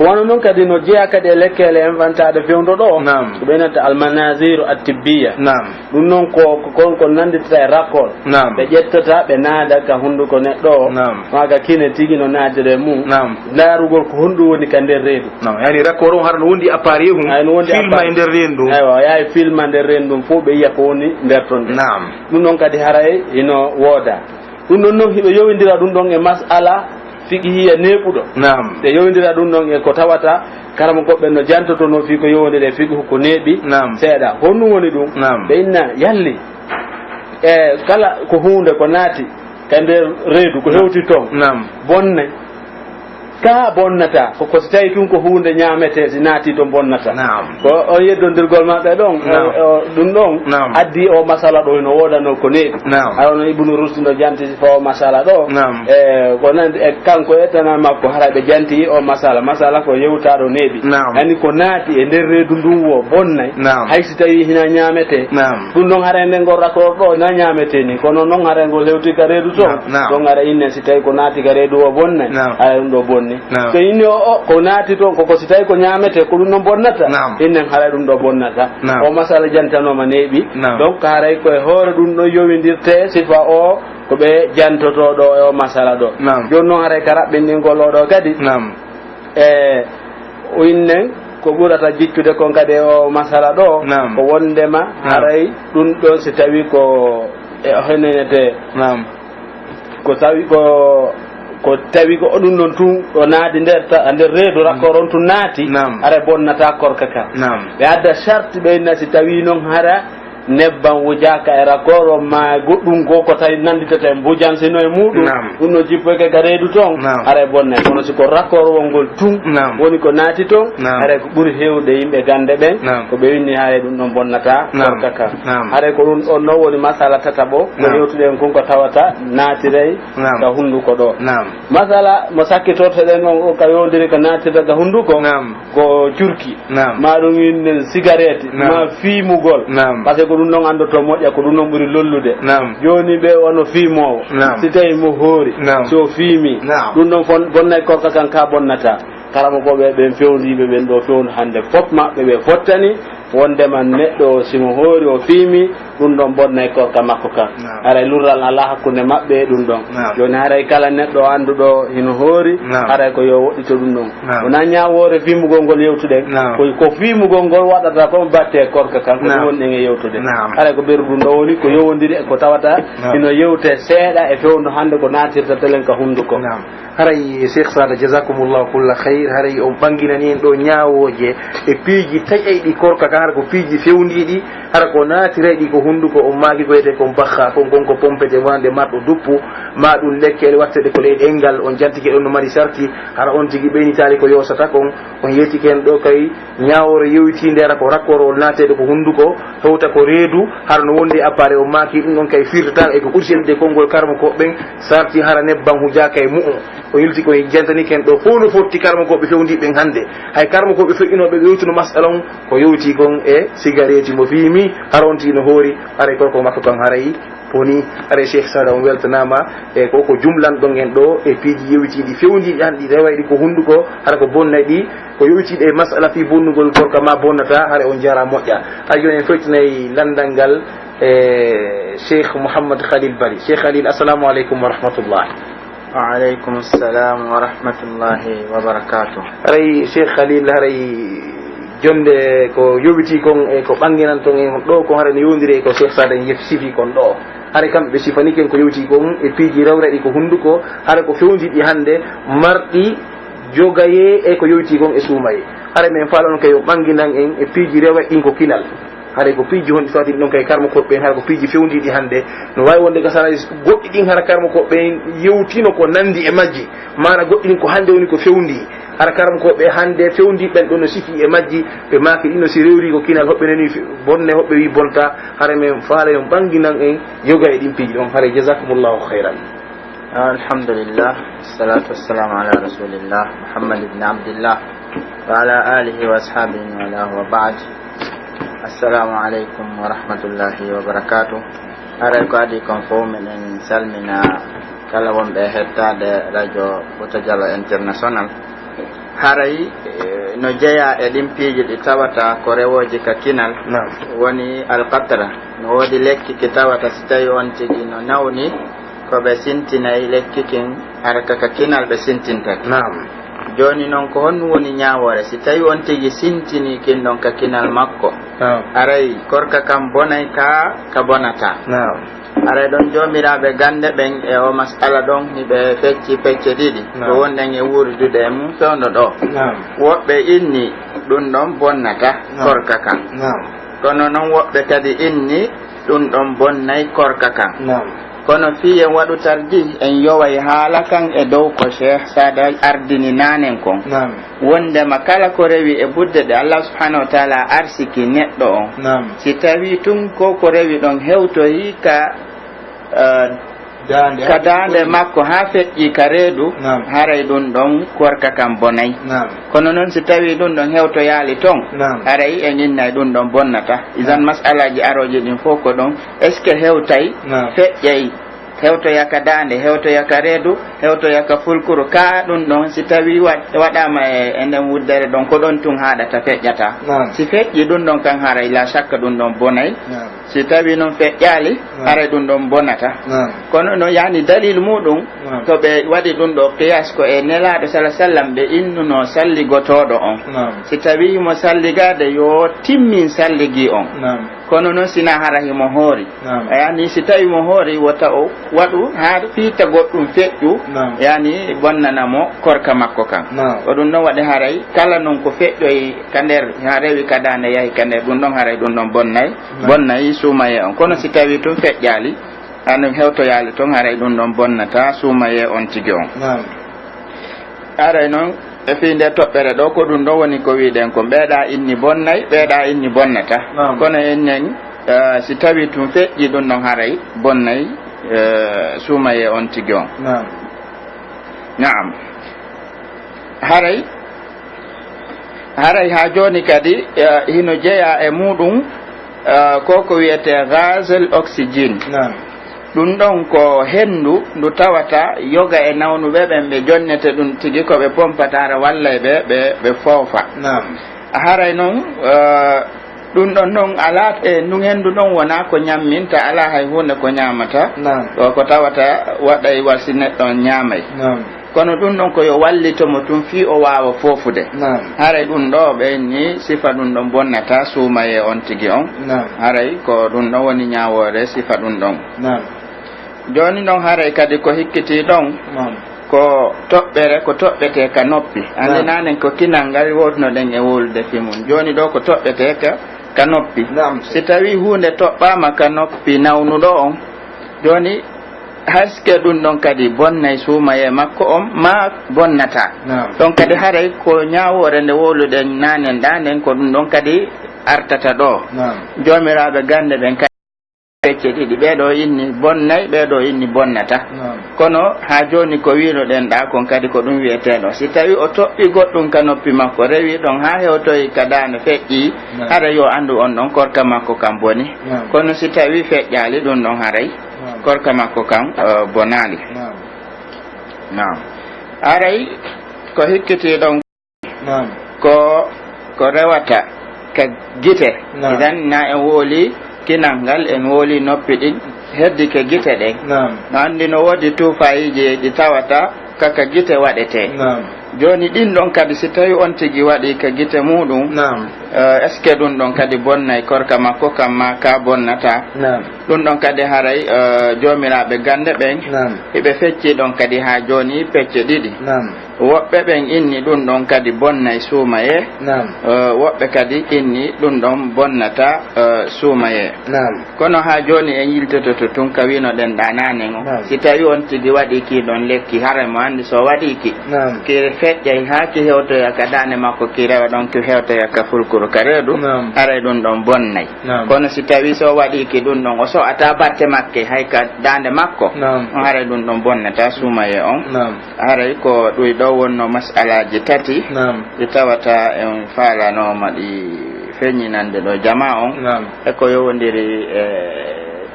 wono non kadi no jeya kadi e lekkele inventade fewndo ɗo ko ɓeynata almanaziru attibbiya ɗum noon ko nandita e rakkol ɓe ƴettata ɓe naada ka hunduko neɗɗo o maga kine tigi no naadire mum laarugol ko honɗum woni ka nder reedu yani rakkol on hara no wondi appareil mum filma e nder rendu aywa yawi filma nder rendu fof ɓe yiya ko woni nder ton de ɗum noon kadi haray ino wooda ɗum ɗon noon hiɓe yowidira ɗum ɗon e masala figi hiya neɓuɗo ɓe yowidira ɗum ɗon e ko tawata karama goɓɓe no jantoto no fi ko yowodire figi ko neeɓi seeɗa honɗum woni ɗum ɓe inna yalli e kala ko hunde ko naati ka nder reedu ko hewti toon bonne ka bonnata ko so tawi tun ko hunde ñamete si naati to bonnata ko o yeddondirgol maɓɓe ɗon ɗum ɗon addi o masala ɗo no wodano ko neeɓi awono ibnu rusdi no janti fo masala ɗo e ko nandi e kanko ettana makko hara ɓe janti o masala ko yewtaɗo neeɓi ani ko naati e nder reedu ndun wo bonnay hay si tawi hina ñamete ɗum ɗon hara nden ngol rakor ɗo na ñamete ni kono noon hara ngol hewti ka reedu to ɗon ara innen si tawi ko naati ka reedu o bonnay hara ɗum ɗo bonni so inni o ko naati toon koko si tawi ko ñamete ko ɗum ɗon bonnata innen haray ɗum ɗo bonnata o masala jantanoma neeɓi donc haray koye hoore ɗum ɗo yowidirte sifa o ko ɓe jantotoɗo e o masala ɗo joni noon haray ka raɓɓinɗingol oɗo kadi e o innen ko ɓurata jiccude kon kadi o masala ɗo ko wondema haray ɗum ɗon si tawi ko henenete ko tawi ko tawi ko ɗum ɗon tun ɗo naadi nder reedu rakkor on tun naati ara bonnata korka ka ɓe adda charte ɓeyna si tawi noon hara nebban wujaka e rakkor o ma goɗɗum go ko tawi nanditata e mbujansino e muɗum ɗum no jippoyke ka reedu toon ara bonna kono siko rakkor o ngol tun woni ko naati toon ara ko ɓuuri hewde yimɓe gande ɓen ko ɓe winni haare ɗum ɗon bonnata korka ka ara ko ɗum ɗon no woni masala tataɓo ko hewtuɗen kon ko tawata naatiray ka hunduko ɗo masala mo sakkitortoɗen on ka yowdiri ko naatirta ka hunduko ko curki ma ɗum winnen cigarette ma fiimugol par ce que ko ɗum ɗon andoto moƴƴa ko ɗum ɗon ɓuuri lollude joni ɓe wono fiimowo si tawi mo hoori so fiimi ɗum ɗon bonnay korka kan ka bonnata karama koɓe ɓen fewndiɓe ɓen ɗo fewndu hande fof maɓɓe ɓe fottani wondema neɗɗo simo hoori o fiimi ɗum ɗon bonnay korka makko kan aray lurral ala hakkude maɓɓe ɗum ɗon joni haray kala neɗɗo anduɗo hino hoori haray ko yo woɗɗito ɗum ɗon wona ñawore fiimugol ngol yewtuɗen ko fiimugol ngol waɗata ko batte korka kan ko ɗum wonɗen e yewtude haray ko ɓeru ɗum ɗo woni ko yowodiri e ko tawata hino yewte seeɗa e fewndu hande ko natirta telen ka hunduko haray cheikh sada jasakumullahu kulla khayr haray on ɓanginani en ɗo ñawoje e piiji taƴayɗi korka kan hara ko piiji fewndiɗi hara ko natirayɗi ko hunduko on maaki koyete kon bakka kon gonko pompete wonande marɗo duppu ma ɗum lekkele wattede ko leyɗi engal on jantike ɗon no mari sarti hara on tigui ɓeynitali ko yosata kon on yettike en ɗo kay ñawore yewtinde hara ko rakkorol natede ko hunduko hewta ko reedu hara no wondi appareil on maaki ɗum ɗon kay firtata e ko ɓurselde konngol karma koɓɓen sarti hara nebban hujaka e mu'um o yilti koye jantani ken ɗo fof no fotti karma koɓe fewdiɓen hande hay karma koɓe feƴƴinoɓe ɓe yewtuno masala on ko yewti kon e cigarette mo fiimi haronti no hoori haray korko makko kan haray woni haray cheikh sada on weltanama e koko jumlanɗon en ɗo e piiji yewtiɗi fewdiɗi hanɗi rewayɗi ko hunduko hara ko bonnay ɗi ko yewtiɗe e masala fi bonnugol gorka ma bonnata haray on jara moƴƴa hay joni en fewtinayi landal ngal e cheikh mouhammad khalil bari cheikh khalil assalamu aleykum wa rahmatullah وعليكم السلام ورحمة الله وبركاته haray cheikh khalil haray jonde ko yobiti kon e ko ɓanginan ton en ɗo ko hara no yowdiri ko cheikh sada en sifi kon ɗo hara kamɓe sifani ken ko yewti kon e piiji rewraɗi ko hunduko hara ko fewdiɗi hande marɗi jogaye e ko yewti kon e suumaye hara min falon kay ɓanginan en e piiji rewraɗin ko kinal haray ko piiji honɗi fati ɗon kay karma koɓɓe hara ko piiji fewdiɗi hande no wawi wonde gasaraji goɗɗi ɗin hara karma koɓɓe yewtino ko nandi e majji mana goɗɗi ɗin ko hande woni ko fewndi hara karma koɓe hande fewdiɓen ɗo no sifi e majji ɓe maki ɗino si rewri ko kinal hoɓɓe nani bonne hoɓɓe wi bonta hara min faala on ɓanginan en yoga e ɗin piiji ɗon haray jasakumullahu khayran alhamdulillah wassalatu wassalamu ala rasulillah muhammad ibn abdillah wa ala alihi wa ashabihi wa lahu wa ba'd assalamu aleykum wa rahmatullahi wa barakatuh haray ko adi kon fof minen salmina kala wonɓe hettade radio Fouta Djalo international haray no jeeya e ɗin piiji ɗi tawata ko rewoji ka kinal woni alqatra no woodi lekki ki tawata si tawi on tigi no nawni ko ɓe sintinayi lekki kin harka ka kinal ɓe sintintaki joni noon ko honno woni ñawore si tawi on tigi sintini kin ɗon ka kinal makko aray korka kam bonay ka bonata aray ɗon jomiraɓe gande ɓen e o masala ɗon hiɓe fecci pecce ɗiɗi ko wonɗen e wuurdude e mum fewno ɗo woɓɓe inni ɗum ɗon bonnata korka kan kono noon woɓɓe kadi inni ɗum ɗon bonnay korka kan kono fiye waɗu tardi en yoway haala kan e dow ko cheikh sada ardini nanen kon wondema kala ko rewi e budde ɗe allah subhanahu wa taala arsiki neɗɗo on si tawi tun ko rewi ɗon hewtoyi ka dande makko ha feƴƴi ka reedu haray ɗum ɗon korka kam bonay kono noon si tawi ɗum ɗon hewtoyaali toon haray en innay ɗum ɗon bonnata isan masalaji aroji ɗin fof ko ɗon est ce que hewtay feƴƴay hewtoya ka dande hewtoya ka reedu hewtoya ka fulkuru ka ɗum ɗon si tawi waɗama e nden wuddere ɗon ko ɗon tun haɗata feƴƴata si feƴƴi ɗum ɗon kan haray la chaque ɗum ɗon bonay si tawi noon feƴƴali haray ɗum ɗon bonnata kono no yani dalil muɗum to ɓe waɗi ɗum ɗo qiyas ko e nelaɗo salah sallam ɓe innuno salligotoɗo on si tawi mo salligade yo timmin salligi on kono noon sina hara himo hoori yani si tawi mo hoori wota o waɗu ha fiita goɗɗum feƴƴu yani bonnanamo korka makko kan ko ɗum ɗon waɗi haray kala noon ko feƴƴoy ka nder ha rewi ka dande yahi ka nder ɗum ɗon haray ɗum ɗon bonnayi suumaye on kono si tawi tun feƴƴali haɗum hewtoyali toon haray ɗum ɗon bonnata suumaye on tigi on aray noon e fi nde toɓɓere ɗo ko ɗum ɗo woni ko wiɗen ko ɓeeɗa inni bonnay ɓeeɗa inni bonnata kono ennen si tawi tun feƴƴi ɗum ɗon haray bonnay suumaye on tigi on naam haray ha joni kadi hino jeeya e muɗum ko wiyete gazal oxygène ɗum ɗon ko hendu ndu tawata yoga e nawnuɓe ɓen ɓe jonnete ɗum tigi ko ɓe pompatara walla ɓe foofa haray noon ɗum ɗon noon ala e ndun hendu ɗon wona ko ñamminta ala hay hunde ko ñamata ko tawata waɗay wasi neɗɗon ñaamay kono ɗum ɗon koyo wallitomo tun fi o wawa foofude haray ɗum ɗo ɓe ni sifa ɗum ɗon bonnata suumaye on tigi on haray ko ɗum ɗon woni ñawore sifa ɗum ɗon joni noon haray kadi ko hikkiti ɗon ko toɓɓere ko toɓɓete ka noppi andi nanen ko kinal ngal wotno ɗen e wolude fi mum joni ɗo ko toɓɓete ka noppi si tawi hunde toɓɓama ka noppi nawnuɗo on joni haske ɗum ɗon kadi bonnay suumaye makko on ma bonnata ɗon kadi haray ko ñawore nde woluɗen nanen ɗa nden ko ɗum ɗon kadi artata ɗo jomiraɓe gande ɓen pecce ɗiɗi ɓeɗo inni bonnay ɓeɗo inni bonnata kono ha joni ko winoɗen ɗa kon kadi ko ɗum wiyeteɗo si tawi o toɓɓi goɗɗum ka noppi makko rewi ɗon ha hewtoyi ka dande feƴƴi haray yo andu on ɗon korka makko kam boni kono si tawi feƴƴali ɗum ɗon haray korka makko kam bonali haray ko hikkiti ɗon ko rewata ka gite idan na en wooli kinal ngal en wooli noppi ɗin heddi ke gite ɗen no andi no woodi tufayiji ɗi tawata kaka gite waɗete joni ɗin ɗon kadi si tawi on tigi waɗi ka gite muɗum est ce que ɗum ɗon kadi bonnay korka makko kam ma ka bonnata ɗum ɗon kadi haray jomiraɓe gande ɓen hiɓe fecci ɗon kadi ha joni pecce ɗiɗi woɓɓe ɓen inni ɗum ɗon kadi bonnay suumaye woɓɓe kadi inni ɗum ɗon bonnata suumaye kono ha joni en yiltoto tun ka winoɗen ɗa nanen o si tawi on tigi waɗi ki ɗon lekki haray mo andi so waɗi ki feƴƴay ha ki hewtoya ka dane makko ki rewa ɗon ki hewtoya ka fulkuru ka reedu haray ɗum ɗon bonnay kono si tawi so waɗi ki ɗum ɗon o so'ata batte makke hay ka dande makko on haray ɗum ɗon bonnata suumaye on haray ko ɗuy ɗo wonno masalaji tati ɗi tawata en faalanoma ɗi feññinande ɗo jama on e ko yowodiri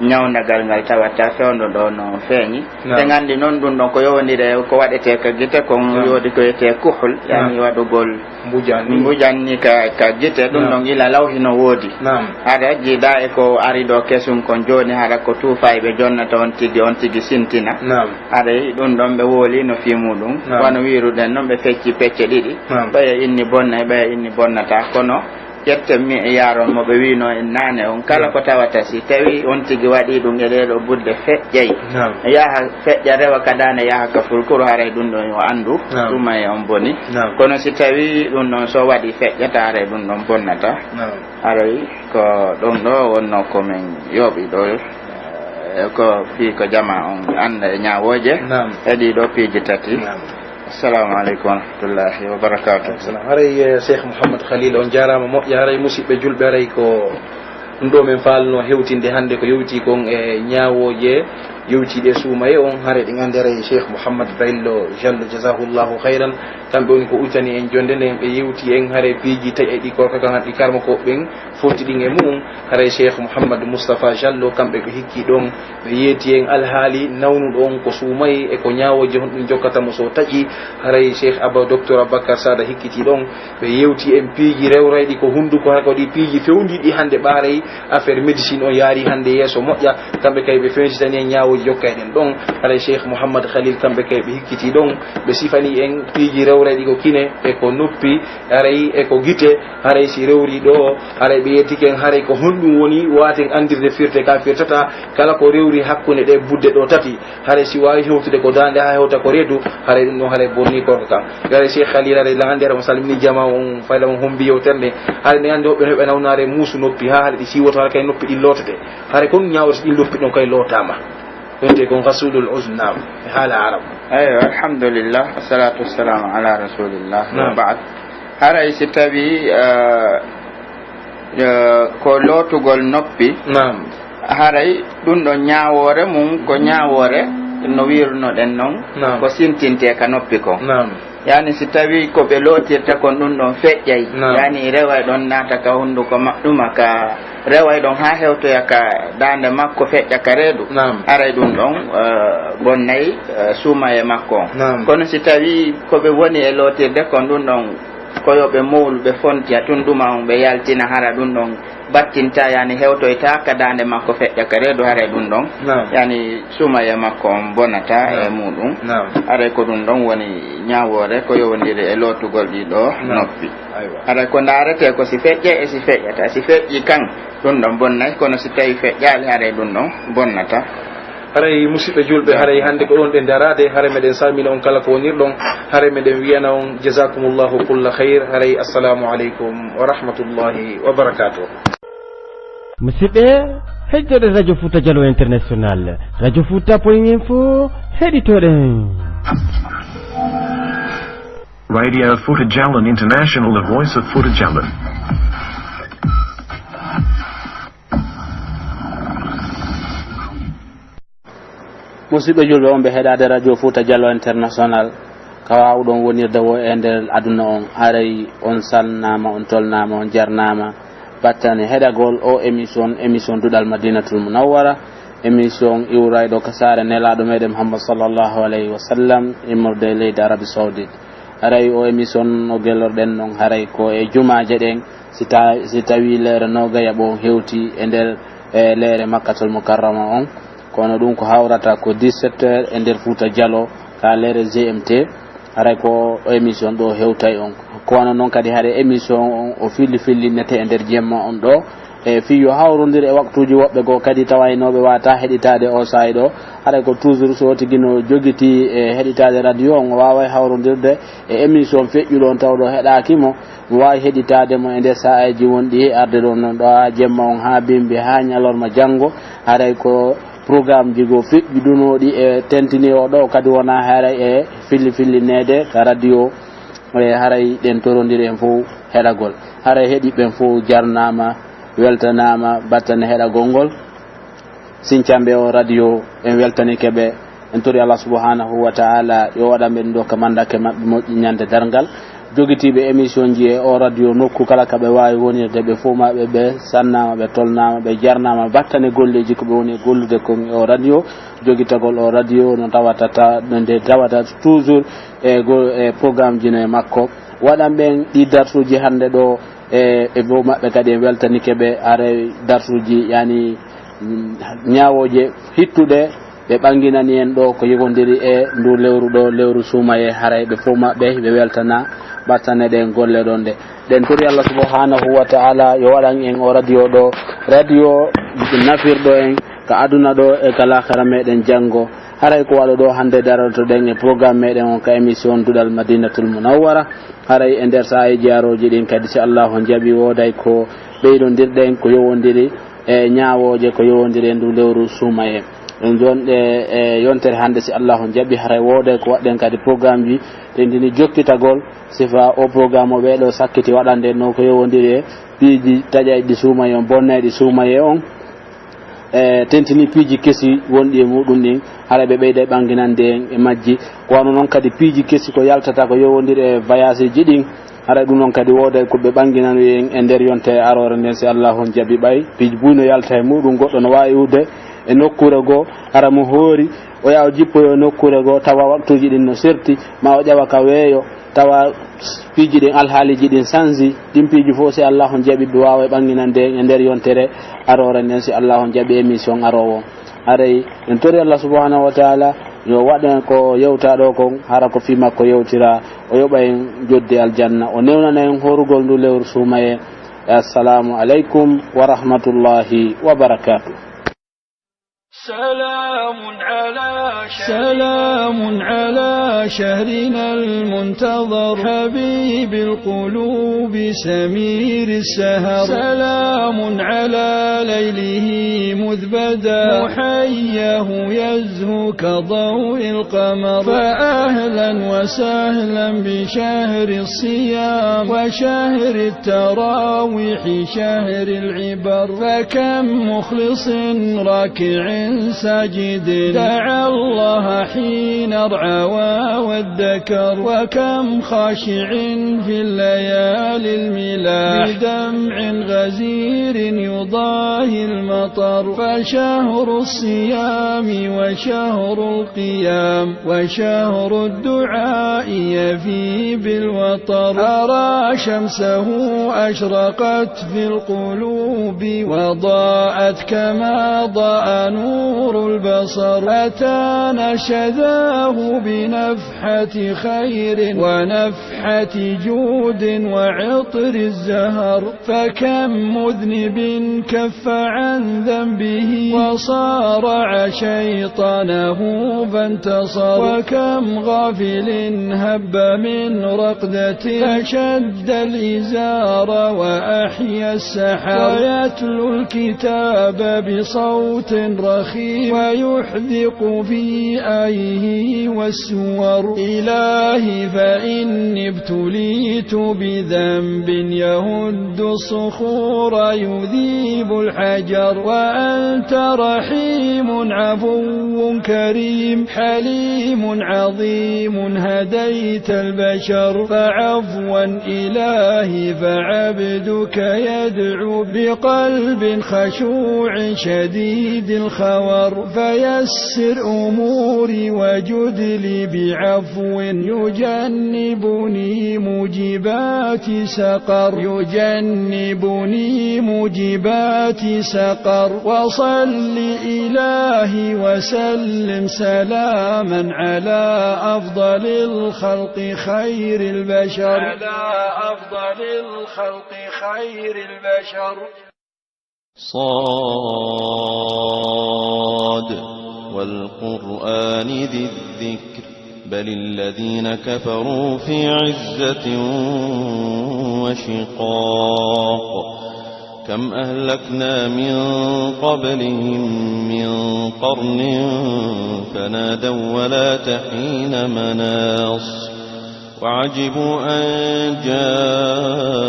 ñawnagal ngal tawata fewndo ɗo no feeñi ɓe gandi noon ɗum ɗon ko yowndire ko waɗete ka gite kon yoodi ko wiyete kuhol yani waɗugol mbujanni ka gite ɗum ɗon ila lawhino woodi haɗa jiiɗa e ko ari ɗo kesum kon joni haɗa ko tuufa ɓe jonnata on tigi sintina haɗa ɗum ɗon ɓe wooli no fi muɗum wano wiruɗen noon ɓe fecci pecce ɗiɗi ɓaya inni bonna e ɓaya inni bonnata kono ƴette mi e yaron mo ɓe wino en nane on kala ko tawata si tawi on tigi waɗi ɗum e ɗeɗo budde feƴƴay yaha feƴƴa rewa kadane yaha ka fulkuru haray ɗum ɗon yo andu ɗuma e on boni kono si tawi ɗum ɗon so waɗi feƴƴata haray ɗum ɗon bonnata haray ko ɗum ɗo wonno komin yooɓi ɗo ko fi ko jama on anda e ñawoje heɗi ɗo piiji tati السلام عليكم ورحمة الله وبركاته. هاري شيخ محمد خليل on jarama moƴƴa haray musidɓe julɓe haray ko ɗum ɗo min falno hewtinde hande ko yewti kon e ñawoje yewtiɗe suumaye on haare ɗi gandi haray cheikh mouhammad baylo jallo jasahullahu hayran kamɓe woni ko utani en jonde nde ɓe yewti en haare piiji taƴe ɗi korka kan ɗi karma ko ɓen foti ɗin e mum haray cheikh mouhammad moustapha jallo kamɓe ko hikki ɗon ɓe yeeti en alhaali nawnuɗo on ko suumaye e ko ñawoje hon ɗum jokkatamo so taƴi haray cheikh aba docteur abacar sada hikkiti ɗon ɓe yewti en piiji rewrayɗi ko hunduko haka ɗi piiji fewdiɗi hande ɓaaray affaire médecine o yaari hande yeeso moƴƴa kamɓe kay ɓe fewtitani en ñawoji jokkayɗen ɗon haray cheikh mouhammad khalil kamɓe kay ɓe hikkiti ɗon ɓe sifani en piiji rewrayɗi ko kine e ko noppi haray e ko guite haray si rewri ɗo haray ɓe yettiki en haray ko honɗum woni waten andirde firte ka firtata kala ko rewri hakkude ɗe budde ɗo tati haray si wawi hewtude ko dande ha hewta ko reedu haray ɗum ɗon haray bonni korka kam haray cheikh khalil haray lagandi haray mo salmini jama on fayla on hombi yewterde haray nde hande hoɓɓe heɓe nawnare muusu noppi ha haɗa ɗi siwoto haɗa kay noppi ɗi lotete haray kon ñawata ɗi loppi ɗon kay lotama wonde kon rasulul uznam e haala arab eyyo alhamdulillah wassalatu wassalamu ala rasulillah wa ba'd haray si tawi ko lotugol noppi haray ɗum ɗo ñawore mum ko ñawore no wirnoɗen noon ko sintinte ka noppi ko yani si tawi ko ɓe lotirta kon ɗum ɗon feƴƴay yani reway ɗon naata ka hunduko ɗuma ka reway ɗon ha hewtoya ka dande makko feƴƴa ka reedu aray ɗum ɗon bonnayyi suuma e makko on kono si tawi koɓe woni e lotirde kon ɗum ɗon koyoɓe mowlu ɓe fontiya tun ɗuma on ɓe yaltina hara ɗum ɗon battinta yani hewtoyta ka dande makko feƴƴa ka reedu haray ɗum ɗon yani sumaye makko on bonata e muɗum haray ko ɗum ɗon woni ñawore ko yowdiri e lotugol ɗiɗo noppi haray ko darete ko si feƴƴe e si feƴƴata si feƴƴi kan ɗum ɗon bonnay kono si tawi feƴƴali haray ɗum ɗon bonnata haray musidɓe julɓe haray hande ko ɗon ɗe darade haray meɗen salmina on kala ko wonirɗon haray meɗen wiyana on jasakumullahu kulla hayr haray assalamu aleykum wa rahmatullahi wa barakatuh. musidɓe heƴƴoɗe radio fouta dialo international radio fouta point info heɗitoɗen radio fouta dialon international, the voice of fouta dialon. musidɓe julɓe on ɓe heɗade radio fouta diallo international ka wawɗon wonirde wo e nder aduna on haray on salnama on tolnama on jarnama battane heɗagol o émission duɗal madinatul munawwara émission iwrayɗo ka saare nelaɗo meɗen mouhammad sallllahu alayhi wa sallam immorde leydi arabie saoudite haray o émission o gellorɗen noon haray ko e jumaje ɗen si tawi leere nogaya ɓo hewti e nder leere makkatul mukarrama on kono ɗum ko hawrata ko 17 heures e nder fouta dialo ka leere gmt haray ko émission ɗo hewtay on kono noon kadi haare émission on o fillinnete e nder jemma on ɗo e fiyo hawrodir e waktuji woɓɓe goo kadi tawaynoɓe wata heɗitade o sahay ɗo haɗa ko toujours so tiguino joguiti e heɗitade radio on o wawa hawrodirde e émission feƴƴuɗo on tawɗo heɗakimo mo wawi heɗitademo e nder sahaji wonɗi arde ɗo noon ɗo ha jemma on ha bimbi ha ñalorma janggo haray ko programme jigo feƴƴuɗunoɗi e tentini o ɗo kadi wona haray e fillinede ka radio e haray ɗen torodiri en fof heɗagol haray heeɗiɓen fof jarnama weltanama battane heɗagol ngol sincamɓe o radio en weltanikeɓe en tori Allah subhanahu wa ta'ala yo waɗanɓe ɗum ɗo ka mandake mabɓe moƴƴi ñande dargal jogitiɓe émission ji e o radio nokku kala kaɓe wawi wonirde ɓe fof maɓe ɓe sannama ɓe tolnama ɓe jarnama battane golleji koɓe woni e gollude kon e o radio jogitagol o radio no tawata nde tawata toujours e programme ji no e makko waɗan ɓen ɗi darsuji hande ɗo e fof maɓɓe kadi e weltanike ɓe are darsuji yani ñawoje hittuɗe ɓe ɓanginani en ɗo ko yogondiri e ndu lewru ɗo lewru suumaye haray ɓe fof maɓɓe ɓe weltana battane ɗen golle ɗon ɗe ɗen tori Allah subhanahu wa ta'ala yo waɗan en o radio ɗo radio nafirɗo en ka aduna ɗo e ka lahara meɗen janggo haray ko waɗo ɗo hande daroto ɗen e programme meɗen on ka émission duɗal madinatul munawwara haray e nder saahaji aroji ɗin kadi si Allahu jaaɓi woday ko ɓeydodirɗen ko yowodiri e ñawoje ko yowodiri e ndu lewru suumaye en jonɗe e yontere hande si Allahu jaaɓi haray wooday ko waɗɗen kadi programme ji tendini jokkitagol sifa o programme o ɓeɗo sakkiti waɗande no ko yowodiri e piiji taƴayɗi suumaye on bonnayɗi suumaye on tentini piiji kesi wonɗi e muɗum ɗin haɗa ɓe ɓeyda ɓanginande en e majji ko wano noon kadi piiji kesi ko yaltata ko yowodiri e voyage ji ɗin haɗa ɗum noon kadi wooday ko ɓe ɓanginani en e nder yonte arore nden si Allahu jaaɓi ɓay piiji buyno yalta e muɗum goɗɗo no wawi wude e nokkure goo ara mo hoori o yaha o jippoyo nokkure goo tawa waktuji ɗin no serti ma o ƴawa ka weeyo tawa piiji ɗin alhaaliji ɗin sanji ɗin piiji fof si Allahu jaaɓi ɓe wawa e ɓanginande en e nder yontere arore nden si Allahu jaaɓi émission arowo aray en tori Allah subhanahu wa ta'ala yo waɗen ko yewtaɗo kon hara ko fima ko yewtira o yoɓa en jodde aljanna o newnana en horugol ndu lewru suumaye assalamu aleykum wa rahmatullahi wa barakatuh سلام على شهرنا المنتظر حبيب القلوب سمير السهر سلام على ليله مذ بدا محياه يزهو كضوء القمر فأهلا وسهلا بشهر الصيام وشهر التراويح شهر العبر فكم مخلص راكع ساجد دعا الله حين الرعوى والذكر وكم خاشع في الليالي الملا بدمع غزير يضاهي المطر فشهر الصيام وشهر القيام وشهر الدعاء يفي بالوطر أرى شمسه أشرقت في القلوب وضاءت كما ضاء نور البصر أتانا شذاه بنفحة خير ونفحة جود وعطر الزهر فكم مذنب كف عن ذنبه وصارع شيطانه فانتصر وكم غافل هب من رقدته فشد الإزار وأحيا السحر ويتلو الكتاب بصوت رخيم ويحذق في آيه والسور إلهي فإني ابتليت بذنب يهد الصخور يذيب الحجر وأنت رحيم عفو كريم حليم عظيم هديت البشر فعفوا إلهي فعبدك يدعو بقلب خشوع شديد الخور فيسر أموري وجد لي بعفو يجنبني موجبات سقر يجنبني موجبات سقر وصل إلهي وسلم سلاما على أفضل الخلق خير البشر على أفضل الخلق خير البشر صاد والقرآن ذي الذكر بل الذين كفروا في عزة وشقاق كم أهلكنا من قبلهم من قرن فنادوا ولا تحين مناص وعجبوا أن جاءهم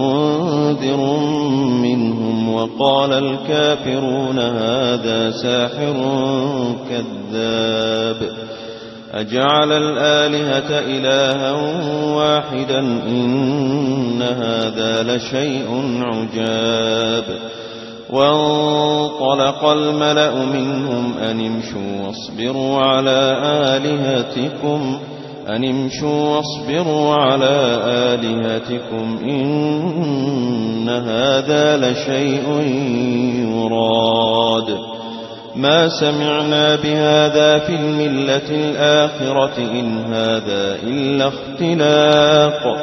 منذر منهم وقال الكافرون هذا ساحر كذاب أجعل الآلهة إلها واحدا إن هذا لشيء عجاب وانطلق الملأ منهم أن امشوا واصبروا على آلهتكم إن هذا لشيء يراد ما سمعنا بهذا في الملة الآخرة إن هذا إلا اختلاق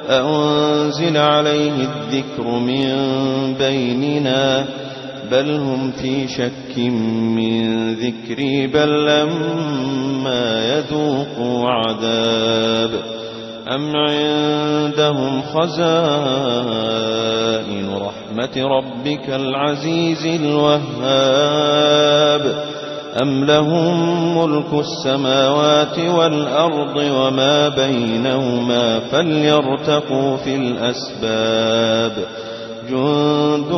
أنزل عليه الذكر من بيننا بل هم في شك من ذكري بل لما يذوقوا عذاب أم عندهم خزائن رحمة ربك العزيز الوهاب أم لهم ملك السماوات والأرض وما بينهما فليرتقوا في الأسباب جند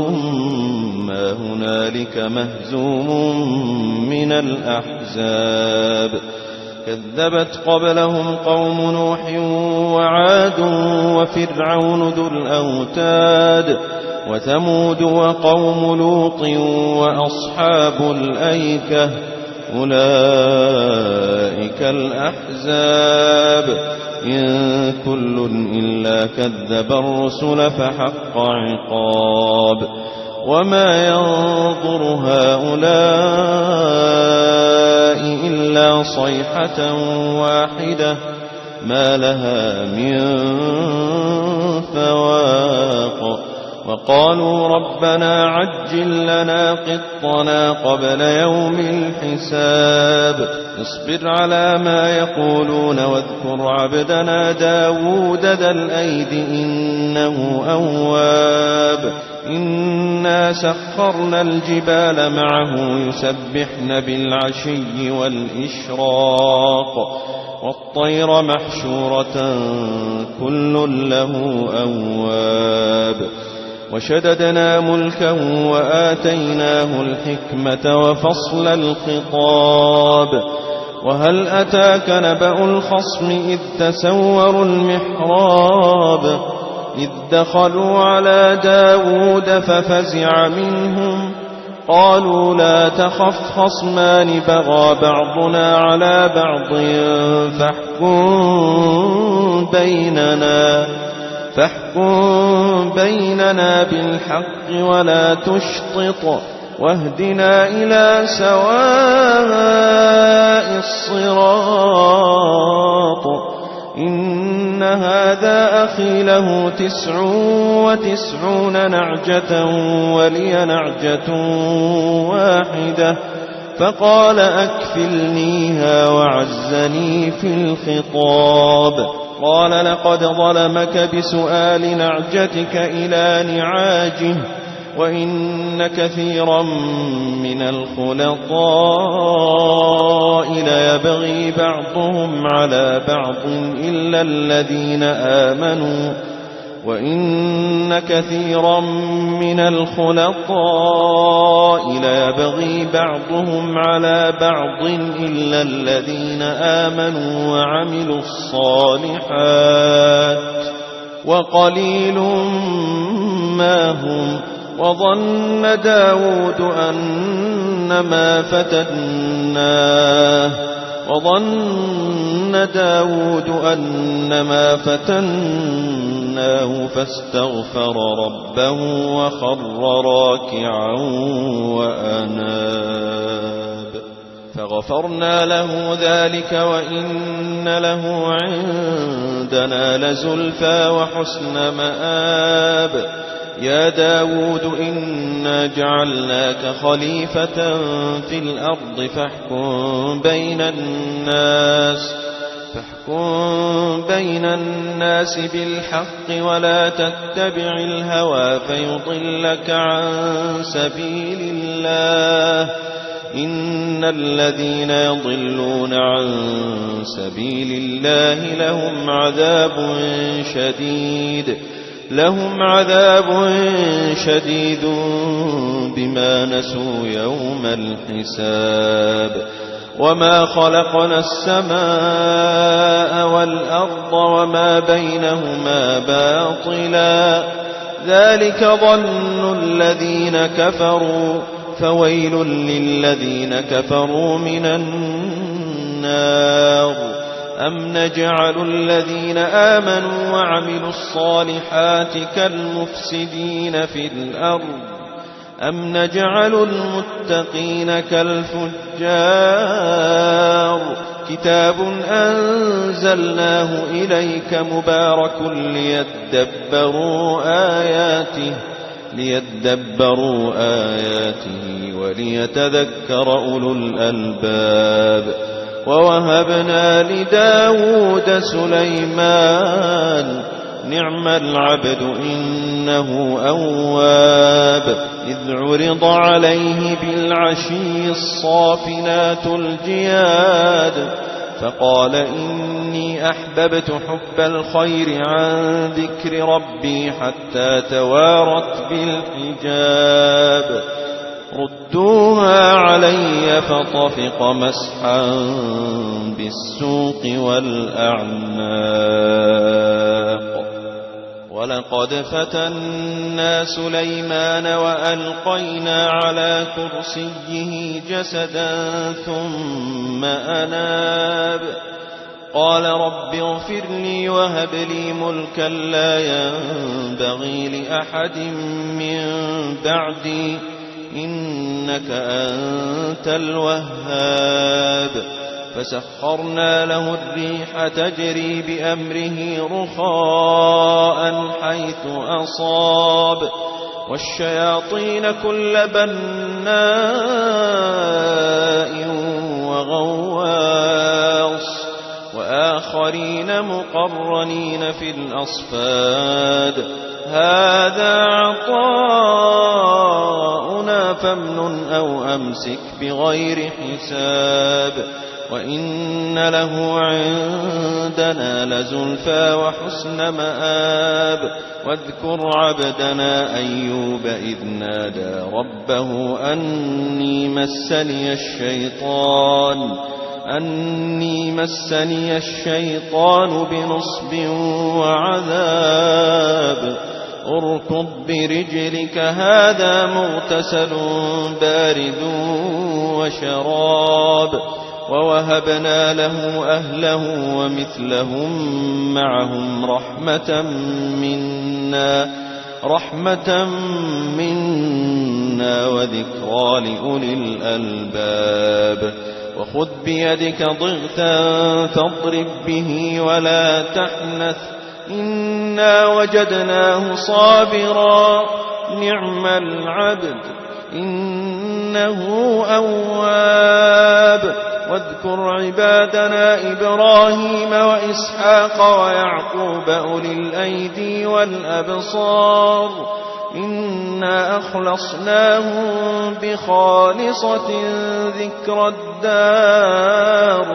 ما هنالك مهزوم من الأحزاب كذبت قبلهم قوم نوح وعاد وفرعون ذو الأوتاد وثمود وقوم لوط وأصحاب الأيكة أولئك الأحزاب إن كل إلا كذب الرسل فحق عقاب وما ينظر هؤلاء إلا صيحة واحدة ما لها من فواق وقالوا ربنا عجل لنا قطنا قبل يوم الحساب اصبر على ما يقولون واذكر عبدنا داود ذا الأيد إنه أواب إنا سخرنا الجبال معه يسبحن بالعشي والإشراق والطير محشورة كل له أواب وشددنا ملكه وآتيناه الحكمة وفصل الخطاب وهل أتاك نبأ الخصم إذ تسوروا المحراب إذ دخلوا على داود ففزع منهم قالوا لا تخف خصمان بغى بعضنا على بعض فاحكم بيننا بالحق ولا تشطط واهدنا إلى سواء الصراط إن هذا أخي له 99 نعجة ولي نعجة واحدة فقال أكفلنيها وعزني في الخطاب قال لقد ظلمك بسؤال نعجتك إلى نعاجه وإن كثيرا من الخلطاء ليبغي بعضهم على بعض إلا الذين آمنوا وإن كثيرا من الخلطاء ليبغي بعضهم على بعض إلا الذين آمنوا وعملوا الصالحات وقليل ما هم وظن داود أنما فتناه فاستغفر ربه وخر راكعا وأناب فغفرنا له ذلك وإن له عندنا لزلفى وحسن مآب يا داود إنا جعلناك خليفة في الأرض فاحكم بين الناس بالحق ولا تتبع الهوى فيضلك عن سبيل الله إن الذين يضلون عن سبيل الله لهم عذاب شديد بما نسوا يوم الحساب وما خلقنا السماء والأرض وما بينهما باطلا ذلك ظن الذين كفروا فويل للذين كفروا من النار أم نجعل الذين آمنوا وعملوا الصالحات كالمفسدين في الأرض أم نجعل المتقين كالفجار كتاب أنزلناه إليك مبارك ليدبروا آياته وليتذكر أولو الألباب ووهبنا لداود سليمان نعم العبد إنه أواب إذ عرض عليه بالعشي الصافنات الجياد فقال إني أحببت حب الخير عن ذكر ربي حتى توارت بالحجاب ردوها علي فطفق مسحا بالسوق والأعناق ولقد فتنا سليمان وألقينا على كرسيه جسدا ثم أناب قال رب اغفر لي وهب لي ملكا لا ينبغي لأحد من بعدي إنك أنت الوهاب فسخرنا له الريح تجري بأمره رخاء حيث أصاب والشياطين كل بناء وغواص وآخرين مقرنين في الأصفاد هذا عطاؤنا فامنن أو أمسك بغير حساب وإن له عندنا لزلفى وحسن مآب واذكر عبدنا أيوب إذ نادى ربه أني مسني الشيطان بنصب وعذاب اركض برجلك هذا مغتسل بارد وشراب ووهبنا له أهله ومثلهم معهم رحمة منا وذكرى لأولي الألباب وخذ بيدك ضغثا فاضرب به ولا تحنث إنا وجدناه صابرا نعم العبد إنه أواب واذكر عبادنا إبراهيم وإسحاق ويعقوب أولي الأيدي والأبصار إنا أخلصناهم بخالصة ذكر الدار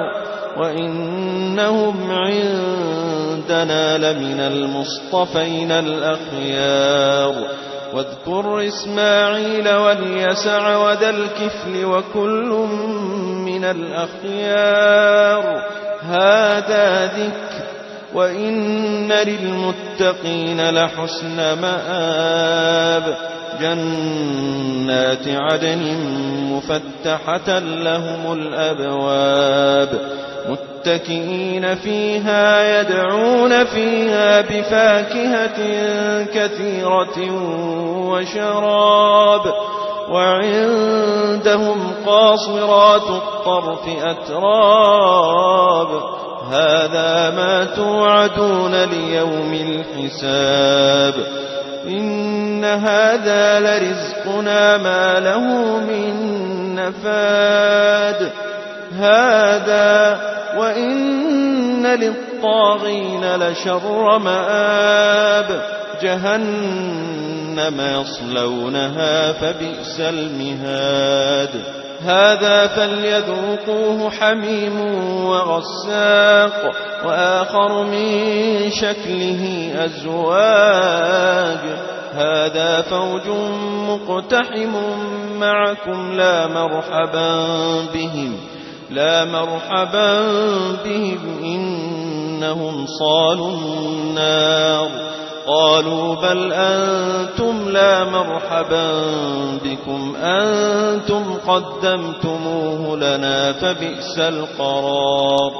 وإنهم عندنا لمن المصطفين الأخيار واذكر إسماعيل واليسع وذا الكفل وكل من الأخيار هذا ذكر وإن للمتقين لحسن مآب جنات عدن مفتحة لهم الأبواب متكئين فيها يدعون فيها بفاكهة كثيرة وشراب وعندهم قاصرات الطرف أتراب هذا ما توعدون ليوم الحساب إن هذا لرزقنا ما له من نفاد هذا وإن للطاغين لشر مآب جهنم يصلونها فبئس المهاد هذا فليذوقوه حميم وغساق وآخر من شكله أزواج هذا فوج مقتحم معكم لا مرحبا بهم لا مرحبا بهم إنهم صالوا النار. قالوا بل أنتم لا مرحبا بكم أنتم قدمتموه لنا فبئس القرار.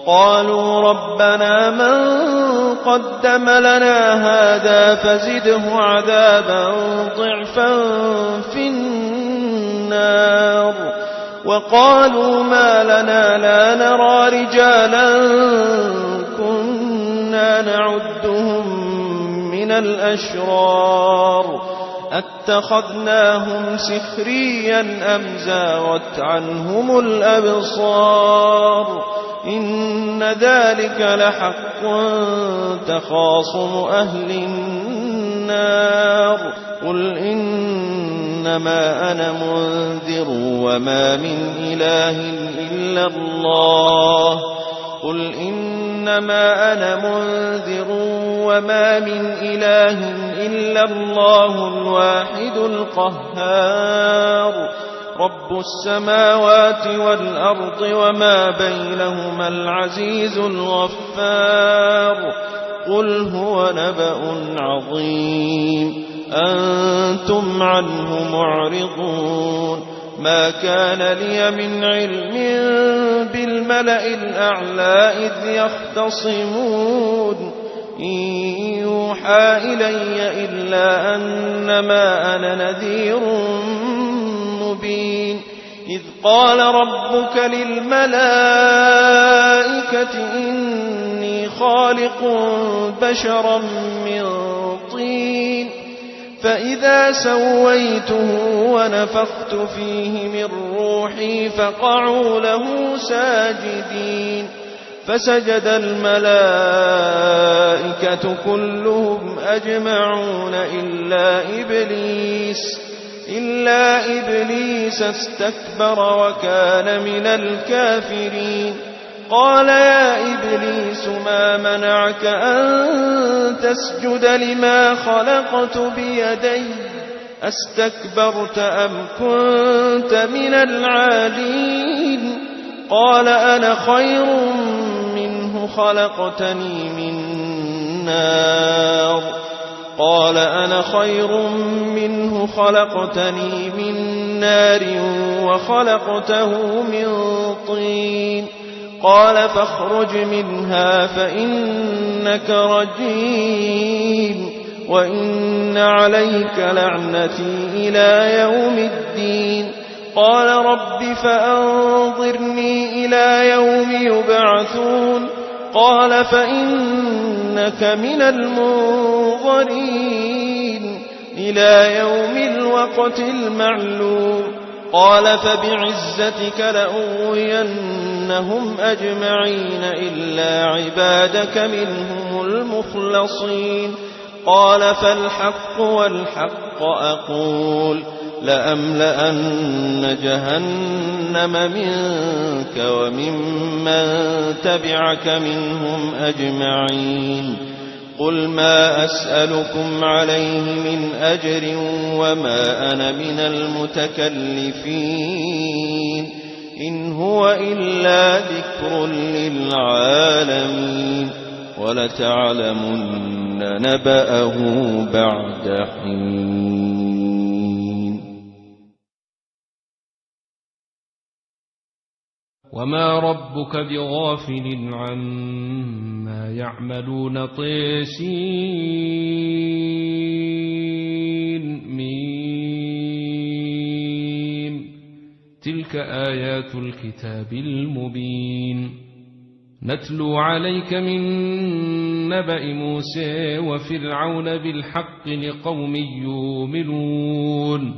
قالوا ربنا من قدم لنا هذا فزده عذابا ضعفا في النار. وقالوا ما لنا لا نرى رجالا كنا نعدهم من الأشرار أتخذناهم سخريا أم زاغت عنهم الأبصار إن ذلك لحق تخاصم أهل النار. قل إنما أنا منذر وما من إله إلا الله. قل إنما أنا منذر وما من إله إلا الله الواحد القهار. رب السماوات والأرض وما بينهما العزيز الغفار. قل هو نبأ عظيم أنتم عنه معرضون. ما كان لي من علم بالملأ الأعلى إذ يختصمون إن يوحى إلي إلا أنما أنا نذير مبين. إذ قال ربك للملائكة إني خالق بشرا من طين فإذا سويته ونفخت فيه من روحي فقعوا له ساجدين. فسجد الملائكة كلهم أجمعون إلا إبليس استكبر وكان من الكافرين. قال يا إبليس ما منعك أن تسجد لما خلقت بيدي أستكبرت أم كنت من العالين. قال أنا خير منه خلقتني من نار وخلقته من طين. قال فاخرج منها فإنك رجيم وإن عليك لعنتي إلى يوم الدين. قال رب فأنظرني إلى يوم يبعثون. قال فإنك من المنظرين إلى يوم الوقت المعلوم. قال فبعزتك لأغوينهم أجمعين إلا عبادك منهم المخلصين. قال فالحق والحق أقول لأملأن جهنم منك وممن تبعك منهم أجمعين. قل ما أسألكم عليه من أجر وما أنا من المتكلفين إن هو إلا ذكر للعالمين ولتعلمن نبأه بعد حين. وما ربك بغافل عما يعملون طيسين ميم. تلك آيات الكتاب المبين نتلو عليك من نبأ موسى وفرعون بالحق لقوم يؤمنون.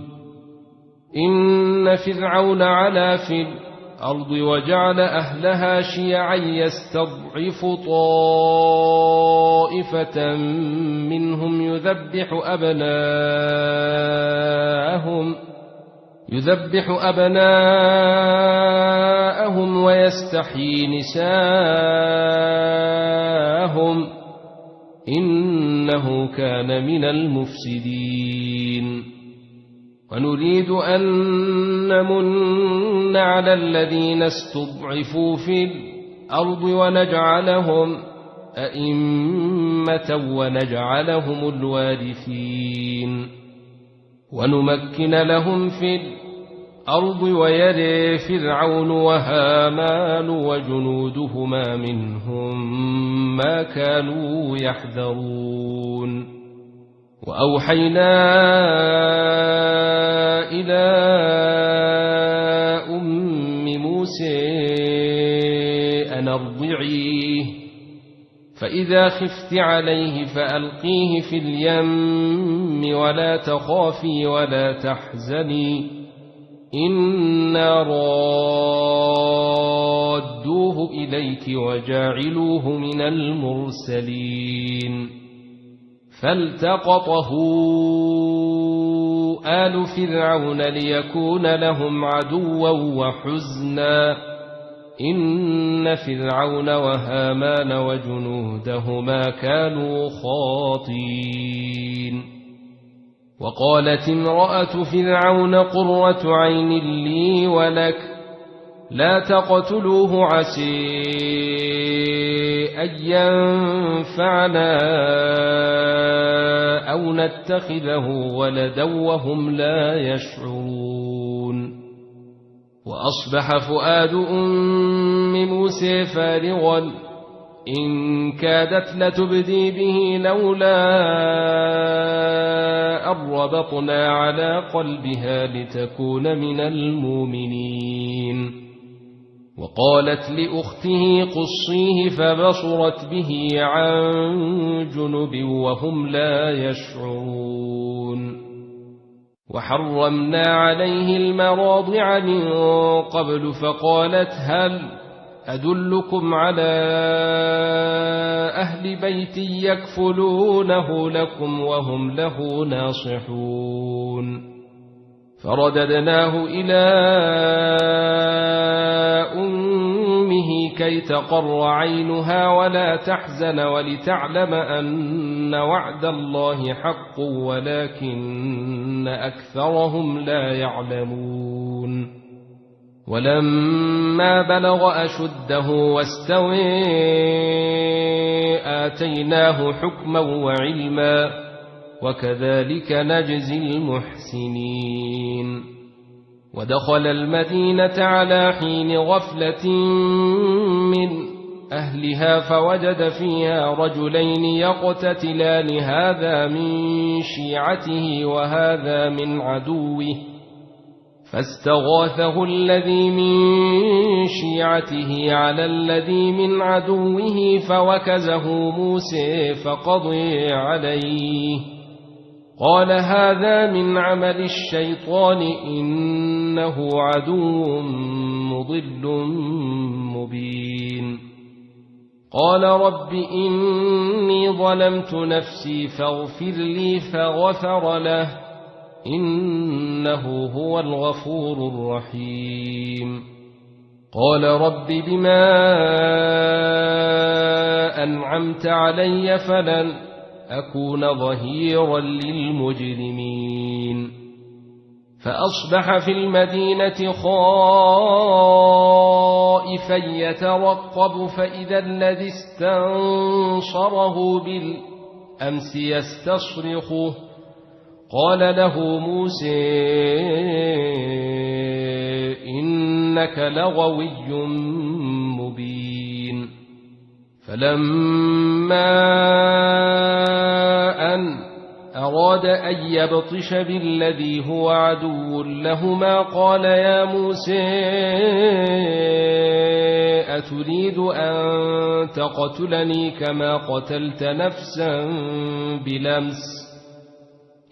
إن فرعون علا في الأرض وجعل أهلها شيعا يستضعف طائفة منهم يذبح أبناءهم ويستحيي نساءهم إنه كان من المفسدين. ونريد أن نمن على الذين استضعفوا في الأرض ونجعلهم أئمة ونجعلهم الوارثين ونمكن لهم في الأرض ويري فرعون وهامان وجنودهما منهم ما كانوا يحذرون وأوحينا إلى أم موسى أن ارضعيه فإذا خفت عليه فألقيه في اليم ولا تخافي ولا تحزني إنا رادوه إليك وجاعلوه من المرسلين فالتقطه آل فرعون ليكون لهم عدوا وحزنا إن فرعون وهامان وجنودهما كانوا خاطئين وقالت امرأة فرعون قرة عين لي ولك لا تقتلوه عسى أن ينفعنا أو نتخذه ولدا وهم لا يشعرون وأصبح فؤاد أم موسى فارغا إن كادت لتبدي به لولا أن ربطنا على قلبها لتكون من المؤمنين وقالت لأخته قصيه فبصرت به عن جنب وهم لا يشعرون وحرمنا عليه المراضع من قبل فقالت هل أدلكم على أهل بيت يكفلونه لكم وهم له ناصحون فرددناه إلى أمه كي تقر عينها ولا تحزن ولتعلم أن وعد الله حق ولكن أكثرهم لا يعلمون ولما بلغ أشده واستوى آتيناه حكما وعلما وكذلك نجزي المحسنين ودخل المدينة على حين غفلة من أهلها فوجد فيها رجلين يقتتلان هذا من شيعته وهذا من عدوه فاستغاثه الذي من شيعته على الذي من عدوه فوكزه موسى فقضي عليه قال هذا من عمل الشيطان إنه عدو مضل مبين قال رب إني ظلمت نفسي فاغفر لي فغفر له إنه هو الغفور الرحيم قال رب بما أنعمت علي فلن أكون ظهيرا للمجرمين فأصبح في المدينة خائفا يترقب فإذا الذي استنصره بالأمس يستصرخه قال له موسى إنك لغوي مبين فلما أن أراد أن يبطش بالذي هو عدو لهما قال يا موسى أتريد أن تقتلني كما قتلت نفسا بالأمس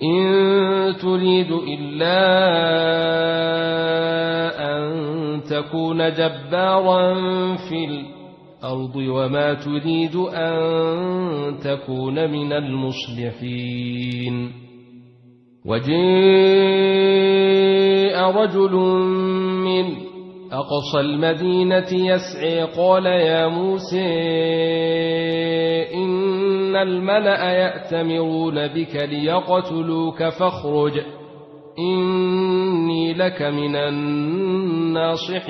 إن تريد إلا أن تكون جبارا في الأرض وما تريد أن تكون من المصلحين وجاء رجل من أقصى المدينة يسعي قال يا موسى إن الملأ يأتمرون بك ليقتلوك إني لك من الناصحين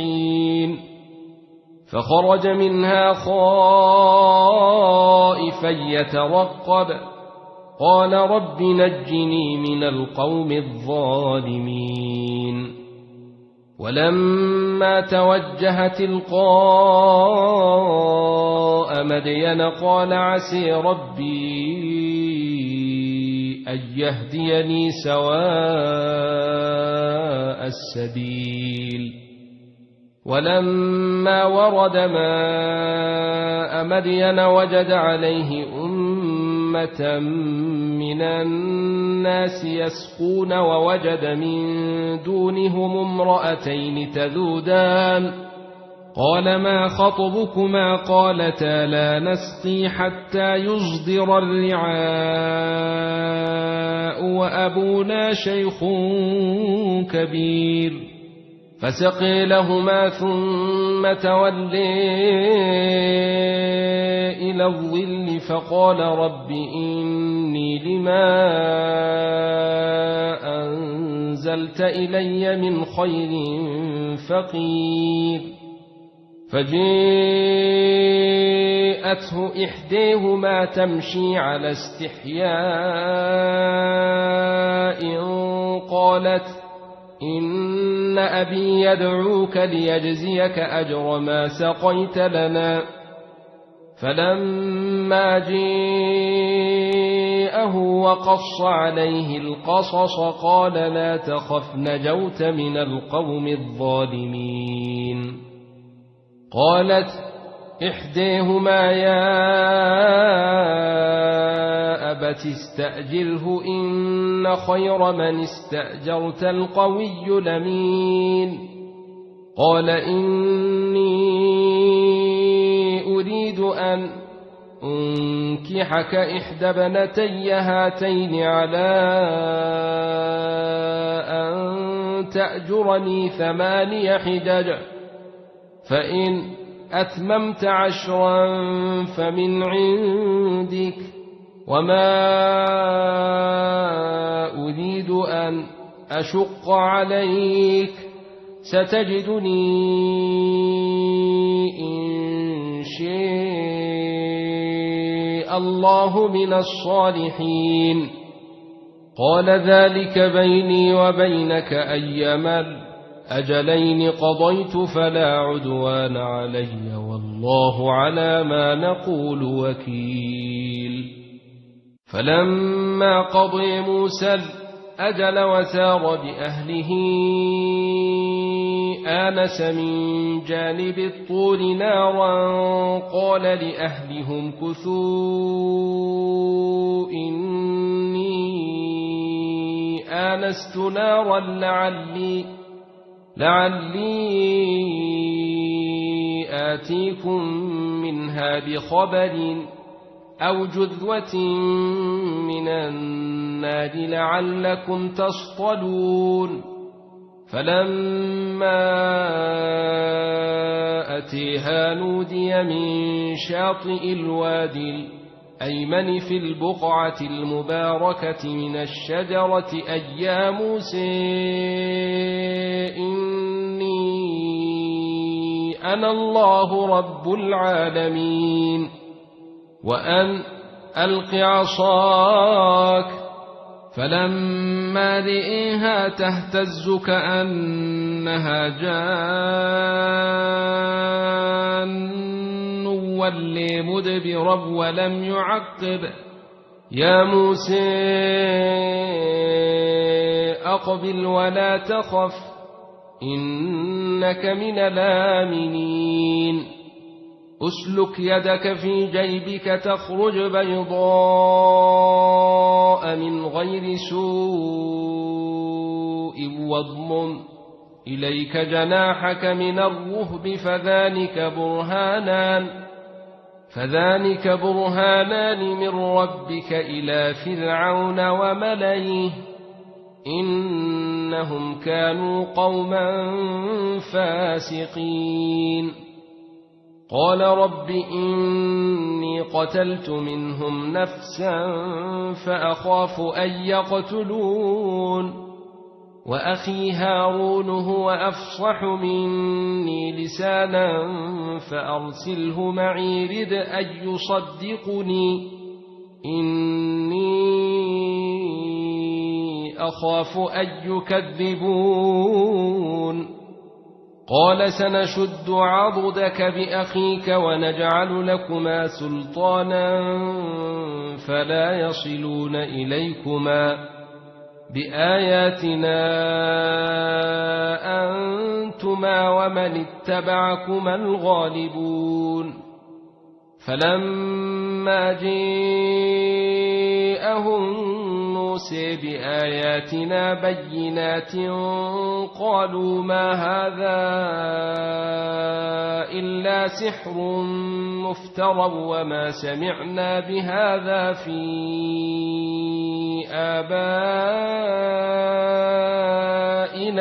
فخرج منها خائفا يترقب قال رب نجني من القوم الظالمين ولما توجه تلقاء مدين قال عسى ربي أن يهديني سواء السبيل ولما ورد ماء مدين وجد عليه أمة من الناس يسقون ووجد من دونهم امرأتين تذودان قال ما خطبكما قالتا لا نسقي حتى يصدر الرعاء وأبونا شيخ كبير فسقي لهما ثم تولي إلى الظل فقال رب إني لما أنزلت إلي من خير فقير فجاءته إحداهما تمشي على استحياء قالت إن أبي يدعوك ليجزيك أجر ما سقيت لنا فلما جاءه وقص عليه القصص قال لا تخف نجوت من القوم الظالمين قالت إحداهما يا أبت استأجره إن خير من استأجرت القوي الأمين قال إني أريد أن أنكحك إحدى ابنتي هاتين على أن تأجرني 8 حجج فإن أتممت 10 فمن عندك وما أريد أن أشق عليك ستجدني إن شاء الله من الصالحين قال ذلك بيني وبينك أيما الأجلين قضيت فلا عدوان علي والله على ما نقول وكيل فلما قضي موسى الأجل وسار بأهله آنس من جانب الطور نارا قال لأهلهم كثوا إني آنست نارا لعلي آتيكم منها بخبر أو جذوة من النار لعلكم تصطلون فلما أتيها نودي من شاطئ الوادي الأيمن في البقعة المباركة من الشجرة أي يا موسى إني أنا الله رب العالمين وأن ألق عصاك فلما رئيها تهتز كأنها جان ولي مدبرا ولم يعقب يا موسى أقبل ولا تخف إنك من الآمنين أسلك يدك في جيبك تخرج بيضاء من غير سوء واضمم إليك جناحك من الرهب فذلك برهانان من ربك إلى فرعون وملئه إنهم كانوا قوما فاسقين قال رب إني قتلت منهم نفسا فأخاف أن يقتلون وأخي هارون هو أفصح مني لسانا فأرسله معي رد أن يصدقني إني أخاف أن يكذبون قال سنشد عضدك بأخيك ونجعل لكما سلطانا فلا يصلون إليكما بآياتنا أنتما ومن اتبعكما الغالبون فلما جاءهم موسى بآياتنا بينات قالوا ما هذا إلا سحر مفترى وما سمعنا بهذا في آبائنا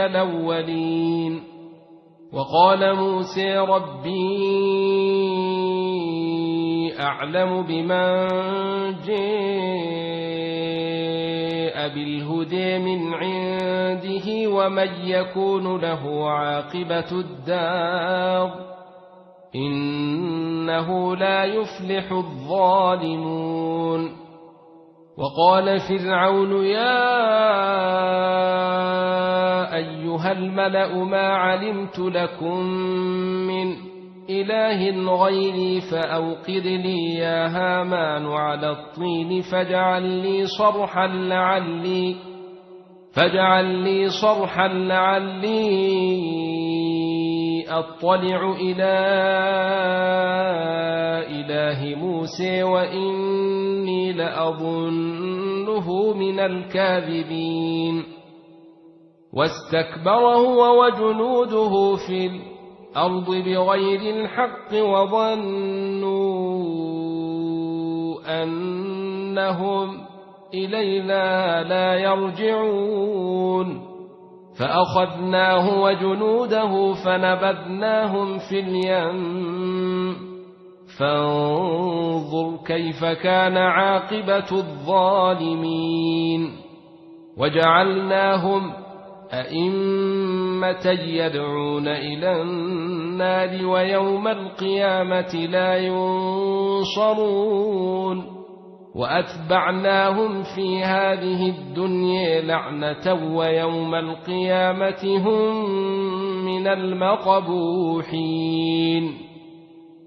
الأولين وقال موسى ربي أعلم بمن جاء بالهدى من عنده ومن يكون له عاقبة الدار إنه لا يفلح الظالمون وقال فرعون يا أيها الملأ ما علمت لكم من إله غيري فأوقد لي يا هامان على الطين فاجعل لي صرحا لعلي أطلع إلى إله موسى وإني لأظنه من الكاذبين واستكبر هو وجنوده في الأرض بغير الحق وظنوا أنهم إلينا لا يرجعون فأخذناه وجنوده فنبذناهم في اليم فانظر كيف كان عاقبة الظالمين وجعلناهم أئمة يدعون إلى النار ويوم القيامة لا ينصرون وأتبعناهم في هذه الدنيا لعنة ويوم القيامة هم من المقبوحين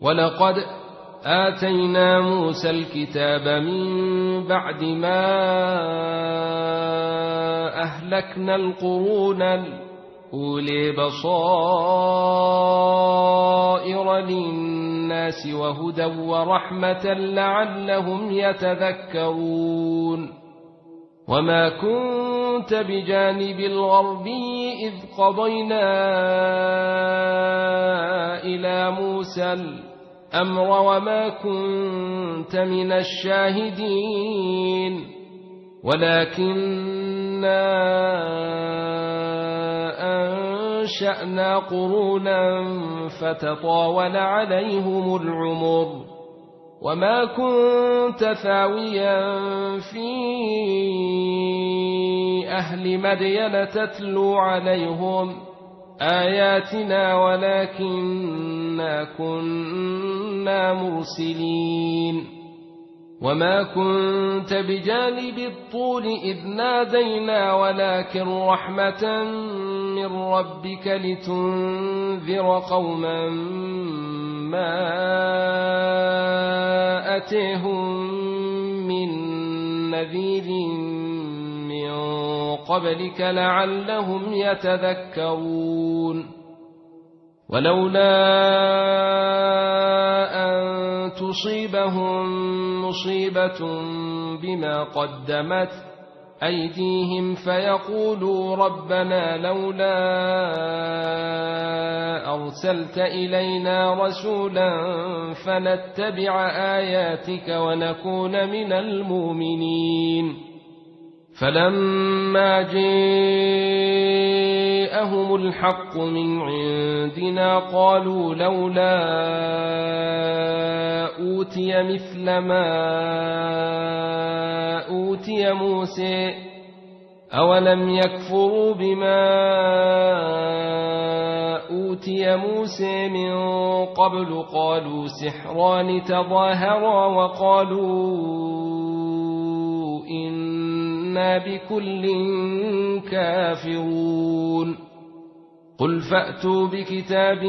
ولقد آتينا موسى الكتاب من بعد ما أهلكنا القرون الأولى بصائر للناس وهدى ورحمة لعلهم يتذكرون وما كنت بجانب الغربي إذ قضينا إلى موسى الأمر وما كنت من الشاهدين ولكننا أنشأنا قرونا فتطاول عليهم العمر وما كنت ثاويا في أهل مدين تتلو عليهم آياتنا ولكننا كنا مرسلين وما كنت بجانب الطول إذ نادينا ولكن رحمة من ربك لتنذر قوما ما أتيهم من نذير من قبلك لعلهم يتذكرون ولولا أن تصيبهم مصيبة بما قدمت أيديهم فيقولوا ربنا لولا أرسلت إلينا رسولا فنتبع آياتك ونكون من المؤمنين فلما جاءهم الحق من عندنا قالوا لولا أوتي مثل ما أوتي موسى أولم يكفروا بما أوتي موسى من قبل قالوا سحران تظاهرا وقالوا إنا بكل كافرون قل فأتوا بكتاب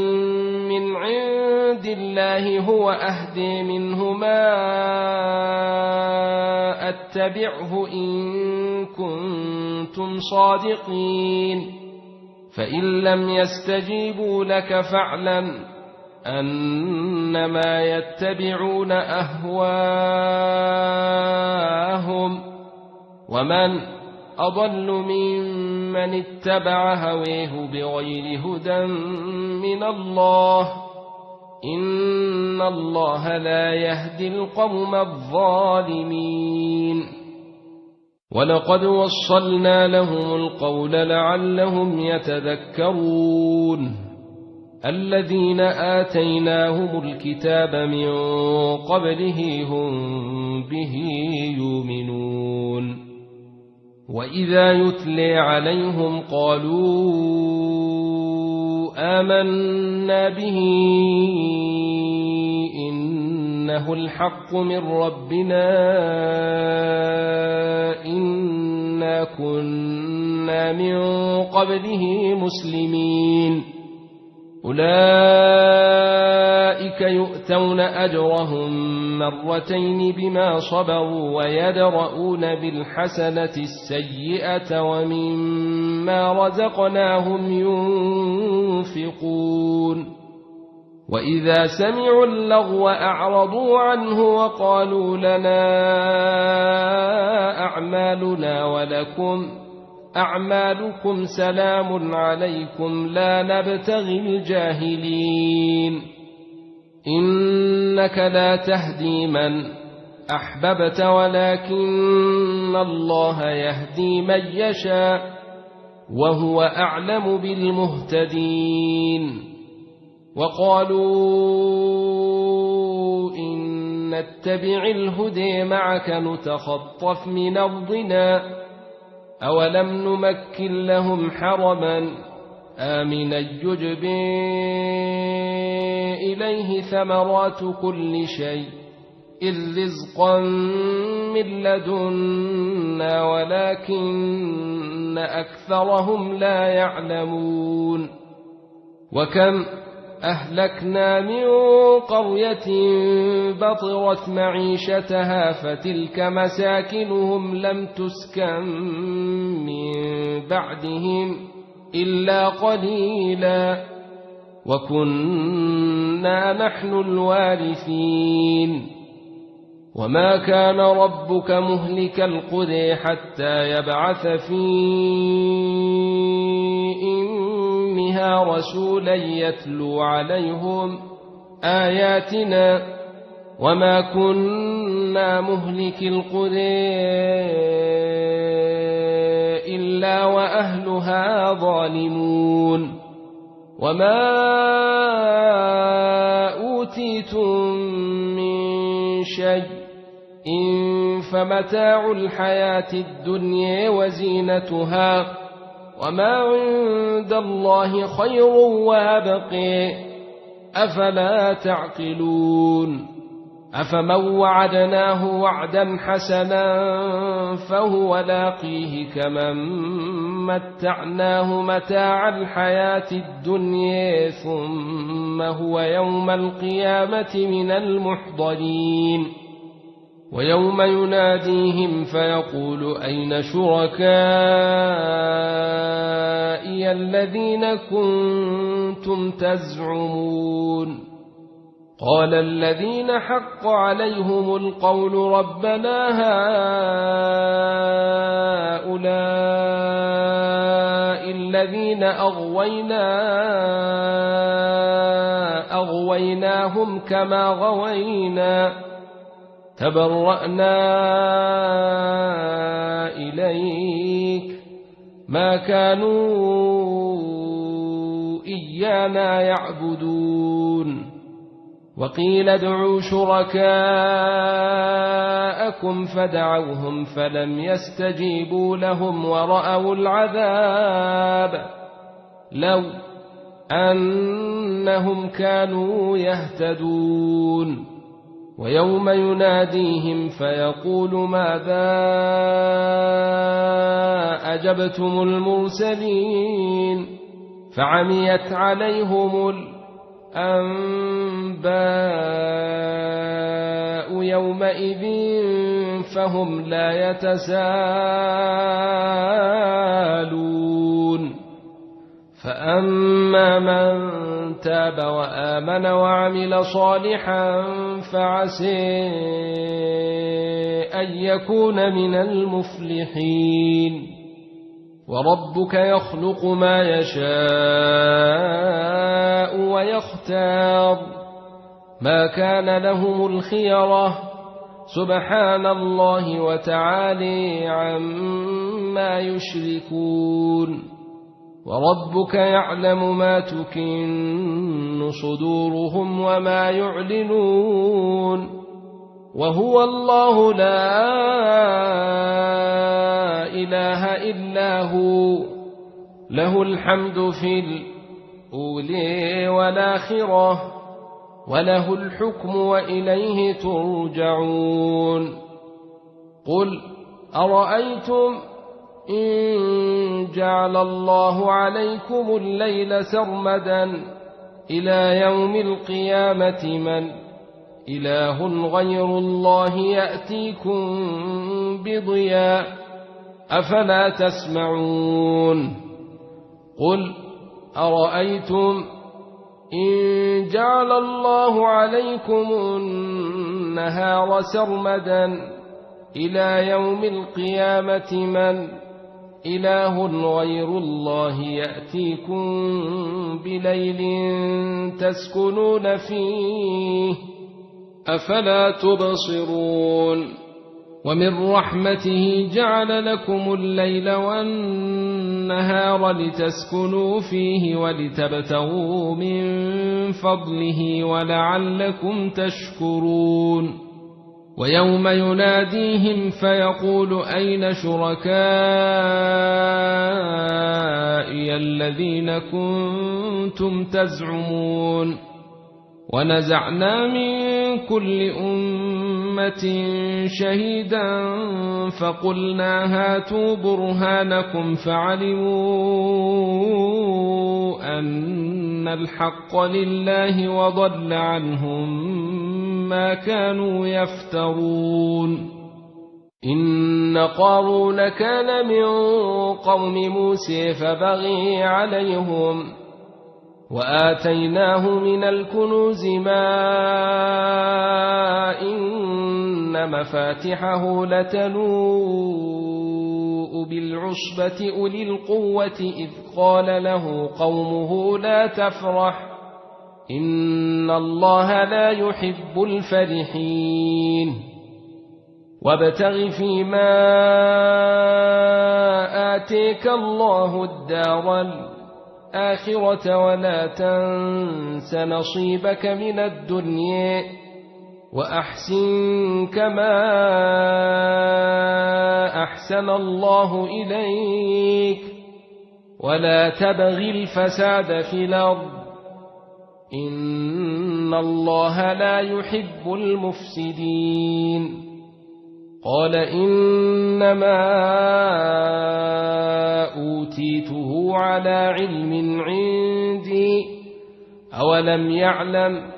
من عند الله هو أهدي منهما أتبعه إن كنتم صادقين فإن لم يستجيبوا لك فاعلم أنما يتبعون أهواءهم ومن أضل ممن اتبع هويه بغير هدى من الله إن الله لا يهدي القوم الظالمين ولقد وصلنا لهم القول لعلهم يتذكرون الذين آتيناهم الكتاب من قبله هم به يؤمنون وإذا يتلي عليهم قالوا آمنا به إنه الحق من ربنا إنا كنا من قبله مسلمين أولئك يؤتون أجرهم مرتين بما صبروا ويدرؤون بالحسنة السيئة ومما رزقناهم ينفقون وإذا سمعوا اللغو أعرضوا عنه وقالوا لنا أعمالنا ولكم أعمالكم سلام عليكم لا نبتغي الجاهلين إنك لا تهدي من أحببت ولكن الله يهدي من يشاء وهو أعلم بالمهتدين وقالوا إن نتبع الهدى معك نتخطف من أرضنا أولم نمكن لهم حرما آمنا يجبى إليه ثمرات كل شيء إذ رزقا من لدنا ولكن أكثرهم لا يعلمون وكم أهلكنا من قرية بطرت معيشتها فتلك مساكنهم لم تسكن من بعدهم إلا قليلا وكنا نحن الوارثين وما كان ربك مهلك القرى حتى يبعث في أمها رسولا يتلو عليهم آياتنا وما كنا مهلك القرى إلا وأهلها ظالمون وما أوتيتم من شيء إن فمتاع الحياة الدنيا وزينتها وما عند الله خير وأبقى أفلا تعقلون أفمن وعدناه وعدا حسنا فهو لاقيه كمن متعناه متاع الحياة الدنيا ثم هو يوم القيامة من المحضرين ويوم يناديهم فيقول أين شركائي الذين كنتم تزعمون قال الذين حق عليهم القول ربنا هؤلاء الذين أغويناهم كما غوينا تبرأنا إليك ما كانوا إيانا يعبدون وقيل ادعوا شركاءكم فدعوهم فلم يستجيبوا لهم ورأوا العذاب لو أنهم كانوا يهتدون ويوم يناديهم فيقول ماذا أجبتم المرسلين فعميت عليهم الأنباء يومئذ فهم لا يتساءلون فأما من تاب وآمن وعمل صالحا فعسى أن يكون من المفلحين وربك يخلق ما يشاء ويختار ما كان لهم الخيرة سبحان الله وتعالى عما يشركون وربك يعلم ما تكن صدورهم وما يعلنون وهو الله لا إله إلا هو له الحمد في الأولى والآخرة وله الحكم وإليه ترجعون قل أرأيتم إن جعل الله عليكم الليل سرمدا إلى يوم القيامة من إله غير الله يأتيكم بضياء أفلا تسمعون قل أرأيتم إن جعل الله عليكم النهار سرمدا إلى يوم القيامة من إله غير الله يأتيكم بليل تسكنون فيه أفلا تبصرون ومن رحمته جعل لكم الليل والنهار لتسكنوا فيه ولتبتغوا من فضله ولعلكم تشكرون ويوم يناديهم فيقول أين شركائي الذين كنتم تزعمون ونزعنا من كل أمة شهيدا فقلنا هاتوا برهانكم فعلموا أن الحق لله وضل عنهم ما كانوا يفترون إن قارون كان من قوم موسى فبغي عليهم وآتيناه من الكنوز ما إن مفاتحه لتنوء بالعصبة أولي القوة إذ قال له قومه لا تفرح إن الله لا يحب الفرحين وابتغ فيما آتيك الله الدار الآخرة ولا تنس نصيبك من الدنيا وأحسن كما أحسن الله إليك ولا تبغ الفساد في الأرض إن الله لا يحب المفسدين قال إنما أوتيته على علم عندي أولم يعلم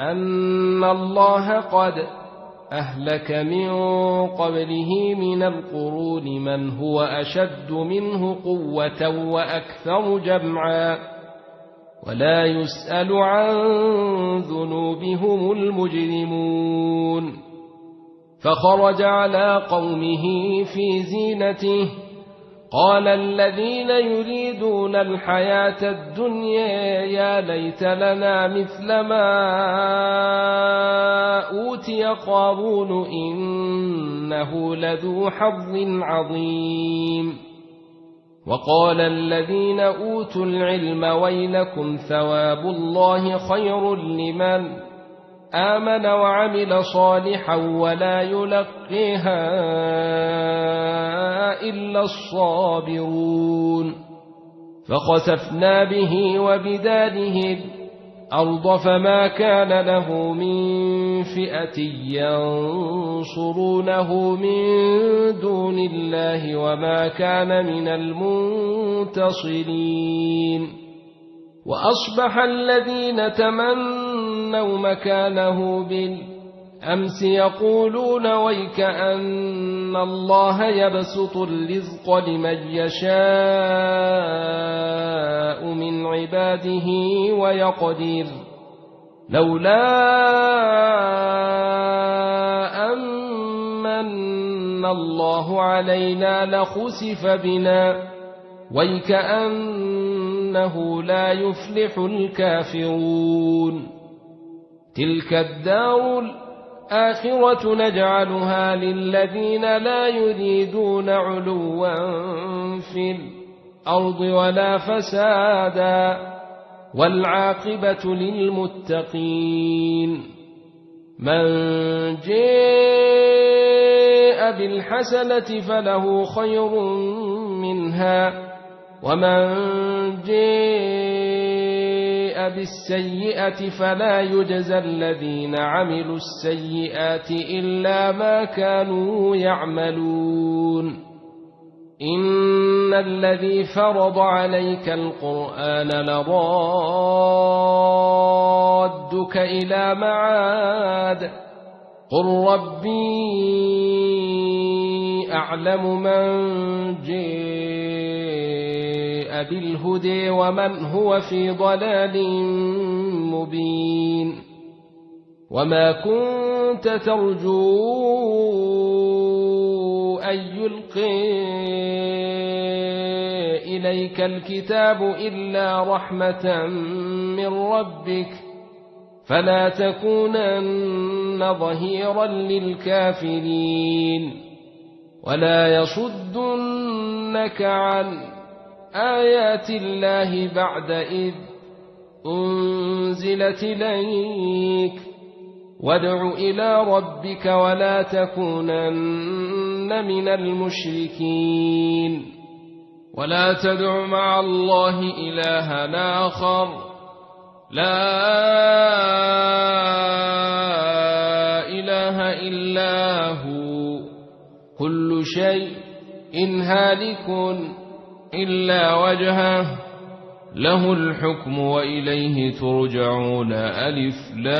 أن الله قد أهلك من قبله من القرون من هو أشد منه قوة وأكثر جمعا ولا يسأل عن ذنوبهم المجرمون فخرج على قومه في زينته قال الذين يريدون الحياة الدنيا يا ليت لنا مثل ما أوتي قارون إنه لذو حظ عظيم وقال الذين أوتوا العلم ويلكم ثواب الله خير لمن آمن وعمل صالحا ولا يلقيها إلا الصابرون فخسفنا به وبداره الأرض فما كان له من فئة ينصرونه من دون الله وما كان من المنتصرين وأصبح الذين تمنوا مكانه بالأمس يقولون ويكأن الله يبسط الرزق لمن يشاء من عباده ويقدر لولا أمن الله علينا لخسف بنا ويكأنه لا يفلح الكافرون تلك الدار الآخرة نجعلها للذين لا يريدون علوا في الأرض ولا فسادا والعاقبة للمتقين من جاء بالحسنة فله خير منها ومن جاء بالسيئة فلا يجزى الذين عملوا السيئات إلا ما كانوا يعملون إن الذي فرض عليك القرآن لرادك إلى معاد قل ربي أعلم من جاء بالهدى ومن هو في ضلال مبين وما كنت ترجو أن يلقي إليك الكتاب إلا رحمة من ربك فلا تكونن ظهيرا للكافرين ولا يصدنك عن آيات الله بعد إذ أنزلت إليك وادع إلى ربك ولا تكونن من المشركين ولا تدع مع الله إلها آخر لا إله إلا هو كل شيء هالك إلا وجهه له الحكم وإليه ترجعون ألف لام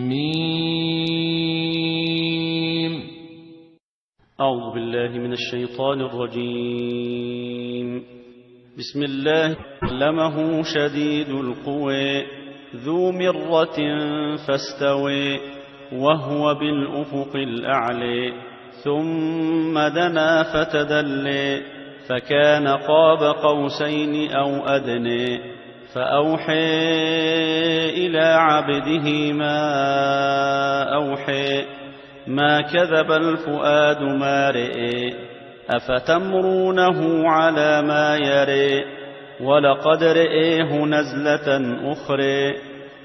ميم. أعوذ بالله من الشيطان الرجيم. بسم الله. علمه شديد القوى ذو مرة فاستوى وهو بالأفق الأعلى ثم دنا فتدلى فكان قاب قوسين أو أدنى فأوحى إلى عبده ما أوحى ما كذب الفؤاد ما رئي أفتمرونه على ما يري ولقد رئيه نزلة أخرى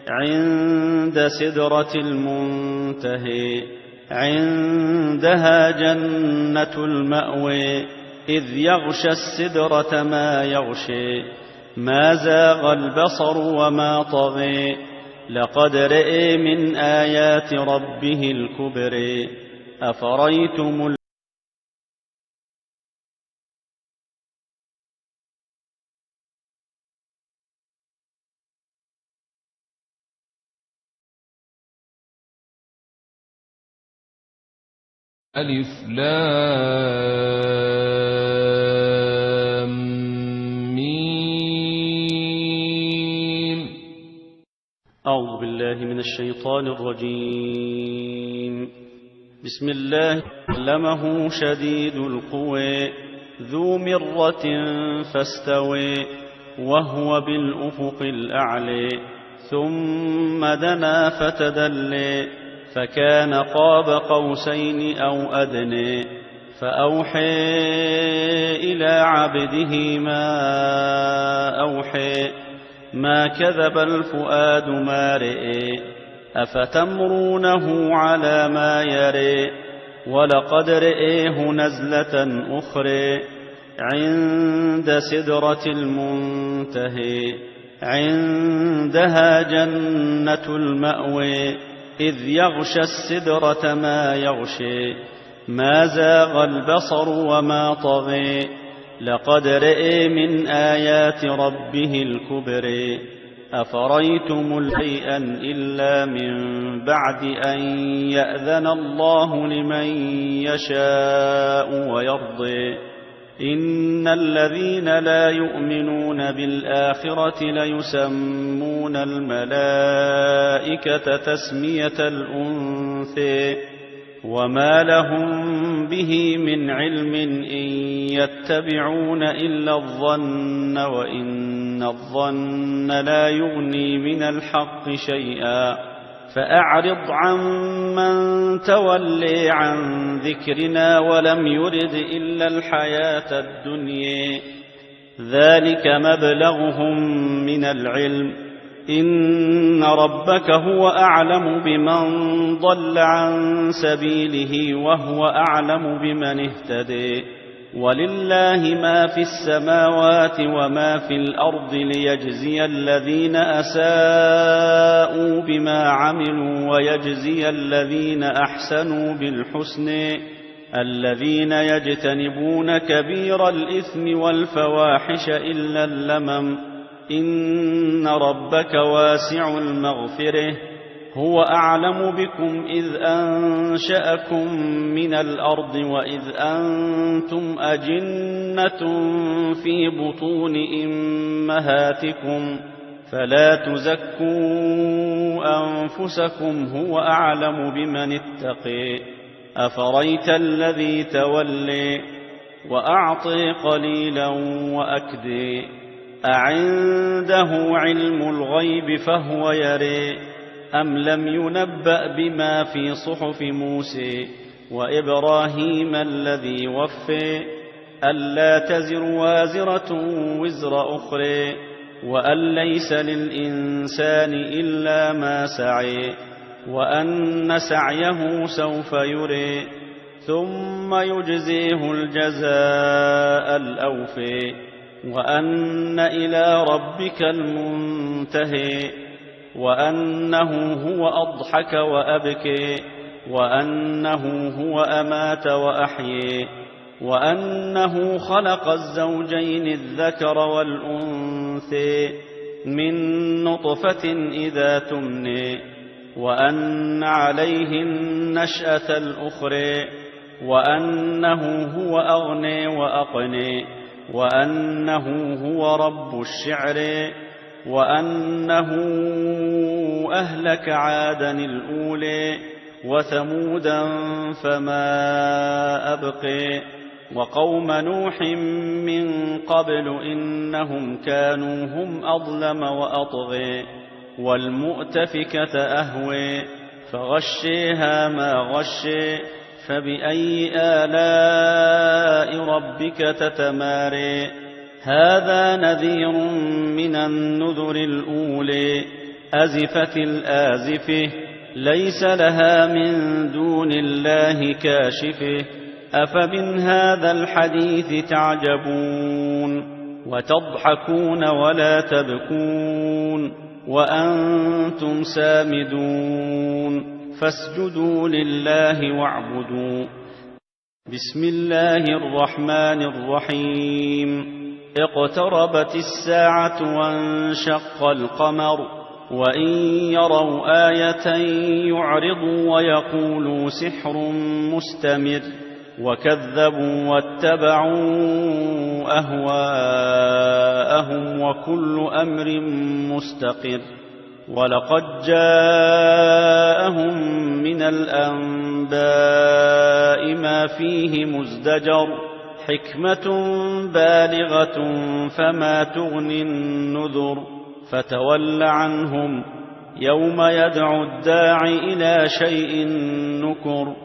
عند سدرة المنتهى عندها جنة المأوى إذ يغشى السدرة ما يغشى ما زاغ البصر وما طغى لقد رئي من آيات ربه الكبر أفريتم ألف لام ميم. أعوذ بالله من الشيطان الرجيم. بسم الله. علمه شديد القوى ذو مرة فاستوى وهو بالأفق الأعلى ثم دنا فتدلى فكان قاب قوسين أو أدنى فأوحى إلى عبده ما أوحى ما كذب الفؤاد ما رئي أفتمرونه على ما يري ولقد رئيه نزلة أخرى عند سدرة المنتهي عندها جنة المأوى إذ يغشى السدرة ما يغشي ما زاغ البصر وما طغي لقد رئي من آيات ربه الكبر أفريتم شيئا إلا من بعد أن يأذن الله لمن يشاء ويرضي إن الذين لا يؤمنون بالآخرة ليسمون الملائكة تسمية الأنثى وما لهم به من علم إن يتبعون إلا الظن وإن الظن لا يغني من الحق شيئا فأعرض عن من تولي عن ذكرنا ولم يرد إلا الحياة الدنيا ذلك مبلغهم من العلم إن ربك هو أعلم بمن ضل عن سبيله وهو أعلم بمن اهتدي ولله ما في السماوات وما في الأرض ليجزي الذين أساءوا بما عملوا ويجزي الذين أحسنوا بالحسن الذين يجتنبون كبير الإثم والفواحش إلا اللمم إن ربك واسع المغفرة هو أعلم بكم إذ أنشأكم من الأرض وإذ أنتم أجنة في بطون أمهاتكم فلا تزكوا أنفسكم هو أعلم بمن اتقي أفريت الذي تولي وأعطي قليلا وأكدي أعنده علم الغيب فهو يري أم لم ينبأ بما في صحف موسى وإبراهيم الذي وفي ألا تزر وازرة وزر أخرى وأن ليس للإنسان إلا ما سعي وأن سعيه سوف يري ثم يجزيه الجزاء الأوفي وأن إلى ربك المنتهي وأنه هو أضحك وأبكي وأنه هو أمات وأحيي وأنه خلق الزوجين الذكر والأنثى من نطفة إذا تمني وأن عليه النشأة الأخرى وأنه هو أغني وأقني وأنه هو رب الشعر وأنه أهلك عادا الأولى وثمودا فما أبقي وقوم نوح من قبل إنهم كانوا هم أظلم وأطغي والمؤتفكة أهوي فغشيها ما غشي فبأي آلاء ربك تتماري هذا نذير من النذر الأولى أزفت الآزفة ليس لها من دون الله كاشفة أفمن هذا الحديث تعجبون وتضحكون ولا تبكون وأنتم سامدون فاسجدوا لله واعبدوا بسم الله الرحمن الرحيم اقتربت الساعة وانشق القمر وإن يروا آية يعرضوا ويقولوا سحر مستمر وكذبوا واتبعوا أهواءهم وكل أمر مستقر ولقد جاءهم من الأنباء ما فيه مزدجر حكمة بالغة فما تغني النذر فتول عنهم يوم يدعو الداعي إلى شيء نكر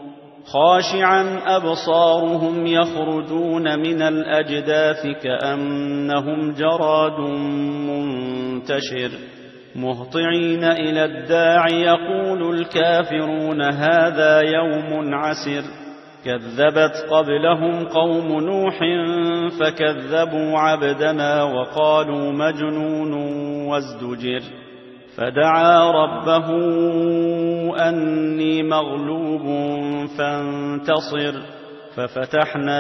خاشعا أبصارهم يخرجون من الأجداث كأنهم جراد منتشر مهطعين إلى الداع يقول الكافرون هذا يوم عسر كذبت قبلهم قوم نوح فكذبوا عبدنا وقالوا مجنون وازدجر فدعا ربه أني مغلوب فانتصر ففتحنا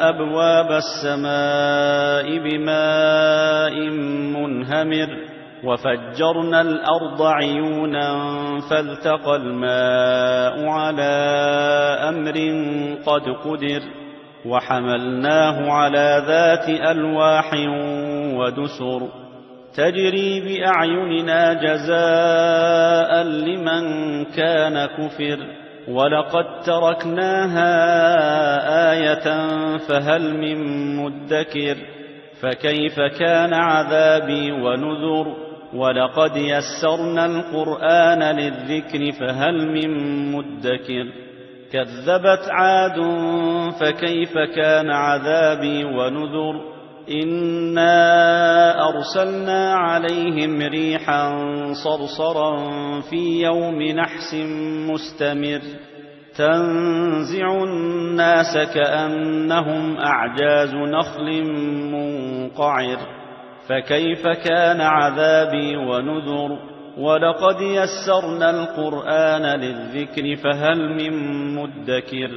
أبواب السماء بماء منهمر وفجرنا الأرض عيونا فالتقى الماء على أمر قد قدر وحملناه على ذات ألواح ودسر تجري بأعيننا جزاء لمن كان كفر ولقد تركناها آية فهل من مدكر فكيف كان عذابي ونذر ولقد يسرنا القرآن للذكر فهل من مدكر كذبت عاد فكيف كان عذابي ونذر إنا أرسلنا عليهم ريحا صرصرا في يوم نحس مستمر تنزع الناس كأنهم أعجاز نخل منقعر فكيف كان عذابي ونذر ولقد يسرنا القرآن للذكر فهل من مدكر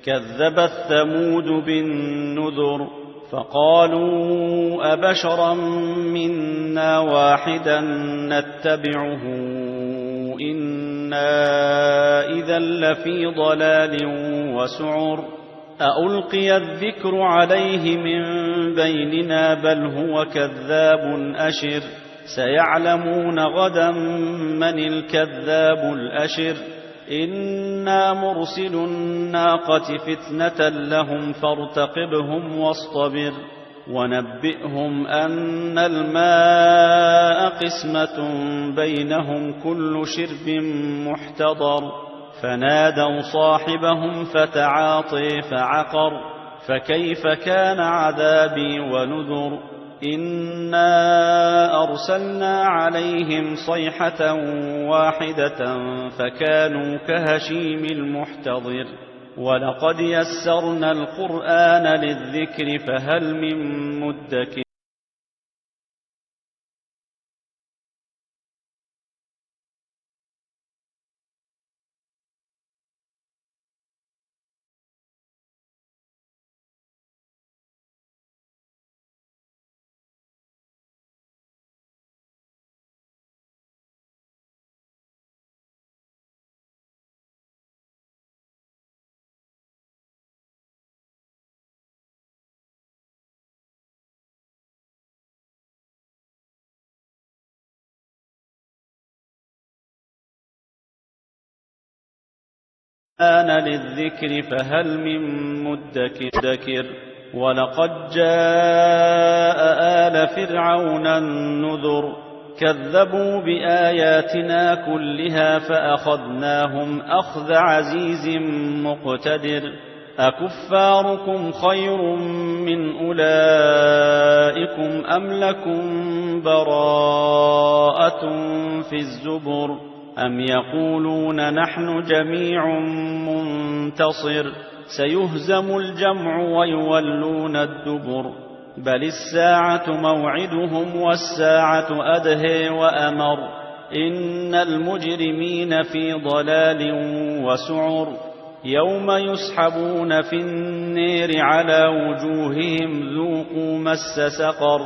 كذبت ثمود بالنذر فقالوا أبشرا منا واحدا نتبعه إنا إذا لفي ضلال وسعر أألقي الذكر عليه من بيننا بل هو كذاب أشر سيعلمون غدا من الكذاب الأشر إنا مرسل الناقة فتنة لهم فارتقبهم واصطبر ونبئهم أن الماء قسمة بينهم كل شرب محتضر فنادوا صاحبهم فتعاطي فعقر فكيف كان عذابي ونذر إنا أرسلنا عليهم صيحة واحدة فكانوا كهشيم المحتضر ولقد يسرنا القرآن للذكر فهل من مدكر للذكر فهل من مدكر ولقد جاء آل فرعون النذر كذبوا بآياتنا كلها فأخذناهم أخذ عزيز مقتدر أكفاركم خير من أولئكم أم لكم براءة في الزبر أم يقولون نحن جميع منتصر سيهزم الجمع ويولون الدبر بل الساعة موعدهم والساعة أدهى وأمر إن المجرمين في ضلال وسعر يوم يسحبون في النير على وجوههم ذوقوا مس سقر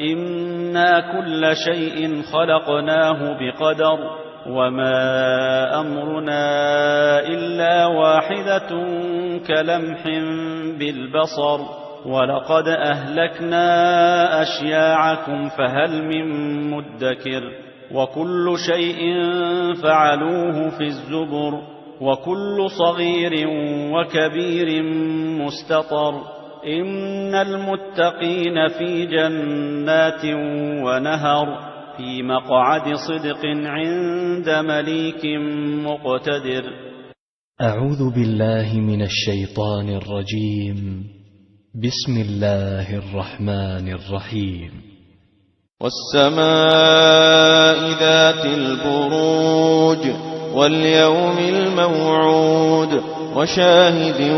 إنا كل شيء خلقناه بقدر وما أمرنا إلا واحدة كلمح بالبصر ولقد أهلكنا أشياعكم فهل من مدكر وكل شيء فعلوه في الزبر وكل صغير وكبير مستطر إن المتقين في جنات ونهر في مقعد صدق عند مليك مقتدر. أعوذ بالله من الشيطان الرجيم. بسم الله الرحمن الرحيم. والسماء ذات البروج واليوم الموعود وشاهد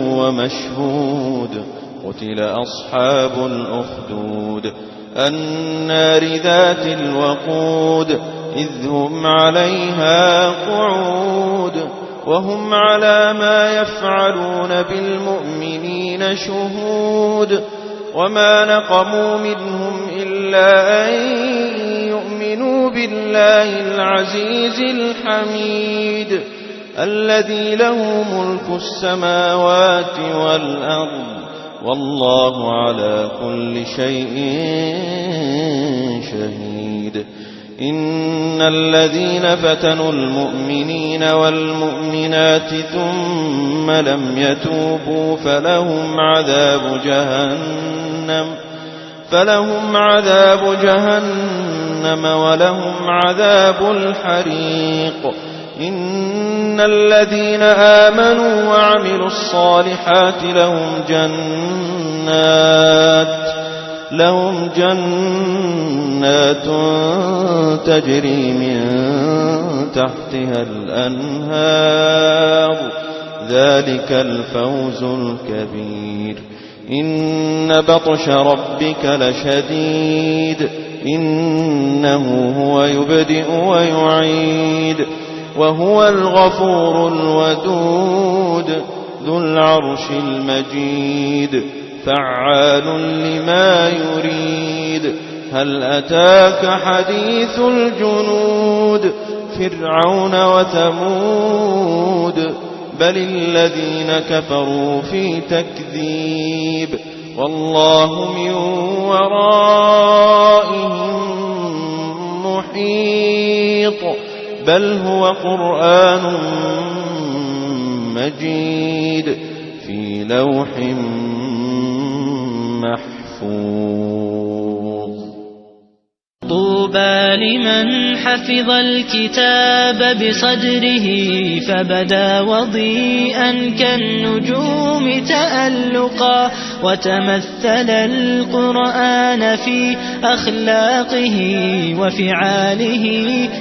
ومشهود قتل أصحاب الأخدود النار ذات الوقود إذ هم عليها قعود وهم على ما يفعلون بالمؤمنين شهود وما نقموا منهم إلا أن يؤمنوا بالله العزيز الحميد الذي له ملك السماوات والأرض والله على كل شيء شهيد إن الذين فتنوا المؤمنين والمؤمنات ثم لم يتوبوا فلهم عذاب جهنم ولهم عذاب الحريق إن الذين آمنوا وعملوا الصالحات لهم جنات تجري من تحتها الأنهار ذلك الفوز الكبير إن بطش ربك لشديد إنه هو يبدئ ويعيد وهو الغفور الودود ذو العرش المجيد فعال لما يريد هل أتاك حديث الجنود فرعون وثمود بل الذين كفروا في تكذيب والله من ورائهم محيط بل هو قرآن مجيد في لوح محفوظ طوبى لمن حفظ الكتاب بصدره فبدا وضيئا كالنجوم تألقا وتمثل القرآن في أخلاقه وفعاله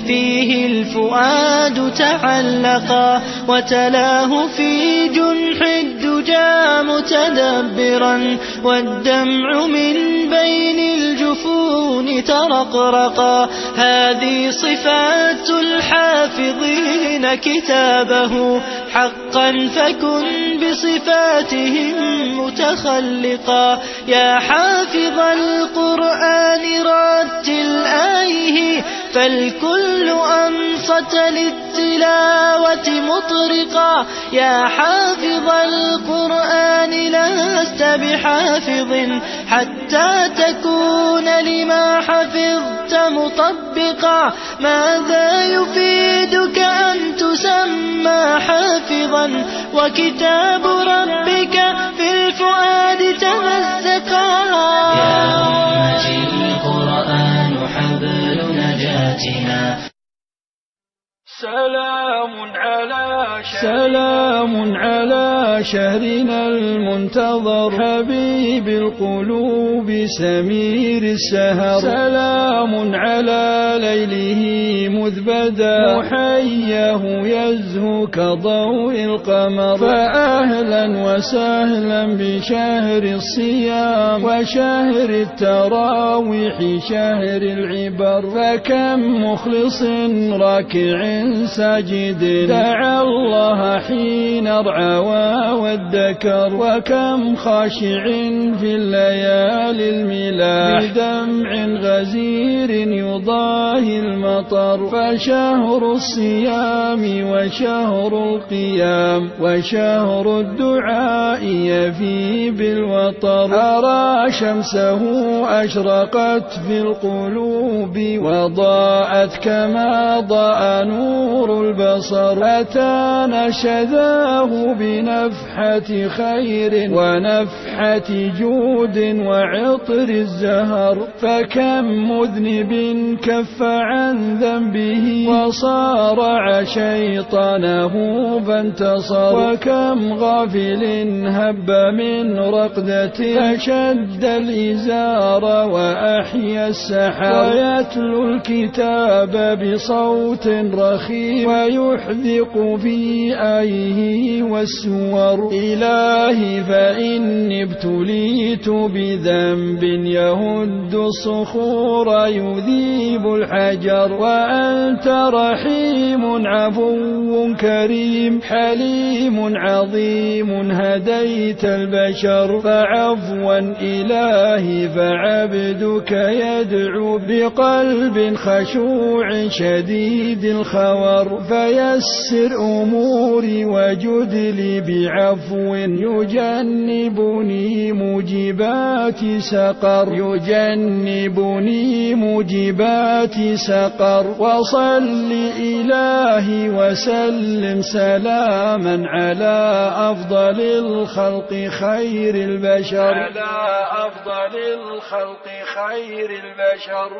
فيه الفؤاد تعلقا وتلاه في جنح الدجى متدبرا والدمع من بين الجفون ترقرقا هذه صفات الحافظين كتابه حقا فكن بصفاتهم متخلقا يا حافظ القرآن رتل آيه فالكل أنصت للتلاوة مطرقا يا حافظ القرآن لست بحافظ حتى تكون لما حفظت مطبقا ماذا يفيدك أن تسمى حافظا وكتاب ربك في الفؤاد تمزقا يا أمتي القرآن حبل نجاتنا سلام على شهرنا المنتظر حبيب القلوب سمير السهر سلام على ليله مذ بدا محياه يزهو كضوء القمر فأهلا وسهلا بشهر الصيام وشهر التراويح شهر العبر فكم مخلص راكع ساجد دعا الله حين الرعوى والذكر وكم خاشع في الليالي الملاح بدمع غزير يضاهي المطر فشهر الصيام وشهر القيام وشهر الدعاء يفي بالوطر أرى شمسه أشرقت في القلوب وضاءت كما ضاء نور البصر أتانا شذاه بنفس نفحة خير ونفحة جود وعطر الزهر. فكم مذنب كف عن ذنبه وصارع شيطانه فانتصر. وكم غافل هب من رقدته فشد الإزار وأحيا السحر. ويتلو الكتاب بصوت رخيم ويحذق في آيه والسور. إلهي فإني ابتليت بذنب يهد الصخور يذيب الحجر. وأنت رحيم عفو كريم حليم عظيم هديت البشر. فعفوا إلهي فعبدك يدعو بقلب خشوع شديد الخور. فيسر أموري وجد لي بعفو يجنبني موجبات سقر. يجنبني موجبات سقر. وصل إلهي وسلم سلاما على أفضل الخلق خير البشر. على أفضل الخلق خير البشر.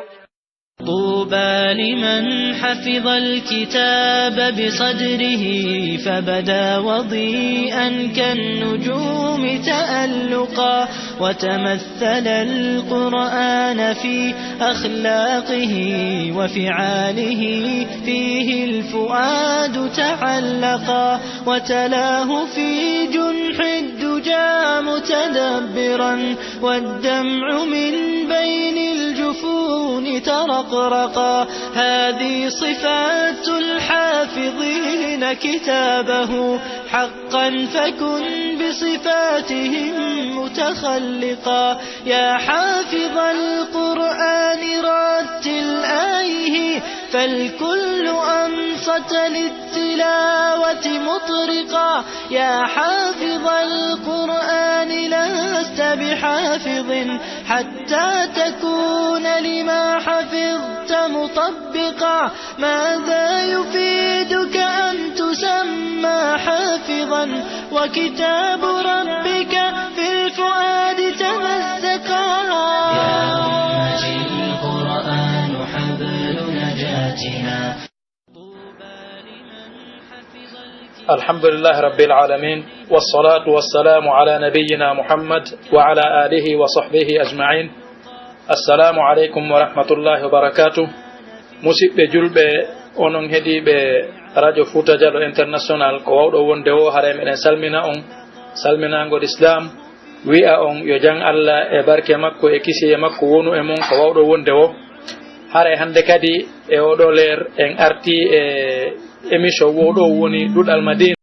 طوبى لمن حفظ الكتاب بصدره فبدا وضيئا كالنجوم تألقا. وتمثل القرآن في أخلاقه وفعاله فيه الفؤاد تعلقا. وتلاه في جنح الدجى متدبرا والدمع من بين الجفون ترقرقا. هذه صفات الحافظين كتابه حقا فكن بصفاتهم متخلقا. يا حافظ القرآن رتل آيه فالكل أنصت للتلاوة مطرقا. يا حافظ القرآن لست بحافظ حتى تكون لما حفظت مطبقا. ماذا يفيدك أن تسمى حافظا وكتاب ربك في الفؤاد تمزقا. يا أمتي القرآن حبل نجاتنا. الحمد لله رب العالمين والصلاة والسلام على نبينا محمد وعلى آله وصحبه أجمعين. السلام عليكم ورحمة الله وبركاته. مسيب جلب onon heɗiɓe radio Fouta Jallo international ko wawɗo wonde o haare meɗen salmina on salminagol islam wi'a on yo jang Allah e barke makko e kisiye makko wonu e mon ko wawɗo wonde o haare hande kadi e oɗo leer en arti e émission woɗo woni ɗuɗal Madina.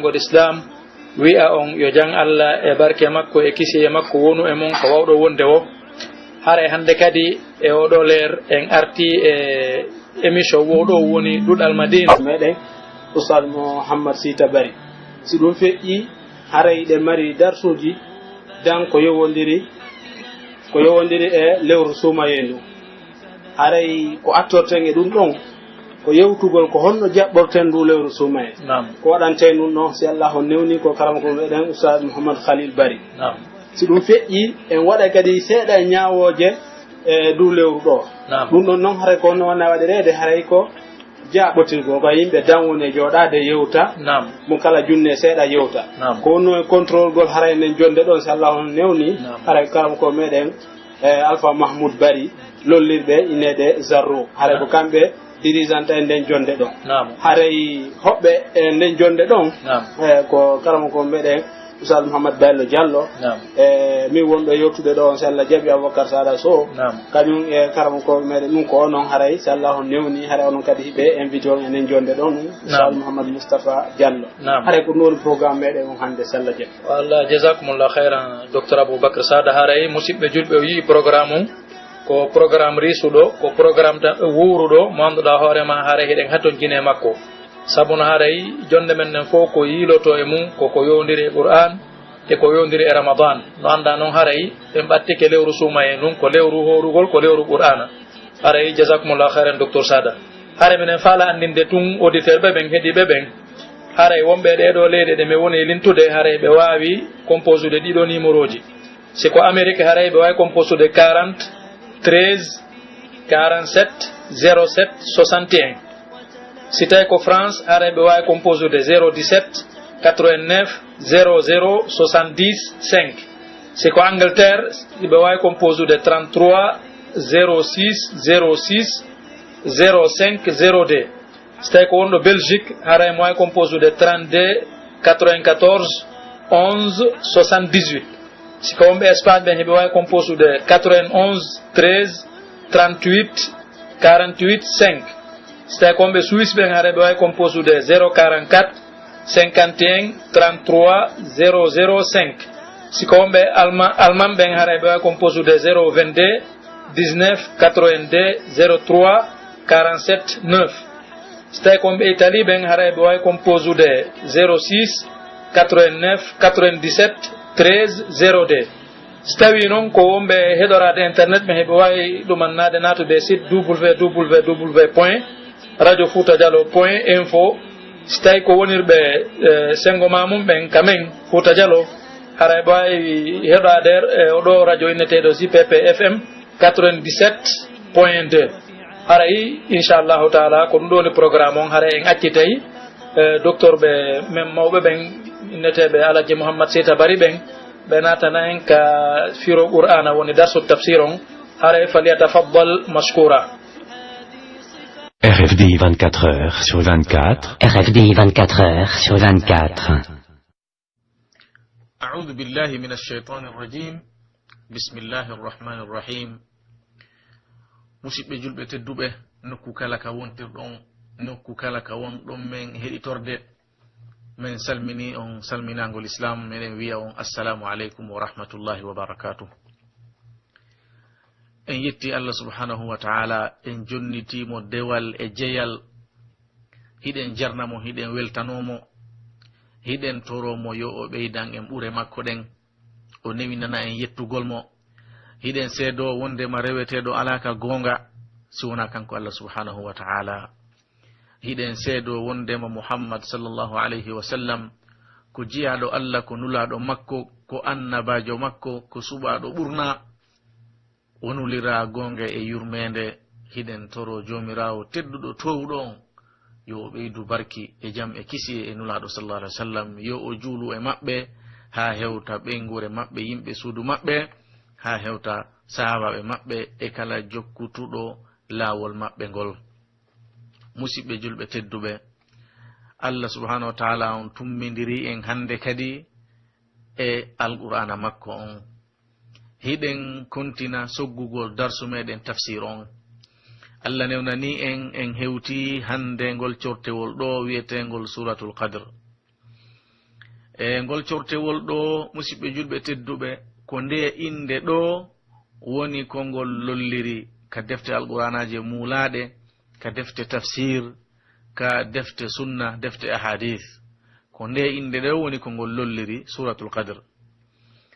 ngol islam wi'a on yo jang Allah e barke makko e kisiye makko wonu e mon ko wawɗo wonde o haare hande kadi e oɗo leer en arti e émission woɗo woni ɗuɗal Madina meɗen Oustad Mouhammad Sita Bari. si ɗum feƴƴi haray ɗe mari darsuji dan ko yowodiri e lewru sumayendu. haray ko attorten e ɗum ɗon ko yewtugol ko honno jaɓɓorten ndu lewru sumaye ko waɗante ɗum ɗon si Allah on newni ko karama ko meɗen Oustad Mouhammad Khalil Bari. si ɗum feƴƴi en waɗa kadi seeɗa e ñawoje e du lewru ɗo ɗum ɗon noon haray ko honno wona waɗirede haray ko jaɓɓotirgo ko yimɓe danwone joɗade yewta mo kala junne seeɗa yewta ko wonno e contrôle gol haray nen jonde ɗon si Allah on newni haray karama ko meɗen Alpha Mahmoud Bari lollirɓe inede Zarro haray ko kamɓe dirigeant e nden jonde ɗon haray hoɓɓe e nden jonde ɗon ko karama ko meɗen Oustaz Mouhamed Bello Diallo mi wonɗo yettude ɗo on so Allah jaaɓi Aboubacar Sada Sow kañum e karamokoɓe meɗen ɗum ko onon haray so Allah on newni haray onon kadi hiɓe invité on enen jonde ɗon Oustaz Mouhamed Moustapha Diallo haray ko ɗum woni programme meɗen on hannde so Allah jaaɓi wallah jasakumullah khairan docteur Aboubacar Sada haray musidɓe julɓe o yii programme um ko programme risuɗo ko programme tan wuuruɗo mo annduɗa hoorema haray heɗen hatton jine makko sabu no haray jonde men nen fof ko yiiloto e mum koko yowdiri e Qur'an e ko yowdiri e Ramadan no anda noon haray ɓen ɓattike lewru suuma e nun ko lewru horugol ko lewru Qur'ana haray jasakumullah khairan docteur Sada haray minen faala andinde tun auditeur ɓe ɓen heeɗiɓe ɓen haray wonɓe ɗeɗo leyɗe ɗe mi woni lintude haray ɓe wawi compose ude ɗiɗo numéro ji siko Amérique haray ɓe wawi compose ude 40 13 47 07 61 si tawi ko France haray ɓe wawi compose ude 017 89 00 70 5 si ko Angleterre ɓe wawi compose ude 33 06 06 05 02 si tawi ko wonɗo Belgique haray mo wawi compose ude 32 94 11 78 si ko wonɓe Espagne ɓen heɓe wawi compose ude 91 13 38 48 5 si tawi ko wonɓe Suisse ɓen haray ɓe wawi compose ude 044 51 33 005 si ko wonɓe Allemagne ɓen haray ɓe wawi compose ude 022 19 82 03 47 9 si tawi ko wonɓe Italie ɓen haray ɓe wawi compose ude 06 89 97 13 02 si tawi noon ko wonɓe heɗorade internet ɓe heɓe wawi ɗumannade natude site www point radio Fouta Diallo point info si tawi ko wonirɓe sengo mamum ɓen kamen Fouta Diallo haray ɓe wawi heɗade oɗo radio inneteɗo JPP FM 97 point 2 haray inchallahu taala ko ɗum ɗo woni programme on haray en accitay docteur ɓe men mawɓe ɓen inneteɓe Alaji Mouhammad Seyta Bari ɓen ɓe natana en ka firo Qur'ana woni darsu tafsir on haray falyatafaddal mashkoura. RFDI 24 heures sur 24. RFDI 24 heures sur 24. أعوذ بالله من الشيطان الرجيم بسم الله الرحمن الرحيم musidɓe julɓe tedduɓe nokku kala ka wontirɗon nokku kala ka wonɗon men heɗitorde min salmini on salminagol islam meɗen wiya on assalamu aleykum wa rahmatullahi wa barakatuh en yetti Allah subhanahu wa ta'ala en jonnitimo dewal e jeyal hiɗen jarnamo hiɗen weltanomo hiɗen toromo yo o ɓeydan en ɓure makko ɗen o newinana en yettugol mo hiɗen seedo wondema reweteɗo alaka gonga si wona kanko Allah subhanahu wa ta'ala hiɗen seedo wondema Muhammad sallallahu alayhi wa sallam ko jiyaɗo Allah ko nulaɗo makko ko annabajo makko ko suɓaɗo ɓurna wonulira gonga e yurmede hiɗen toro jomirawo tedduɗo towɗo on yo o ɓeydu barki e jam e kisi e nulaɗo sallallahu alayhi wa sallam yo o juulu e maɓɓe ha hewta ɓeygure maɓɓe yimɓe suudu maɓɓe ha hewta sahabaɓe maɓɓe e kala jokkutuɗo laawol maɓɓe ngol musidɓe julɓe tedduɓe Allah subhanahu wa ta'ala on tummidiri en hande kadi e alqur'ana makko on hiɗen kontina soggugol darsu meɗen tafsir on Allah newnani en hewti hande ngol cortewol ɗo wiyetengol suratul qadr e ngol cortewol ɗo musidɓe julɓe tedduɓe ko nde inde ɗo woni kongol lolliri ka defte alqur'anaje mulaɗe ka defte tafsir ka defte sunna defte ahadith ko nde inde ɗo woni kongol lolliri suratul qadr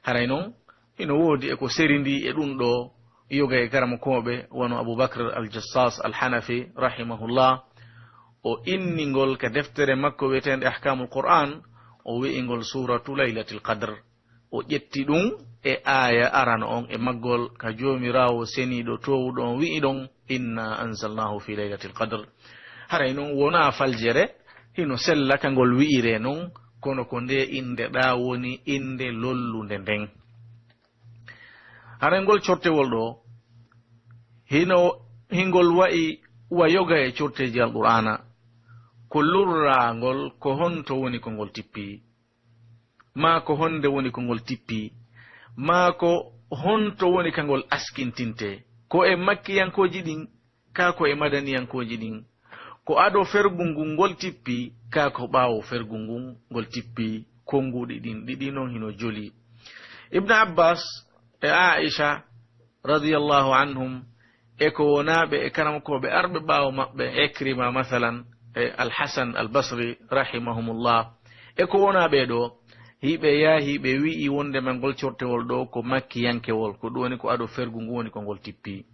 haray noon ino woodi e ko serindi e ɗum ɗo yoga e karamokoɓe wono Aboubacre al-Jassas al-Hanafi rahimahullah o inningol ka deftere makko wiyetende ahkamul Qur'an o wi'ingol suratu laylatil qadr o ƴetti ɗum e aya arano on e maggol ka jomirawo seniɗo towɗon wi'i ɗon inna anzalnahu fi laylatil qadr haray noon wona faljere hino sella ka ngol wi'ire noon kono ko nde inde ɗa woni inde lollunde nden haray ngol cortewol ɗo hingol wa'i wa yoga e corteji alqur'ana ko lurrangol ko honto woni ko ngol tippi ma ko honde woni ko ngol tippi, ma ko honto woni ka ngol askintinte, ko e makkiyankoji ɗin ka ko e madaniyankoji ɗin, ko ado fergu ngun ngol tippi ka ko ɓawo fergu ngun ngol tippi, konguɗi ɗin ɗiɗi noon hino joli. Ibn Abbas e Aisha radiyallahu anhum e ko wonaɓe e karamkoɓe arɓe ɓawo maɓɓe, Ikrima mathalan e Al-Hasan al-Basri rahimahumullah, e ko wonaɓe ɗo hiɓe yaahi ɓe wi'i wondema ngol cortewol ɗo ko makkiyankewol, ko ɗum woni ko ado fergu ngu woni ko ngol tippi.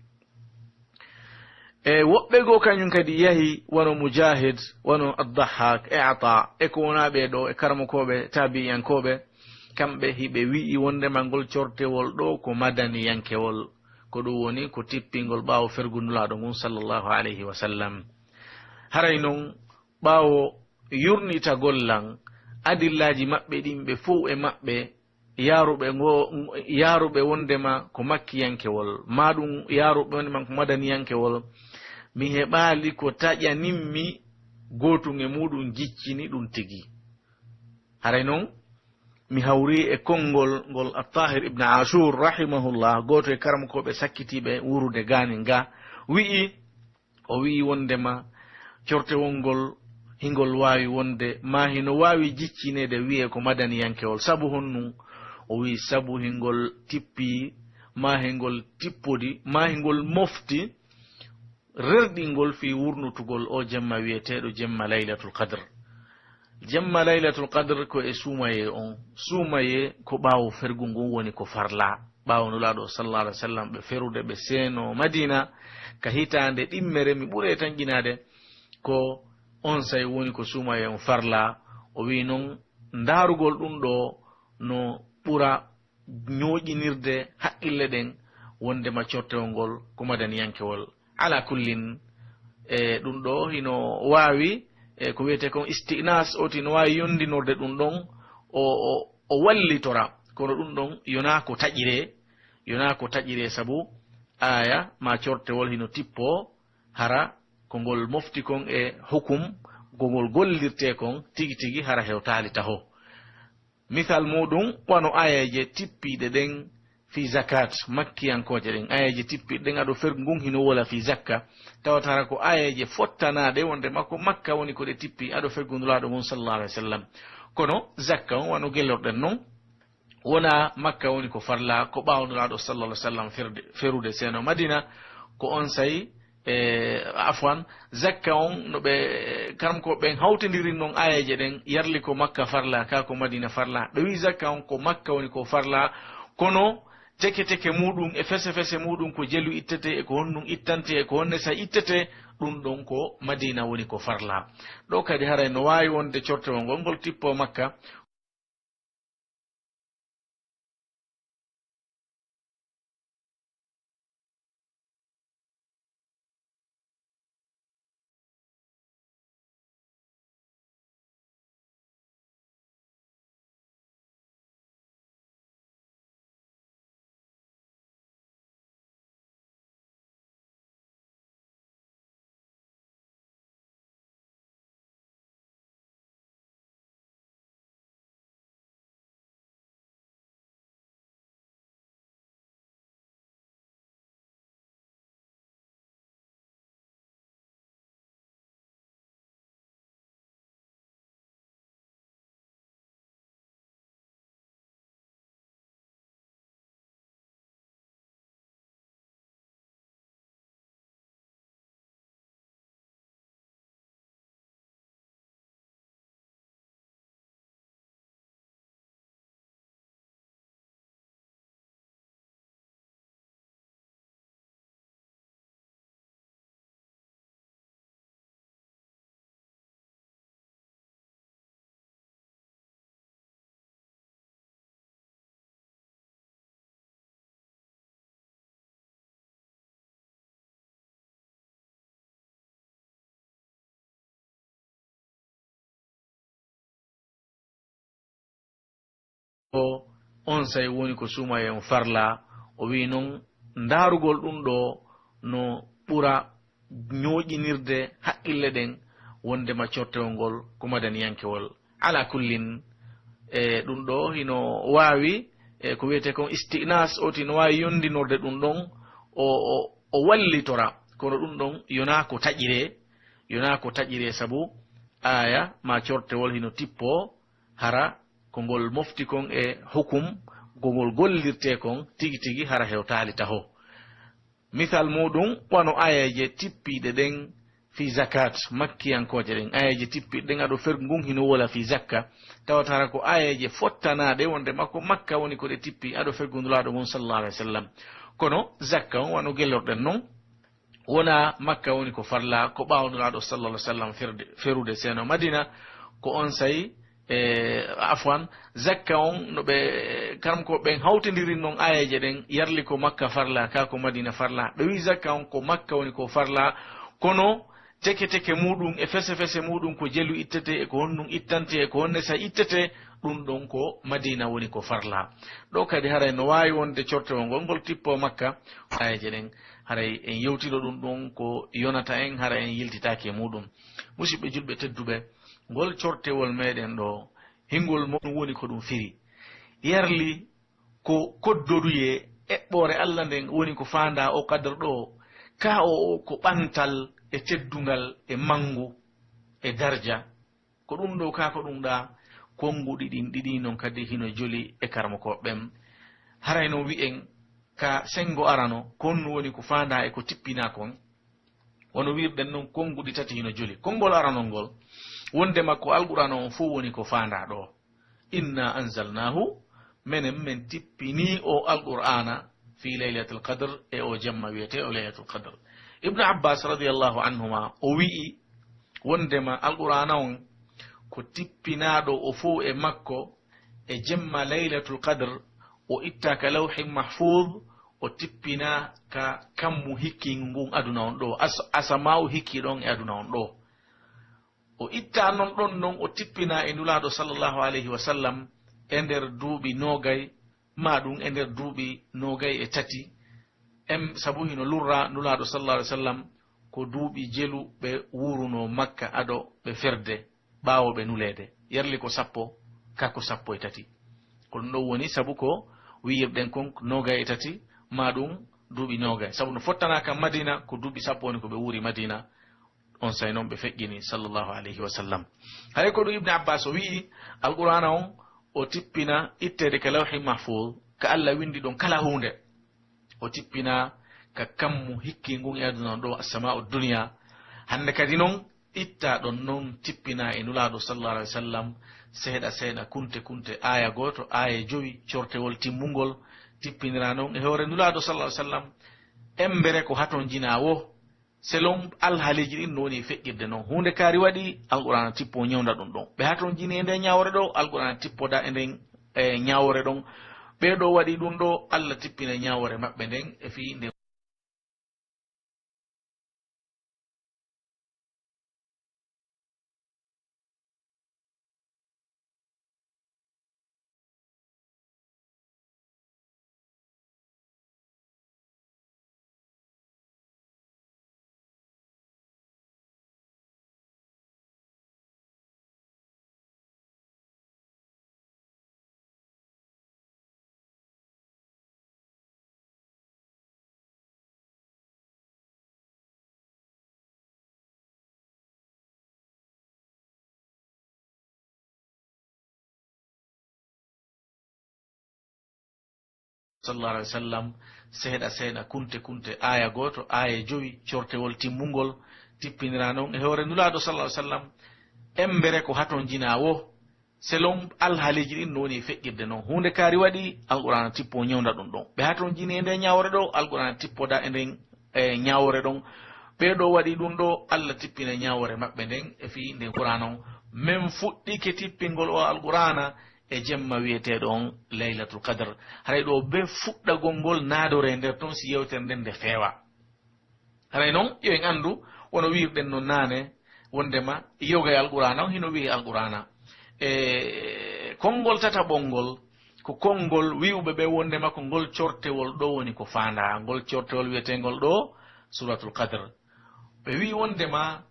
e woɓɓe goo kañum kadi yahi wono Mujahid, wono Ad-Dahhak e Ata e ko wonaɓe ɗo e karmakoɓe tabiyankoɓe, kamɓe hiɓe wi'i wondema ngol cortewol ɗo ko madaniyankewol, ko ɗum woni ko tippingol ɓawo fergundulaɗo ngun sallallahu alayhi wa sallam. haray noon ɓawo yurnita gollan adillaji maɓɓe ɗin ɓe fof e maɓɓe yaruɓe wondema ko makkiyankewol, maɗum yaruɓe wondema ko madaniyankewol, mi heɓali ko taƴanimmi gotun e muɗum jiccini ɗum tigi. haray noon mi hawri e konngol ngol At-Tahir ibn Ashur rahimahullah, goto e karmakoɓe sakkitiɓe wurude gani nga, o wi'i wondema cortewol ngol hingol wawi wonde ma hino wawi jiccinede wi'e ko madaniyankewol. sabu honnum o wi sabu hingol tippi, ma hingol tippodi, ma hingol mofti rerɗingol fi wurnutugol o jemma wiyeteɗo jemma laylatul qadr. jemma laylatul qadr ko e sumaye on, sumaye ko ɓawo fergu ngun woni ko farla, ɓawo nulaɗo sallallahu alaihi wa sallam ɓe ferude ɓe seno Madina ka hitande ɗimmere, mi ɓuure tan ƴinade ko on say woni ko sumaye on farla. o wi noon darugol ɗum ɗo no ɓura ñoƴinirde haqqille ɗen wondema cortewol ngol ko madaniyankewol. ala kullin e ɗum ɗo hino wawi ko wiyete kon istinas, oti no wawi yondinorde ɗum ɗon o wallitora, kono ɗum ɗon yona ko taƴire, sabu aya ma cortewol hino tippo hara ko ngol mofti kon e hukum ko ngol gollirte kon tigi tigi hara hewtali taho. misal muɗum wano ayaje tippiɗe ɗen fi zakat, makkiyankoje ɗen ayaje tippiɗe ɗen aɗo fergu ngun hino wola fi zakka, tawatara ko ayaje fottanaɗe wonde makko makka woni ko ɗe tippi aɗo fergundulaɗo mum sallallahu alaihi wa sallam. kono zakka on wano gellorɗen noon wona makka woni ko farla, ko ɓawnulaɗo sallallahu alaihi wa sallam ferude seno Madina ko on sayi afwan zakka on no ɓe karamko ɓen hawtodirin noon ayaje ɗen yarli ko makka farla ka ko Madina farla. ɓe wi zakka on ko makka woni ko farla, kono teke teke muɗum e fese fese muɗum ko jelu ittete e ko honnum ittante e ko honne sa ittete, ɗum ɗon ko Madina woni ko farla. ɗo kadi haray no wawi wonde cortewol ngol ngol tippo makka, on say woni ko sumaye on farla. o wi noon darugol ɗum ɗo no ɓura ñoƴinirde haqqille ɗen wondema cortewol ngol ko madaniyankewol. ala kullin ɗum ɗo hino wawi ko wiyete kon istinas o tino wawi yondinorde ɗum ɗon o wallitora kono ɗum ɗon yona ko taƴire sabu aya ma cortewol hino tippo hara ko ngol mofti kon e hukum gongol gollirte kon tigi tigi hara hewtali taho misal muɗum wano ayaje tippiɗe ɗen fi zakat makkiyankoje ɗen ayaje tippiɗe ɗen aɗo fergu ngun hino wola fi zakka tawatara ko ayaje fottanaɗe wonde makko makka woni ko ɗe tippi aɗo fergu nulaɗo mum sallallahu alaihi wa sallam kono zakka on wano gellorɗen noon wona makka woni ko farla ko ɓawnulaɗo sallallahu alaihi wa sallam ferude seno madina ko on sayi afwan zakka on no ɓe kam ko ɓen hawtodirin noon ayaje ɗen yarli ko makka farla ka ko madina farla ɓe wi zakka on ko makka woni ko farla kono teke teke muɗum e fese fese muɗum ko jelu ittete e ko honɗum ittante e ko honne sa ittete ɗum ɗon ko madina woni ko farla ɗo kadi haray no wawi wonde cortewol ngol ngol tippo makka ayaje ɗen haray en yewtiɗo ɗum ɗon ko yonata en hara en yiltitake muɗum musidɓe julɓe tedduɓe ngol cortewol meɗen ɗo hingol moɗum woni ko ɗum firi yarli ko koddoduye eɓɓore allah nden woni ko fanda o kadar ɗo ka o ko ɓantal e teddungal e mangu e darja ko ɗum ɗo ka ko ɗum ɗa konguɗi ɗin ɗiɗi noon kadi hino joli e karmakoɓɓen harayno wi'en ka sengo arano konnu woni ko fanda e ko tippina kon wono wirɗen noon konguɗi tati hino joli konngol aranol ngol wonde makko alqur'ana on fo woni ko fanda ɗo inna anzalnahu menen men tippini o alqur'ana fi laylatul qadr e o jamma wiyete o laylatul qadr ibnu abbas radiallahu anhuma o wi'i wondema alqur'ana on ko tippinaɗo o fo e makko e jemma laylatul qadr o itta ka lawhin mahfud o tippina ka kammu hikki ngun aduna on ɗo asamau hikki ɗon e aduna on ɗo o itta non ɗon non o tippina e nulaɗo sallllahu alayhi wa sallam e nder duuɓi nogay ma ɗum e nder duuɓi nogay e tati sabu hino lurra nulaɗo sallallahu alih wa sallam ko duuɓi jelu ɓe wuruno makka aɗo ɓe ferde ɓawo ɓe nulede yerli ko sappo kako sappo e tati ko ɗum ɗon woni sabu ko wiyirɗen kon nogay e tati ma ɗum duuɓi nogay sabu no fottanaka madina ko duuɓi sappo woni ko ɓe wuuri madina on say noon ɓe feƴƴini sallllahu alayhi wa sallam hay ko ɗum ibne abbas o wi'i alqur'ana on o tippina ittede ka lawhi mahfud ka allah windi ɗon kala hunde o tippina ka kammu hikki ngun e aduna on ɗo assama'u duniya hande kadi noon itta ɗon noon tippina e nulaɗo sallallahu alayhi wa sallam seeɗa seeɗa kunte kunte aya goto aya joyi cortewol timmugol tippinira noon e hoore nulaɗo sallallahu alayhi wa sallam embere ko haton jina wo selon alhaaliji ɗin no woni feƴƴirde noon hunde kaari waɗi alqur'ana tippo ñewda ɗum ɗon ɓe haton jini e nden ñawore ɗo alqur'ana tippoda e nden e ñawore ɗon ɓeɗo waɗi ɗum ɗo allah tippina ñawore maɓɓe nden e fi nde sallallahu alaihi wasallam seeɗa seeɗa kunte kunte aya goto aya joyi cortewol timmugol tippinira noon e hoore nulaɗo sallallahu alaihi wasallam embere ko haton jina wo selon alhaaliji ɗin no woni feƴƴirde noon hunde kaari waɗi alqur'ana tippo ñewda ɗum ɗon ɓe haton jini e nden ñawore ɗo alqur'ana tippoda e nden e ñawore ɗon ɓeɗo waɗi ɗum ɗo allah tippina ñawore maɓɓe nden e fi nden qur'ana on min fuɗɗike tippingol o alqur'ana e jemma wiyeteɗo on laylatul qadr haray ɗo be fuɗɗagol ngol naadore nder toon si yewtere nden nde feewa haray noon yo en andu wono wirɗen noon naane wondema yewgay alqur'ana o hino wiye alqur'ana e konngol tataɓolngol ko konngol wiwɓe ɓe wondema ko ngol cortewol ɗo woni ko fanda ngol cortewol wiyetegol ɗo suratul qadr ɓe wi wondema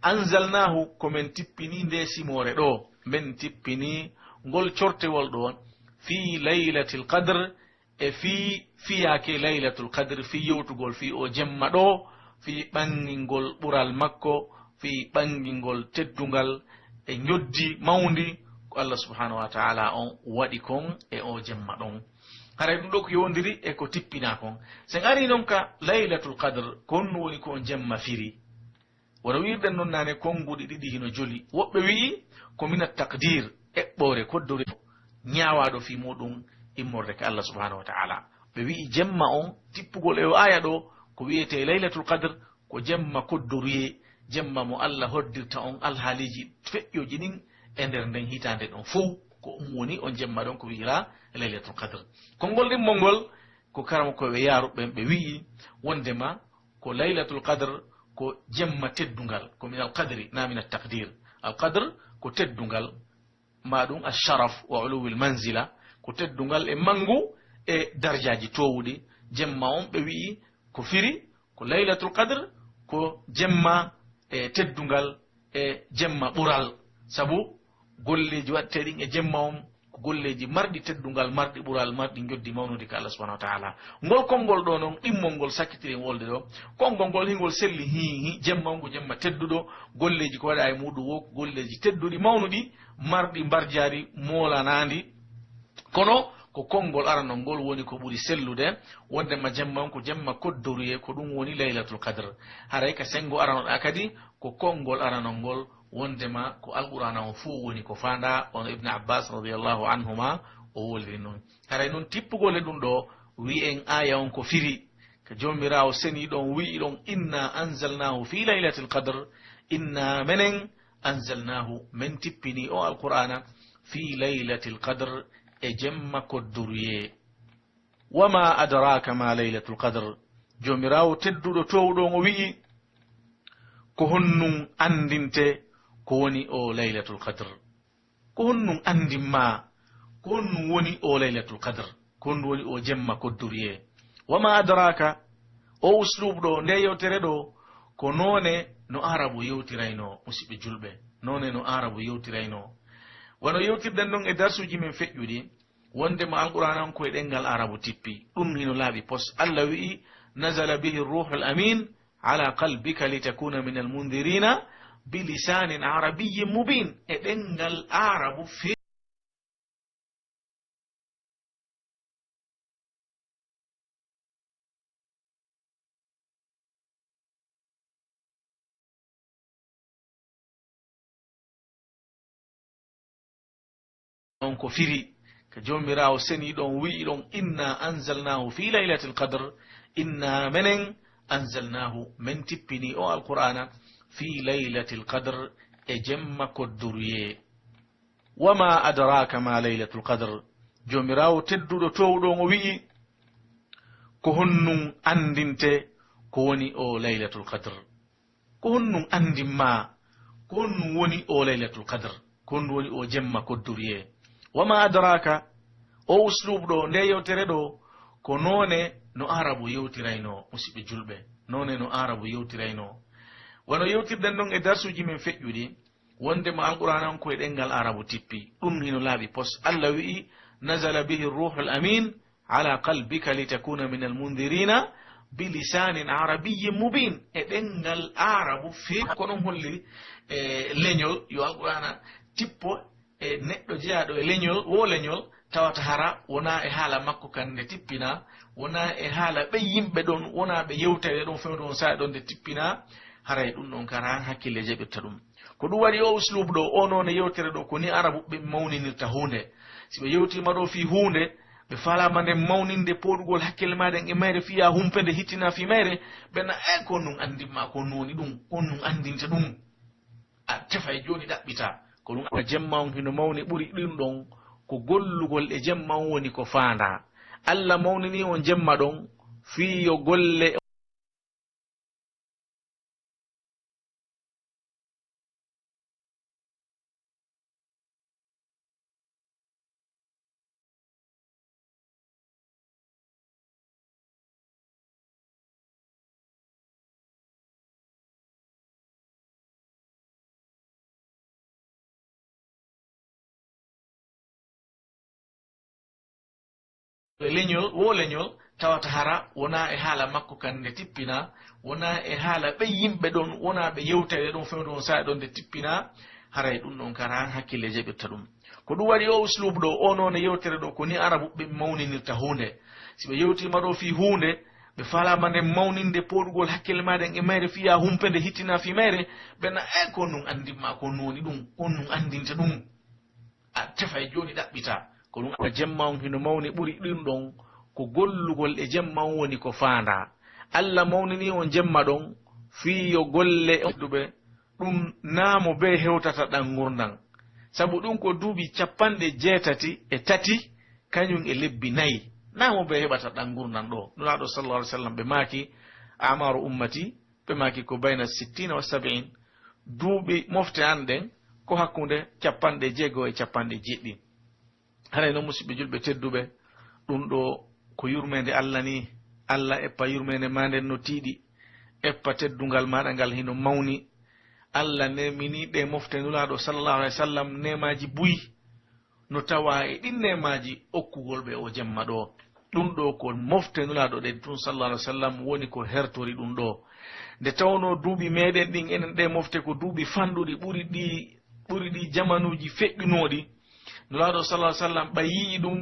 anzalnahu komin tippini nde simore ɗo min tippini ngol cortewol ɗon fi laylatil qadre e fiyake laylatul qadre fi yewtugol fi o jemma ɗo fi ɓangingol ɓural makko fi ɓangingol teddungal e ñoddi mawdi ko Allah subhanahu wa ta'ala on waɗi kon e o jemma ɗon haray ɗum ɗo ko yowdiri e ko tippina kon sen ari noon ka laylatul qadre konno woni ko on jemma firi wono wirɗen noon nane konguɗi ɗiɗi hino joli woɓɓe wi'i ko mina taqdir eɓɓore koddore ñawaɗo fi muɗum immorde ka Allah subhanahu wa ta'ala ɓe wi'i jemma on tippugol e o aya ɗo ko wiyete laylatul qadre ko jemma koddoruye jemma mo Allah hoddirta on alhaaliji feƴƴoji ɗin e nder nden hitande ɗon fof ko woni on jemma ɗon ko wiyira laylatul qadre konngol ɗin molngol ko karama koɓe yaruɓe ɓe wi'i wondema ko laylatul qadre ko jemma teddungal ko min alqadri na min altaqdir alqadre ko teddungal maɗum alsharaf wa uluwi lmanzila ko teddungal e mangu e darjaji towuɗi jemma on ɓe wi'i ko firi ko laylatul qadre ko jemma e teddungal e jemma ɓural sabu golleji watteɗin e jemma on ko golleji marɗi teddungal marɗi ɓural marɗi joddi mawnude ka Allah subhanahu wa ta'ala ngol konngol ɗo noon ɗimmol ngol sakkitiren wolde ɗo konngol ngol hingol selli hihi jemma on ko jemma tedduɗo golleji ko waɗa e muɗum wo ko golleji tedduɗi mawnuɗi marɗi mbarjari molanandi kono ko konngol aranol ngol woni ko ɓuri sellude wondema jemma on ko jemma koddoruye ko ɗum woni laylatul qadre haray ka sengo aranoɗa kadi ko konngol aranol ngol wondema ko alqur'ana on fuu woni ko fanda on ibne abbas radiallahu anhuma o woliri noon haray noon tippugol e ɗum ɗo wi en aya on ko firi ko jomirawo seni ɗon wi'i ɗon inna anzalnahu fi laylatil qadre inna menen anzalnahu min tippini o alqur'ana fi laylatil qadre e jemma kodduruye wama adraka ma laylatul qadre jomirawo tedduɗo towɗon o wi'i ko honnum andinte ko woni o laylatul qadre ko honnum andinma ko honnum woni o laylatul qadre ko honnum woni o jemma kodduruye wama adraka o uslub ɗo nde yewtere ɗo ko none no arabu yewtirayno musidɓe julɓe none no arabu yewtirayno wono yewtirɗen ɗon e darsuji men feƴƴuɗi wondema alqur'an on koye ɗengal arabu tippi ɗum hino laaɓi pos Allah wi'i nazala bihi ruhul amin ala qalbika litakuna min almundirina bilisanin arabiyyin mubin e ɗengal arabu fe on ko firi ko jomirawo seni ɗon wi'i ɗon inna anzalnahu fi laylatil qadre inna menen anzalnahu min tippini o alqur'ana fi laylatil qadre e jemma kodduruye wama adraka ma laylatul qadre jomirawo tedduɗo towɗon o wi'i ko honnum andinte ko woni o laylatul qadre ko honnum andinma ko honnum woni o laylatul qadre ko honnum woni o jemma kodduruye wama adraka o uslub ɗo nde yewtere ɗo ko none no arabu yewtirayno musidɓe julɓe none no arabu yewtirayno wono yewtirɗen ɗon e darsuji men feƴƴuɗi wondema alqur'an on koye ɗengal arabu tippi ɗum hino laaɓi pos Allah wi'i nazala bihi ruhul amin ala qalbika litakuna min almundirina bilisanin arabiyyin mubin e ɗengal arabu fe ko ɗum holli e leñol yo alqur'ana tippo e neɗɗo jeyaɗo e leñol wo leñol tawata hara wona e haala makko kan nde tippina wona e haala ɓe yimɓe ɗon wona ɓe yewtere ɗon fewde on sa'a ɗon nde tippina haray ɗum ɗon kara hakkille jaɓirta ɗum ko ɗum waɗi o uslubu ɗo o noon e yewtere ɗo ko ni arabu ɓe mawninirta hunde si ɓe yewtima ɗo fi hunde ɓe falama nde mawninde poɗugol hakkille maɗen e mayre fiya humpede hittina fi mayre ɓenna e ko num andinma ko noni ɗum on num andinta ɗum a tefa e joni ɗaɓɓita ko ɗum jemma on hino mawni ɓuri ɗum ɗon ko gollugol e jemma on woni ko faanda Allah mawnini on jemma ɗon fiyo golle leñol wo leñol tawata hara wona e haala makko kan nde tippina wona e haala ɓe yimɓe ɗon wona ɓe yewtere ɗon fewde on saa ɗon nde tippina haray ɗum ɗon kara han hakkille jaɓirta ɗum ko ɗum waɗi o uslubu ɗo o noon e yewtere ɗo ko ni arabu ɓe mawninirta hunde si ɓe yewtima ɗo fi hunde ɓe falama nde mawninde poɗugol hakkille maɗen e mayre fiya humpende hittina fi mayre ɓenna e ko nun andinma ko noni ɗum on nun andinta ɗum a tefa e joni ɗaɓɓita ko ɗum a jemma on hino mawni ɓuuri ɗin ɗon ko gollugol e jemma on woni ko faanda allah mawnini on jemma ɗon fiyo golle duɓe ɗum naamo be hewtata ɗan gurdan sabu ɗum ko duuɓi 83 kañum e lebbi 4 naamo be heɓata ɗan gurdan ɗo nuraɗo sallallah alih w sallam ɓe maaki amaru ummati ɓe maaki ko bayna 60 wa 70 duuɓi mofte an ɗen ko hakkunde 60 e 70 haray noon musidɓe julɓe tedduɓe ɗum ɗo ko yurmede allah ni allah eppa yurmede ma nden no tiiɗi eppa teddungal maɗa ngal hino mawni allah nemini ɗe mofte nulaɗo sallallahu alih w sallam nemaji buyi no tawa e ɗin nemaji okkugol ɓe o jemma ɗo ɗum ɗo ko mofte nulaɗo ɗe tun sallallahu alih w sallam woni ko hertori ɗum ɗo nde tawno duuɓi meɗen ɗin enen ɗe mofte ko duuɓi fanɗuɗi ɓuri ɗi jamanuji feƴƴunoɗi nulaɗo sallallahu alih w sallam ɓa yii ɗum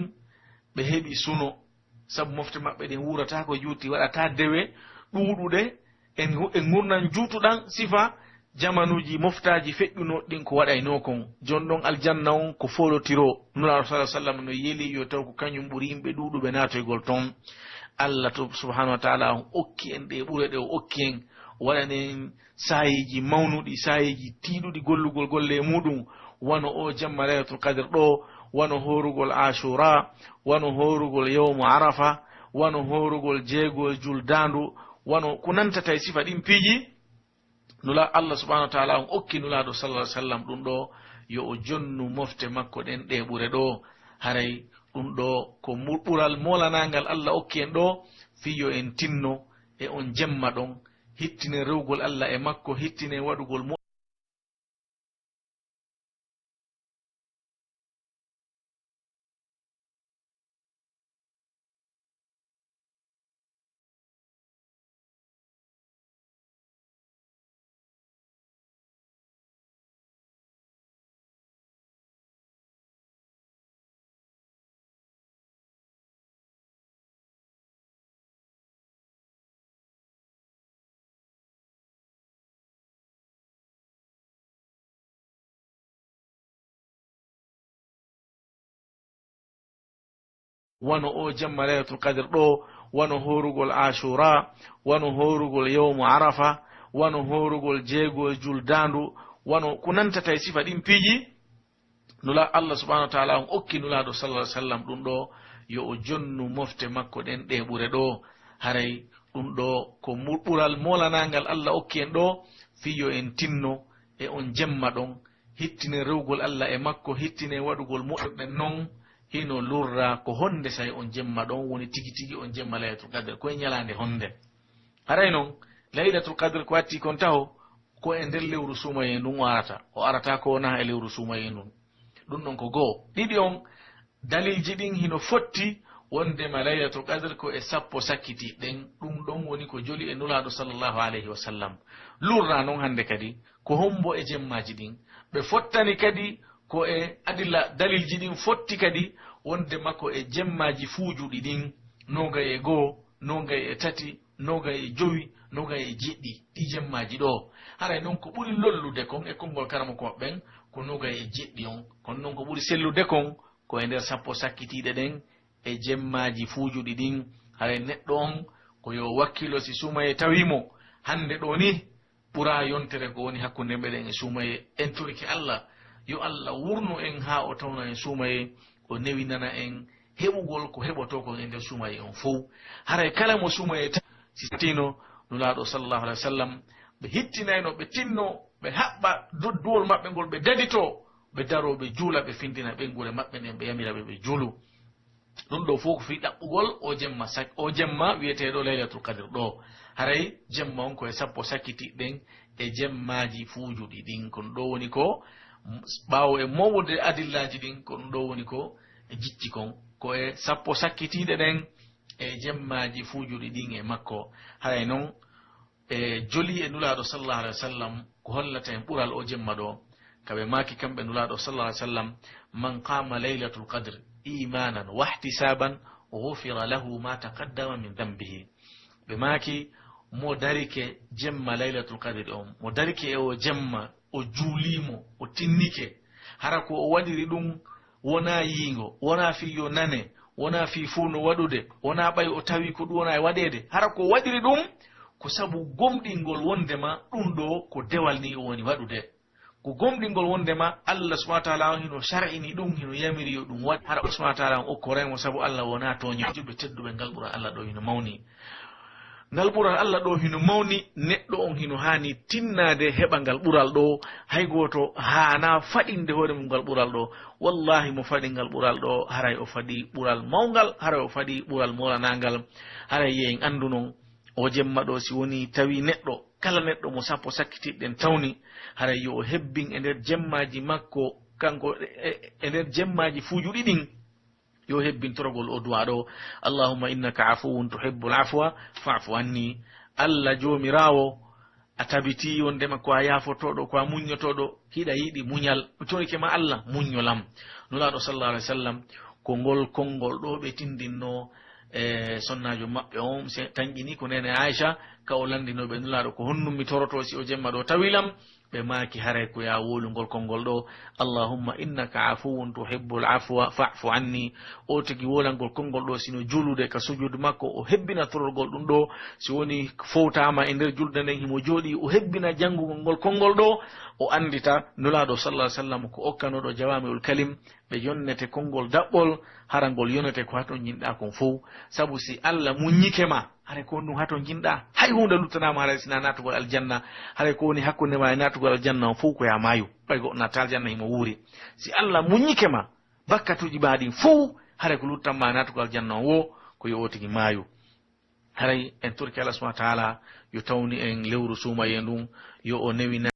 ɓe heɓi suno sabu mofte maɓɓe ɗen wurata ko juuti waɗata dewe ɗuuɗuɗe e gurnan juutuɗan sifa jamanuji moftaji feƴƴunoɗi ɗin ko waɗayno kon jon ɗon aljanna on ko folotiro nulaɗo sallah sallam no yeeli yo taw ko kañum ɓuuri yimɓe ɗuuɗuɓe natoygol toon allah to subhanahu wa taala on okki en ɗe ɓuure ɗe o okki en waɗanen sayiji mawnuɗi sayiji tiiɗuɗi gollugol golle muɗum wano o jamma laylatul qadre ɗo wano horugol ashura wano horugol yawmu arafa wano horugol jeegol juldandu wano ko nantata e sifa ɗin piiji nula allah subhanahu wa taala on okki nulaɗo sallah alih sallam ɗum ɗo yo o jonnu mofte makko ɗen ɗe ɓure ɗo haray ɗum ɗo ko ɓural molanagal allah okki en ɗo fiyo en tinno e on jemma ɗon hittine rewgol allah e makko hittine waɗugol wano o jamma laylatul qadre ɗo wano horugol ashura wano horugol yawmu arafa wano horugol jeegol juldandu wano ko nantata e sifa ɗin piiji nula allah subhanahu wa taala on okki nulaɗo sallah alih sallam ɗum ɗo yo o jonnu mofte makko ɗen ɗe ɓure ɗo haray ɗum ɗo ko ɓural molanagal allah okki en ɗo fiyo en tinno e on jemma ɗon hittine rewgol allah e makko hittine waɗugol moɗɗen noon hino lurra ko honde say on jemma ɗon woni tigi tigi on jemma laylatul qadre koye ñalande honde haray noon laylatul qadre ko watti kon taw ko e nder lewru sumaye ndun o arata ko wona e lewru sumaye ndun ɗum ɗon ko goo ɗiɗi on dalilji ɗin hino fotti wondema laylatul qadre ko e 10 sakkiti ɗen ɗum ɗon woni ko joli e nulaɗo sallllahu alayhi wa sallam lurra noon hande kadi ko hombo e jemmaji ɗin ɓe fottani kadi ko e adilla dalilji ɗin fotti kadi wonde makko e jemmaji fuujuɗi ɗin nogay e goo nogay e tati nogay e jowi nogay e jeɗɗi ɗi jemmaji ɗo haray noon ko ɓuri lollude kon e konngol karama ko maɓɓen ko nogay e jeɗɗi on kono noon ko ɓuri sellude kon ko e nder 10 sakkitiɗe ɗen e jemmaji fuujuɗi ɗin haray neɗɗo on ko yo wakkilo si sumaye tawimo hande ɗo ni ɓura yontere ko woni hakkunde meɗen e sumaye en toriki allah yo allah wurno en ha o tawna en sumaye o newinana en heɓugol ko heɓoto kon e nder sumaye on fof haray kala mo sumaye sitino nulaɗo sallllahu alih wa sallam ɓe hittinayno ɓe tinno ɓe haɓɓa dodduwol maɓɓe ngol ɓe dadito ɓe daro ɓe juula ɓe findina ɓengure maɓɓe nden ɓe yamiraɓe ɓe juulu ɗum ɗo fof ko fi ɗaɓɓugol o jemma wiyeteɗo laylatul qadre ɗo haray jemma on koye 10 sakkitiɗen e jemmaji fuujuɗi ɗin kono ɗo woni ko ɓaawo e mawde adillaji ɗin ko ɗum ɗo woni ko e jicci kon ko e sappo sakkitiɗe ɗen e jemmaji fuujuɗi ɗin e makko. Haray noon e joli e nulaɗo sallallahu alaihi wa sallam ko hollata en ɓural o jemma ɗo kaɓe maki kamɓe nulaɗo sallallahu alaihi wa sallam man qama laylatul qadr imanan wa ihtisaban ghufira lahu ma taqaddama min dhanbihi. ɓe maki mo darike jemma laylatul qadr on, mo darike e o jemma o juulimo o tinnike hara ko o waɗiri ɗum wona yiingo, wona fiyo nane, wona fi fuu no waɗude, wona ɓay o tawi ko ɗum wona e waɗede, hara ko waɗiri ɗum ko sabu gomɗingol wondema ɗum ɗo ko dewal ni o woni waɗude, ko gomɗingol wondema Allah subhanahu wa ta'ala on hino shar'ini ɗum, hino yamiri yo ɗum waɗ, hara subhanahu wa ta'ala on okko remo sabu Allah wona toño. Juɓɓe tedduɓe ngal ɓural Allah ɗo hino mawni, ngal ɓural Allah ɗo hino mawni, neɗɗo on hino hani tinnade heɓa ngal ɓural ɗo, hay goto hana faɗinde hoore mum ngal ɓural ɗo. Wallahi mo faɗi ngal ɓural ɗo haray o faɗi ɓural mawgal, haray o faɗi ɓural moranangal. haray yeyen andu non o jemma ɗo si woni tawi neɗɗo, kala neɗɗo mo sappo sakkitiɗɗen tawni, haray yo o hebbin e nder jemmaji makko, kanko e nder jemmaji fuujuɗi ɗin yo hebbintorogol o du'a ɗo: allahumma innaka afuwun tuhibbul afwa fa'fu anni. Allah jomirawo a tabiti wondema ko a yafotoɗo, ko a muñotoɗo, hiɗa yiɗi muñal, tonike ma Allah muñolam. nulaɗo sallallahu alaihi wasallam ko ngol konngol ɗo ɓe tindinno sonnajo maɓɓe on tanƴini ko nene Aisha ka o landinoɓe nulaɗo ko honnum mi toroto si o jemma ɗo tawilam. ɓe maki haray ko ya wolugol konngol ɗo: allahumma innaka afuwun tuhibbul afwa fa'fu anni. o tigi wolangol konngol ɗo sino julude ka sujude makko o hebbina tororgol ɗum ɗo, si woni fowtama e nder julde nden himo jooɗi o hebbina janngugol ngol konngol ɗo, o andita nulaɗo sallallahu alaihi wasallam ko okkanoɗo jawami'ul kalim, ɓe yonnete konngol daɓɓol hara ngol yonete ko haton jinɗa kon fof. sabu si Allah muññike ma, haray ko ɗum haton jinɗa, hay hunde luttanama haray sina natugol aljanna, haray ko woni hakkunde ma e natugol aljanna on fof ko ya maayu, ɓay goɗɗo natta aljanna himo wuuri. si Allah muññike ma bakkatuji maɗin fof, haray ko luttanma e natugol aljanna on wo ko yo o tigi maayu. haray en torki Allah subhanahu wa ta'ala yo tawni en lewru sumaye ndun, yo o newina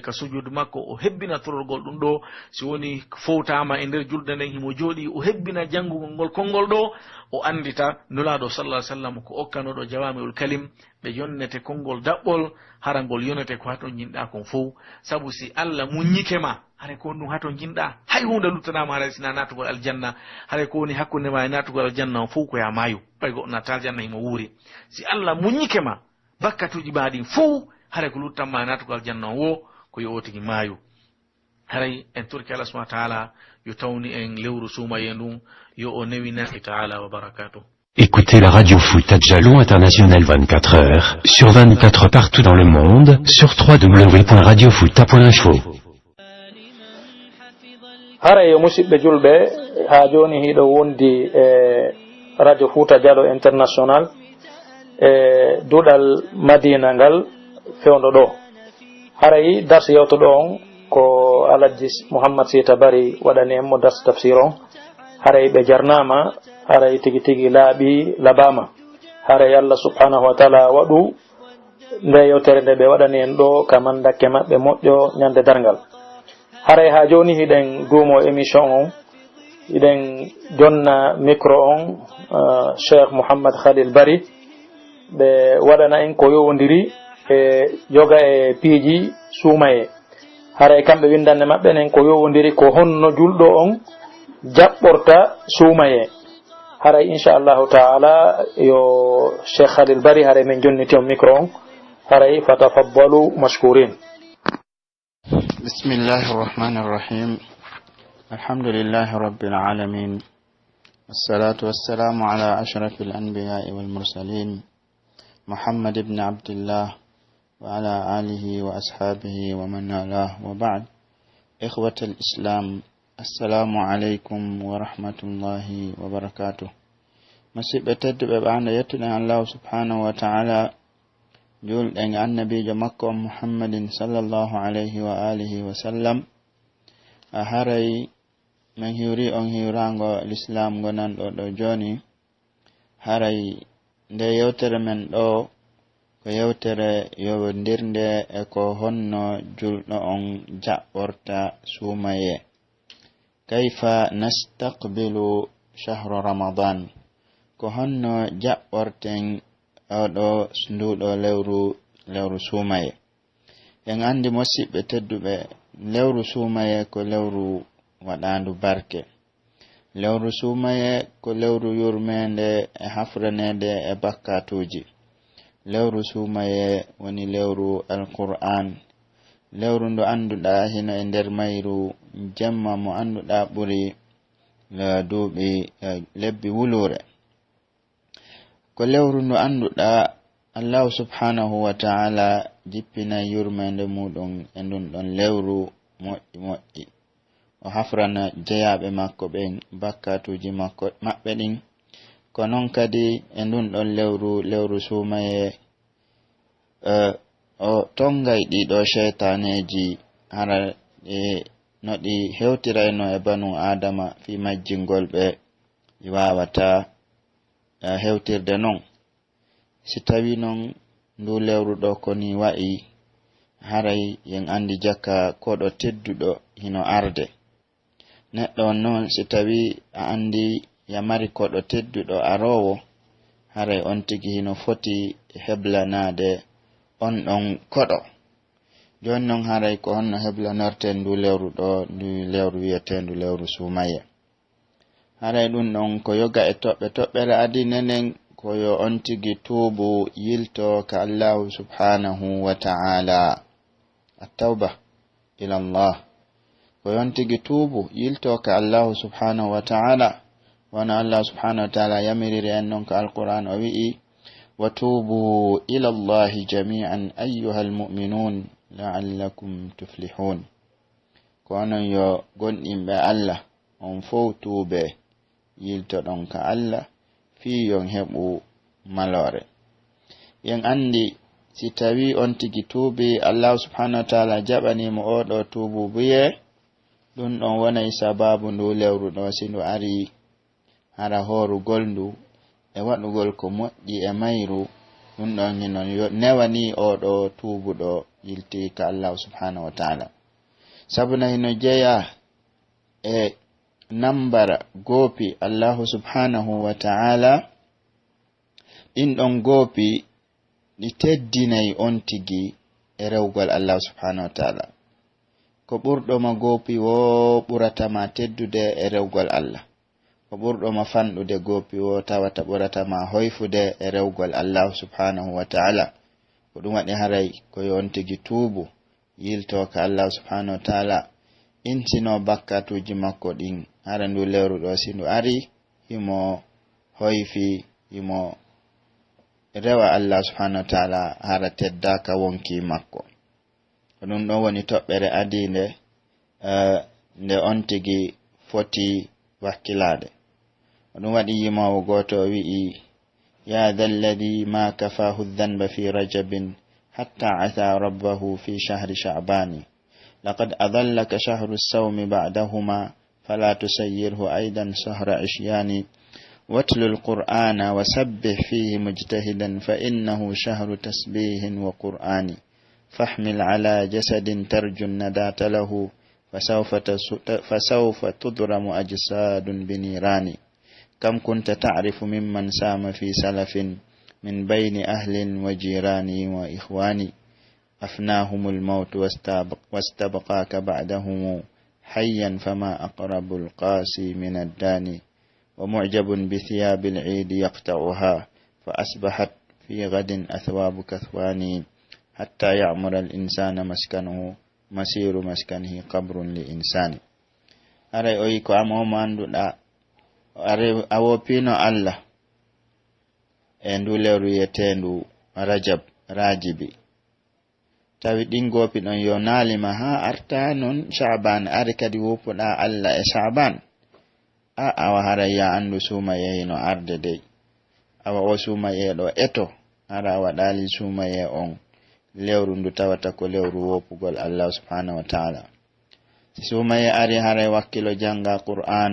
ka sujude makko o hebbina tororgol ɗum ɗo, si woni fowtama e nder julde nden himo jooɗi o hebbina janngugol ngol konngol ɗo, o andita nulaɗo sallallahu alaihi wasallam ko okkanoɗo jawami'ul kalim, ɓe yonnete konngol daɓɓol hara ngol yonete ko haton jinɗa kon fof. sabu si Allah muññike ma, haray ko ɗum haton jinɗa, hay hunde luttanama haray sina natugol aljanna, haray ko woni hakkunde ma e natugol aljanna on fof ko ya maayu, ɓay goɗɗo natta aljanna himo wuuri. si Allah muññike ma bakkatuji maɗin fof, haray ko luttanma e natugol aljanna on wo ko yo o tigi maayu. haray en torki Allah subhanahu wa ta'ala yo tawni en lewru sumaye ndun, yo o newina ta'ala wa barakatuh. Écoutez la radio foot à Jalon International 24 heures, sur 24 partout dans le monde, sur www.radiofoot.info. haray yo musidɓe julɓe, ha joni hiɗo wondi radio foot Jalo International duɗal Madina ngal fewndo ɗo. haray darsi yewtoɗo on ko Alhaji Mouhammad Sita Bari waɗani en mo darsi tafsir on. haray ɓe jarnama, haray tigi tigi laaɓi labama. haray Allah subhanahu wa ta'ala waɗu nde yewtere nde ɓe waɗani en ɗo ka mandakke maɓɓe moƴƴo ñande dargal. haray ha joni hiɗen duumo émission on, hiɗen jonna micro on Cheikh Mouhammad Khalil Bari, ɓe waɗana en ko yowodiri e yoga e piiji suumaye. haray kamɓe windande maɓɓe nen ko yowodiri ko honno julɗo on jaɓɓorta suumaye. haray inchallahu taala yo Cheikh Khalil Bari haray min jonniti on micro on, haray fatafaddalu mashkurin. bismillahi rrahmani rrahim, alhamdulillahi rabbil alamin, wassalatu wassalamu ala ashrafil anbiya'i wal mursalin, محمد بن عبد الله وعلى آله وأصحابه ومن والاه وبعد. إخوة الإسلام، السلام عليكم ورحمة الله وبركاته. مسيب تدب بعد يتنا الله سبحانه وتعالى جول أن النبي مكة محمد صلى الله عليه وآله وسلم أهري من هيوري أن هيورانغو الإسلام غنان دو جوني هري nde yewtere men ɗo ko yewtere yowondirnde e ko honno julɗo on jaɓɓorta suumaye. Kayfa nastaqbilu shahru ramadan, ko honno jaɓɓorten oɗo nduɗo lewru suumaye. En andi musidɓe tedduɓe, lewru suumaye ko lewru waɗandu barke. Lewru suumaye ko lewru yurmende e hafranede e bakkatuji. Lewru suumaye woni lewru alqur'an, lewru ndu anduɗa hino e nder mayru jemma mo anduɗa ɓuri duuɓi lebbi wulure. Ko lewru ndu anduɗa Allah subhanahu wa ta'ala jippina yurmende muɗum e ndun ɗon lewru moƴƴi o hafrana jeyaɓe makko ɓen bakkatuji maɓɓe ɗin. Ko non kadi e ndun ɗon lewru suumaye o tongay ɗiɗo shaytaneji hara no ɗi hewtirayno e banu adama fi majjingol ɓe wawata hewtirde non. Si tawi non ndu lewru ɗo koni wa'i, haray yen andi jakka koɗo tedduɗo hino arde. Neɗɗo noon si tawi a andi yamari koɗo tedduɗo arowo, haray on tigi hino foti heblanade on ɗon koɗo. Joni noon haray ko honno heblanorten ndu lewru ɗo, ndu lewru wiyetendu lewru suumaye. Haray ɗum ɗon ko yoga e toɓɓere adinenen ko yo on tigi tuubu yilto ka Allahu subhanahu wa ta'ala. At-tawba ila Allah, ko yontigi tuubu yilto ka Allahu subhanahu wa ta'ala. Wana Allah subhanahu wa ta'ala yamiriri en non ka alquran o wi'i wa tuubu ila Allahi jami'an ayyuhal mu'minun la'allakum tuflihun. Ko onon yo gonɗinɓe Allah on fow tuube yilto ɗon ka Allah fi yon heɓu malore. Yen andi si tawi on tigi tuubi Allah subhanahu wa ta'ala jaɓanimo oɗo tuubu buye, ɗum ɗon wonay sababu ndu lewru ɗo si ndu ari hara horugol ndu e waɗugol ko moƴƴi e mayru. Ɗum ɗon hino newani oɗo tuubuɗo yilti ka Allah subhanahu wa ta'ala. Sabuna hino jeya e nambara goopi Allahu subhanahu wa ta'ala, ɗin ɗon goopi ɗi teddinay on tigi e rewgol Allah subhanahu wa ta'ala. Ko ɓurɗo ma goopi wo ɓuratama teddude e rewgol Allah. Ko ɓurɗo ma fanɗude goopi wo tawata ɓuratama hoyfude e rewgol Allah subhanahu wa ta'ala. Ko ɗum waɗi haray ko yon tigi tuubu yilto ka Allah subhanahu wa ta'ala, intino bakkatuji makko ɗin hara ndu lewru ɗo si ndu ari himo hoyfi, himo rewa Allah subhanahu wa ta'ala hara teddaka wonki makko. Ɗum ɗon woni toɓɓere adinde nde on tigi foti wakkilade. Ɗum waɗi yimawo goto wi'i ya dhalladhi ma kafahu dhanba fi rajabin hatta asa rabbahu fi shahri sha'bani laqad adallaka shahru as-sawmi ba'dahuma fala tusayyirhu aidan sahra ishyani watlu al-qur'ana wasabbih fihi mujtahidan fa innahu shahru tasbihin wa qur'ani فاحمل على جسد ترجو النداة له فسوف تضرم أجساد بنيران كم كنت تعرف ممن سام في سلف من بين أهل وجيران وإخوان أفناهم الموت واستبقاك بعدهم حيا فما أقرب القاسي من الداني ومعجب بثياب العيد يقطعها فأصبحت في غد أثواب كثواني حتى يعمر الإنسان مسكنه مسير مسكنه قبر لإنسان. أري أيكو أمو أندودا أري أوبينو الله endu lewru yetendu rajab rajibi tawi ɗingopi ɗon yo naalima ha arta non shaban ari kadi woppuɗa Allah e shaban awa hara ya andu sumaye no arde dey awa o sumaye ɗo eto hara waɗali sumaye on lewru ndu tawata ko lewru woppugol Allah subhanahu wa ta'ala sumaye ari hara wakkilo janga Qur'an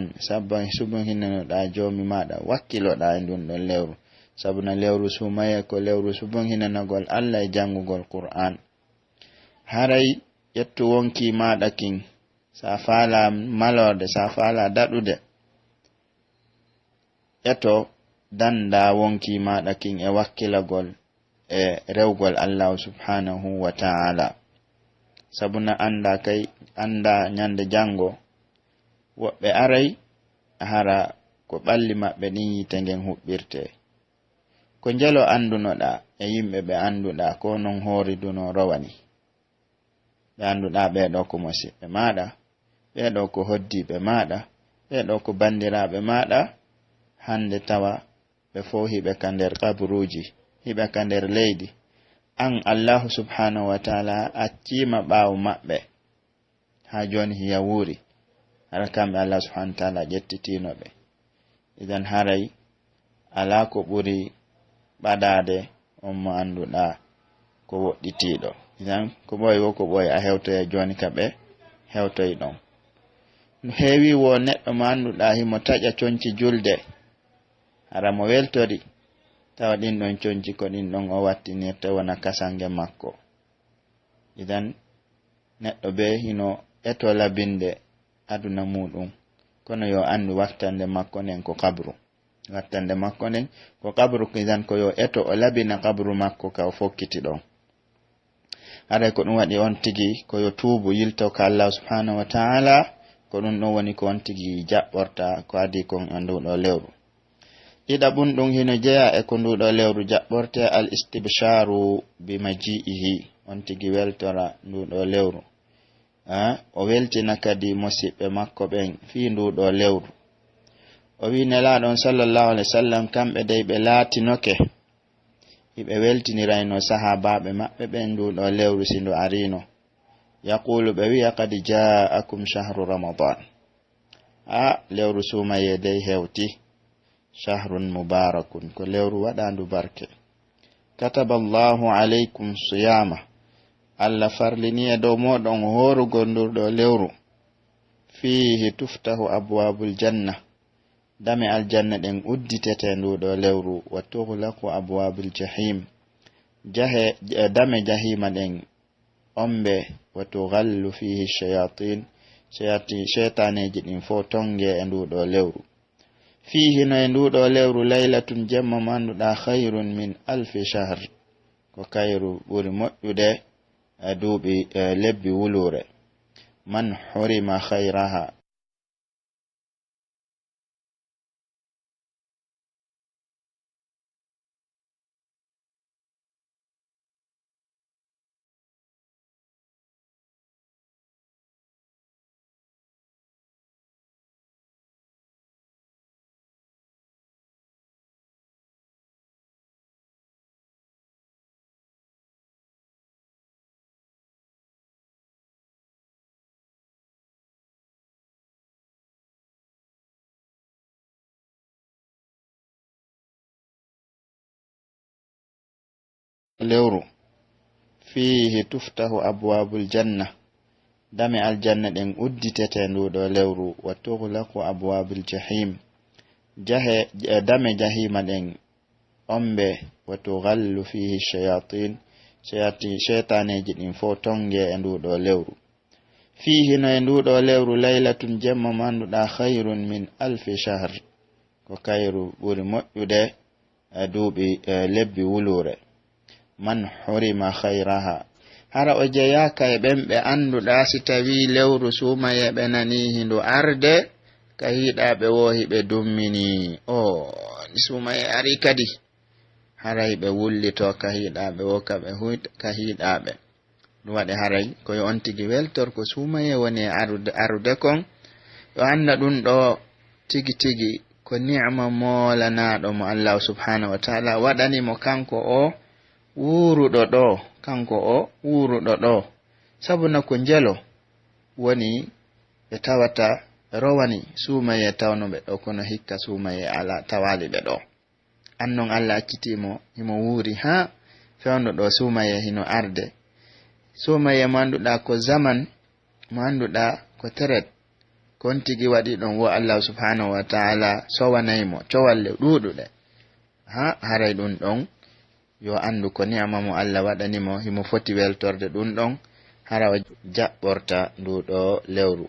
subon hinnoɗa jomi maɗa wakkiloɗa e ndun ɗon lewru sabuna lewru sumaye ko lewru subon hinanagol Allah e jangugol Qur'an haray ƴettu wonki maɗa kin sa fala malorde sa fala daɗude eto danda wonki maɗa kin e wakkilagol e rewgol Allah subhanahu wa ta'ala sabuna anda nyande jango woɓɓe aray hara ko ɓalli maɓɓe ɗin yite ngen huɓɓirte ko jelo andunoɗa e yimɓe ɓe anduɗa ko non horiduno rowani ɓe anduɗa ɓeɗo ko musidɓe maɗa ɓeɗo ko hoddiɓe maɗa ɓeɗo ko bandiraɓe maɗa hande tawa ɓe fo hiɓe ka nder kaburuji hiɓe ka nder leydi an Allahu subhanahu wa ta'ala accima ɓawo maɓɓe ha joni hiya wuri hara kamɓe Allah subhanahu wa ta'ala ƴettitinoɓe idan haray ala ko ɓuri ɓadade on mo anduɗa ko woɗɗitiɗo idan ko ɓoyi wo ko ɓoyi a hewtoye joni ka ɓe hewtoyi ɗon no heewi wo neɗɗo mo anduɗa himo taƴa conci julde hara mo weltori tawa ɗin ɗon conci ko ɗin ɗon o wattinirta wona kasange makko idan neɗɗo be hino eto labinde aduna muɗum kono yo andu wattande makko nden ko kabru wattande makko nden ko kabru idan ko yo eto o labina kabru makko ka o fokkiti ɗon haɗa ko ɗum waɗi on tigi ko yo tuubu yilto ka Allah subhanahu wa ta'ala ko ɗum ɗon woni ko on tigi jaɓɓorta ko adi kon e nduɗo lewru ɗiɗaɓum ɗum hino jeeya e ko nduɗo lewru jaɓɓorte al istibsharu bi maji'ihi on tigi weltora nduɗo lewru o weltina kadi musiɓɓe makko ɓen fi nduɗo lewru o wi nelaɗon sallallahu alaihi wasallam kamɓe dey ɓe laatinoke hiɓe weltinirayno sahabaɓe maɓɓe ɓen nduɗo lewru sindo arino yaqulu ɓe wiya kadi ja'akum shahru ramadan lewru sumaye dey hewti shahrun mubarakun ko lewru waɗandu barke kataba Allahu alaykum siyama Allah farlini e dow moɗon horugo ndurɗo lewru fihi tuftahu abwabul janna dame aljanna ɗen udditete nduɗo lewru wa tughlaqu abwabul jahim dame jahima ɗen ombe wa tughallu fihi shayatin shaytaneji ɗin fo tonge e nduɗo lewru fihi no e nduɗo lewru laylatun jemma manduɗa khayrun min alfi shahr ko kayru ɓuri moƴƴude duuɓi lebbi wulure man hurima khayraha lewru fihi tuftahu abwabul janna dame aljanna ɗen udditete nduɗo lewru wa tughlaqu abwabul jahim dame jahima ɗen ombe wa tughallu fihi shayatin shaytaneji ɗin fo tonge e nduɗo lewru fihi no e nduɗo lewru laylatun jemma manduɗa khayrun min alfi shahr ko kayru ɓuri moƴƴude duuɓi lebbi wulure man hurima khayraha hara o jeyaka e ɓen ɓe anduɗa si tawi lewru sumaye ɓe nani hindu arde ka hiɗaɓe wohi ɓe dummini sumaye ari kadi haray ɓe wullito ka hiɗaɓe wo ka hiɗaɓe ɗum waɗi haray koye on tigi weltor ko sumaye woni arude kon yo anda ɗum ɗo tigi tigi ko ni'ma molanaɗo mo Allah subhanahu wa ta'ala waɗanimo kanko o wuruɗo ɗo kanko o wuruɗo ɗo sabuna ko njelo woni ɓe tawata rowani suumaye tawnoɓe ɗo kono hikka suumaye ala tawali ɓe ɗo annon Allah accitimo himo wuuri ha fewndo ɗo suumaye hino arde suumaye mo annduɗa ko zaman mo annduɗa ko teret kon tigi waɗi ɗon wo Allah subhanahu wa ta'ala sowanaymo cowalle ɗuɗuɗe ha haray ɗum ɗon yo andu ko ni'ama mo Allah waɗanimo himo foti weltorde ɗum ɗon hara o jaɓɓorta nduɗo lewru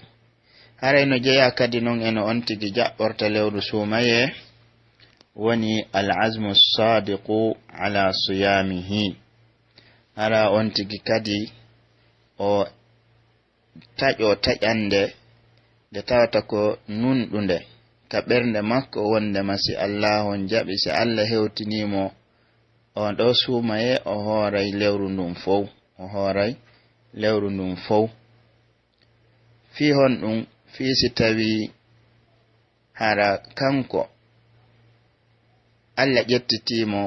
haray no jeeya kadi noon eno on tigi jaɓɓorta lewru suumaye woni al-azmu sadiqu ala siyamihi hara on tigi kadi o taƴo taƴande nde tawata ko nunɗunde ka ɓernde makko wonde ma si Allah on jaɓi si Allah hewtinimo on ɗo suumaye o hooray lewru ndun fow o hooray lewru ndun fow fi hon ɗum fi si tawi hara kanko Allah ƴettitimo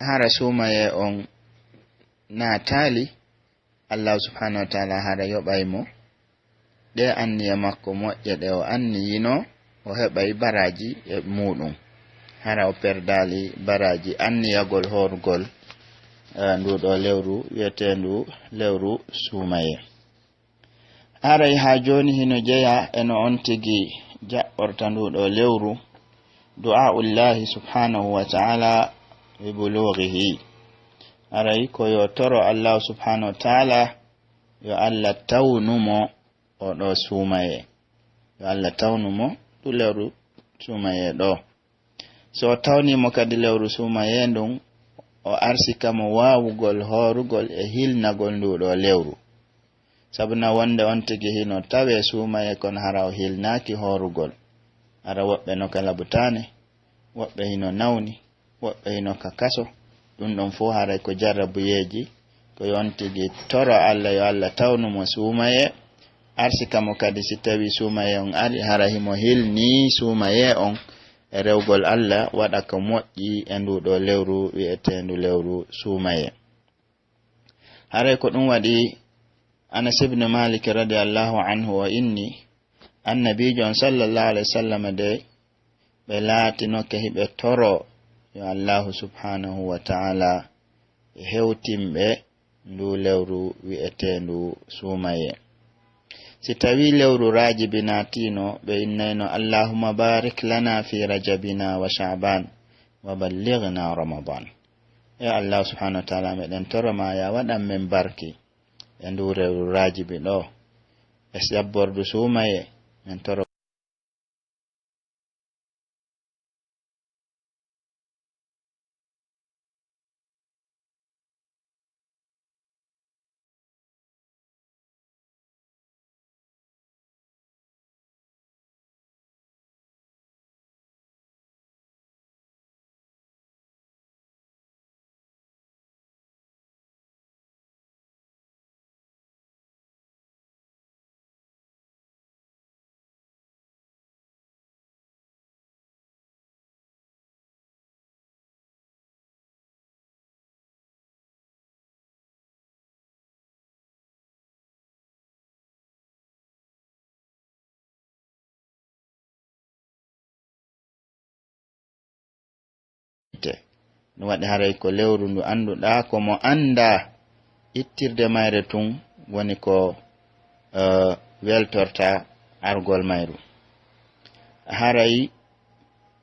hara suumaye on naatali Allah subhanahu wa ta'ala hara yoɓaymo ɗe anniya makko moƴƴe ɗe o anniyino o heɓay baraji e muɗum hara o perdali baraji anniyagol horgol nduɗo lewru wiyetendu lewru suumaye haray ha joni hino jeeya eno on tigi jaɓɓorta nduɗo lewru du'aullahi subhanahu wa ta'ala bi bulughihi haray ko yo toro Allah subhanahu wa ta'ala yo Allah tawnumo o ɗo suumaye yo Allah tawnumo ɗu lewru suumaye ɗo so o tawnimo kadi lewru suumaye ndun o arsikamo wawugol horugol e hilnagol nduɗo lewru sabuna wonde on tigi hino tawe suumaye kon hara o hilnaki horugol hara woɓɓe no kala butane woɓɓe hino nawni woɓɓe hino ka kaso ɗum ɗon fo haray ko jarrabuyeji ko yon tigi toro Allah yo Allah tawnumo suumaye arsikamo kadi si tawi suumaye on ari hara himo hilni suumaye on e rewgol Allah waɗa ko moƴƴi e nduɗo lewru wi'etendu lewru suumaye haray ko ɗum waɗi Anas ibn Malik radiyallahu anhu wa inni annabijon sallallahu alaihi wasallam de ɓe laatinoke hiɓe toro yo Allahu subhanahu wa ta'ala hewtimɓe ndu lewru wi'etendu suumaye si tawi lewru rajibi naatino ɓe innayno Allahumma barik lana fi rajabina wa sha'ban wa ballighna ramadan e Allah subhanahu wa ta'ala meɗen toroma ya waɗan men barki e ndu lewru rajibi ɗo e sabbordu suumaye men toro no waɗi haray ko lewru ndu annduɗa ko mo anda ittirde mayre tun woni ko weltorta argol mayru haray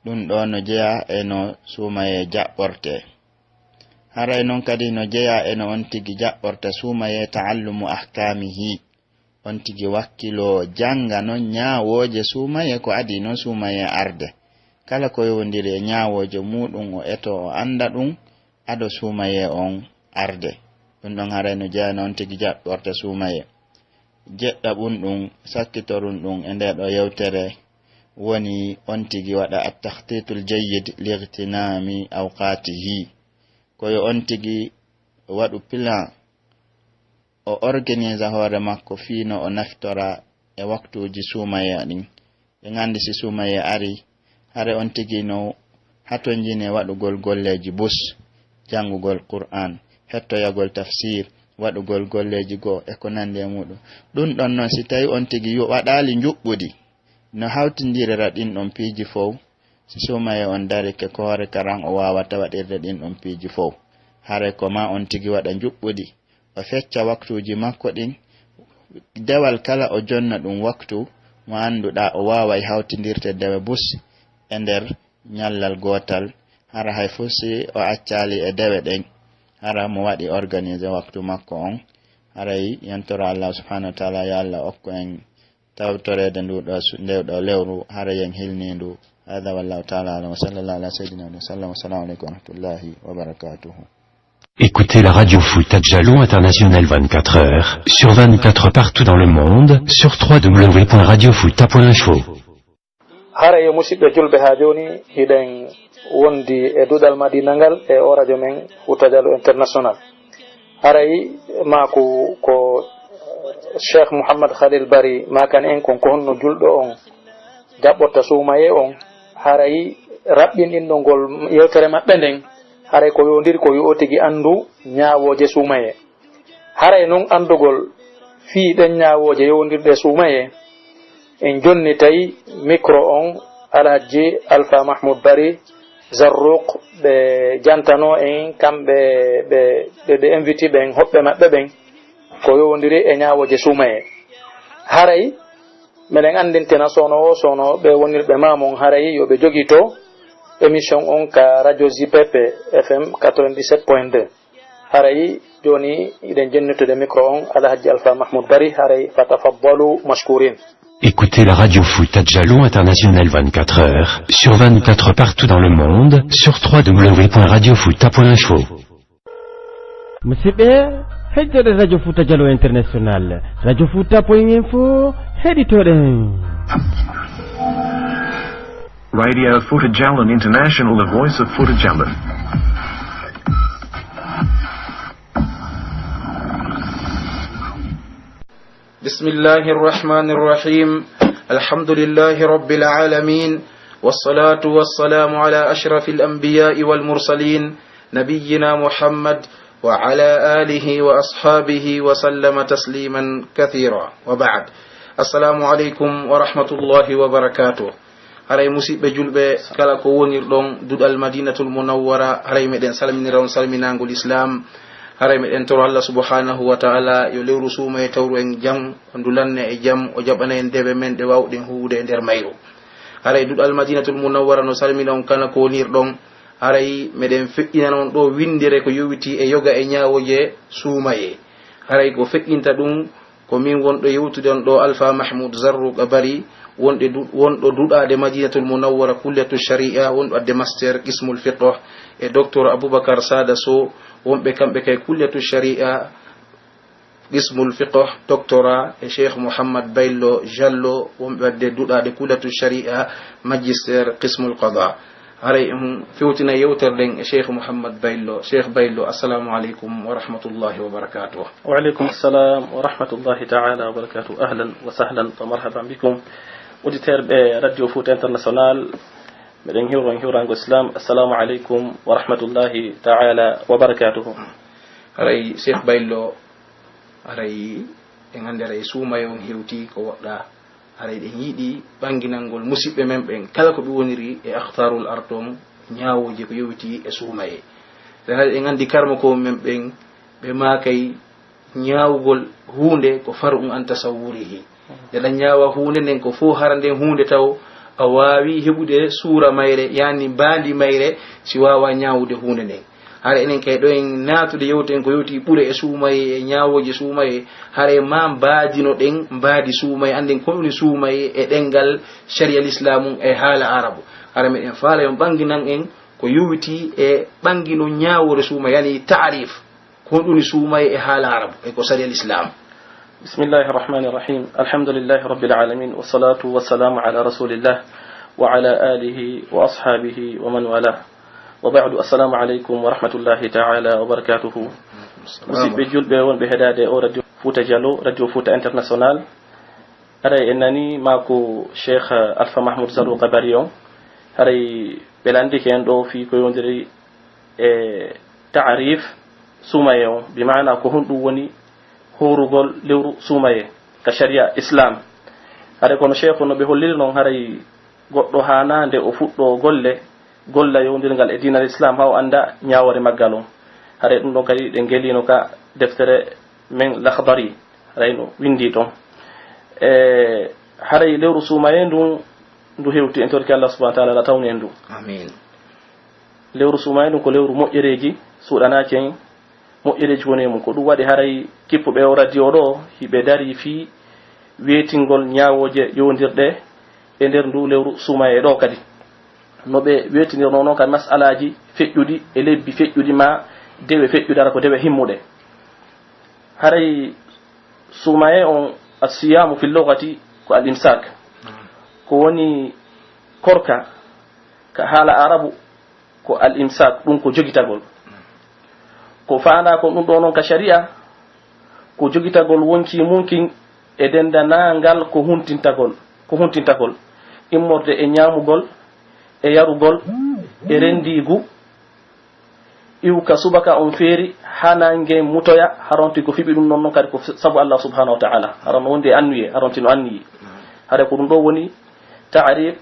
ɗum ɗo no jeeya eno suumaye jaɓɓorte haray noon kadi no jeeya eno on tigi jaɓɓorta suumaye ta'allumu ahkamihi on tigi wakkilo janga non ñaawoje suumaye ko adi non suumaye arde kala ko yowndiri e ñaawoje muɗum o eto o anda ɗum ado suumaye on arde ɗum ɗon haray no jeeya on tigi jaɓɓorta suumaye jeɗɗa ɓum ɗum sakkitorun ɗum e nde ɗo yewtere woni on tigi waɗa at-takhtitul jayyid lightinami awqatihi koyo on tigi waɗu plan o organise hoore makko fiino o naftora e waktuji suumaye ɗin ɓe gandi si suumaye ari hare on tigi no hato jine waɗugol golleji bus jangugol qur'an hettoyagol tafsir waɗugol golleji goo e ko nandi e muɗum ɗum ɗon noon si tawi on tigi waɗali juɓɓudi no hawtindirira ɗin ɗon piiji fof si sumaye on darike ko hoore karan o wawata waɗirde ɗin ɗon piiji fof hare ko ma on tigi waɗa juɓɓudi o fecca waktuji makko ɗin dewal kala o jonna ɗum waktu mo annduɗa o waway hawtindirte dewe bus e nder ñallal gotal hara hay fof si o accali e dewe ɗen hara mo waɗi organiser waktu makko on haray yantoro Allah subhanahu wa ta'ala ya Allah okko en tawtorede ndewɗo lewru hara yen hilnindu hada wallahu ta'ala wa sallallahu ala sayyidina wa sallam wa salamu alaykum wa rahmatullahi wa barakatuh. Écoutez la radio Fouta Djallon International 24 heures, sur 24 partout dans le monde, sur www.radiofouta.info. hara yo musidɓe julɓe ha joni hiɗen wondi e duɗal madina ngal e o radio men Fouta Djallon International. haray mako ko Cheikh Mouhammad Khalil Bari makan en kon ko honno julɗo on jaɓɓotta suumaye on haray raɓɓinɗinɗo ngol yewtere maɓɓe nden haray ko yondiri ko yo tigi andu ñaawoje suumaye haray noon andugol fii ɗen ñaawoje yondirɗe suumaye en jonni tawi micro on Alhaji Alpha Mahmoud Bari Zarruq ɓe jantano en kamɓe ɓe invité ɓen hoɓɓe maɓɓe ɓen ko yowndiri e ñaawoje suumaye haray meɗen andintina sono ɓe wonirɓe mamon haray yoɓe jogi to émission on ka radio JPP FM 97.2 haray joni iɗen jennitude micro on Alhaji Alpha Mahmoud Bari haray fatafaddalu mashkourin. Écoutez la radio Fouta Djallon International 24 heures, sur 24 partout dans le monde, sur www.radiofouta.info. musidɓe heddere radio Fouta Djallon International radio Fouta.info heɗitoɗen. Radio Fouta Djallon International, the voice of Fouta Djallon. بسم الله الرحمن الرحيم الحمد لله رب العالمين والصلاة والسلام على أشرف الأنبياء والمرسلين نبينا محمد وعلى آله وأصحابه وسلم تسليما كثيرا وبعد السلام عليكم ورحمة الله وبركاته. haray musidɓe julɓe kala ko wonirɗon duɗal madinatul munawwara haray meɗen salminiron salminagol islam haray meɗen toro Allah subhanahu wa ta'ala yo lewru suuma e tawru en jam ndulanne e jam o jaɓana en deɓe men ɗe wawɗen huwude e nder mayru haray duɗal madinatul munawwara no salmina on kala ko wonirɗon haray meɗen feƴƴinan on ɗo windire ko yowiti e yoga e ñawoje suumaye haray ko feƴƴinta ɗum ko min wonɗo yewtude on ɗo Alpha Mahmoud Zarruq Bari wonɗo duɗade madinatul munawwara kullatu sharia wonɗo adde master qismul fiqh e docteur Aboubacar Sada Sow wonɓe kamɓe kay kullatu sharia qismul fiqh doctorat e Cheikh Mouhammad Baylo Jallo wonɓe adde duɗade kullatu sharia magister qismul qada haray en fewtina yewterɗen e Cheikh Mouhammad Baylo. Cheikh Baylo, assalamu aleykum wa rahmatullahi wa barakatuh. wa aleykum assalam wa rahmatullahi ta'ala wa barakatuh. ahlan wa sahlan wa marhaban bikum auditeur ɓe radio Fouta International meɗen hiwrango islam. assalamu aleykum wa rahmatullahi ta'ala wa barakatuhu. haray Cheikh Baylo haray en ande haray suumaye on hewti ko woɗɗa haray ɗen yiiɗi ɓanginalngol musidɓe men ɓen kala ko ɓe woniri e akhtarul arton ñawoje ko yowiti e suumaye haray en andi karma ko men ɓen ɓe makay ñawugol hunde ko faru an tasawwurihi ndeɗa ñawa hunde nden ko fo hara nden hunde taw a wawi heɓude suura mayre yani mbandi mayre si wawa ñawude hunde nden hara enen kay ɗo en natude yewten ko yewti ɓuure e suumaye e ñawoje suumaye hara ma mbadino ɗen mbadi suumaye anden ko woni suumaye e ɗengal sharia l'islam e haala arabu hara meɗen faala yon ɓanginan en ko yowiti e ɓangino ñawore suumaye yani ta'rif ko ɗuni suumaye e haala arabu e ko sharia l'islam. بسم الله الرحمن الرحيم الحمد لله رب العالمين والصلاة والسلام على رسول الله وعلى آله وأصحابه ومن والاه وبعد السلام عليكم ورحمة الله تعالى وبركاته. musidɓe julɓe wonɓe heɗade o radio Fouta Djallon radio Fouta International haray en nani mako Cheikh Alpha Mahmoud Zarruq Bari on haray ɓe landike en ɗo fi ko yondiri e ta'rif sumaye o bi maana ko honɗum woni horugol lewru sumaye ka sharia islam. hare kono cheikhu no ɓe holliri noon haray goɗɗo hanande o fuɗɗo golla yowdirgal e dinal islam ha o anda ñawore maggal on. haray ɗum ɗon kadi ɗe gelino ka deftere men lakhdari haray no windi toon haray lewru sumaye ndu hewti en torki Allah subhanahu wa ta'ala la tawni en ndu. amin. lewru sumaye ndu ko lewru moƴƴereji suuɗanaki en moƴƴereji woni mum ko ɗum waɗi haray kippuɓe o radio ɗo hiɓe dari fi weetingol ñawoje yowdirɗe e nder ndu lewru sumaye ɗo kadi no ɓe weetinirno noon kadi masalaji feƴƴuɗi e lebbi feƴƴuɗi ma dewe feƴƴudara ko dewe himmuɗe. haray sumaye on asiyamu fi lugati ko al imsak ko woni korka ka haala arabu ko al imsak ɗum ko jogitagol ko faanda ko ɗum ɗo noon ka sharia ko jogitagol wonki munkin e dendanangal ko huntintagol immorde e ñamugol e yarugol e rendigu iwka subaka on feeri hanange mutoya haronti ko fiɓi ɗum noon noon kadi ko sabu Allah subhanahu wa ta'ala haran wonde annuye haronti no anniyi. hare ko ɗum ɗo woni ta'rif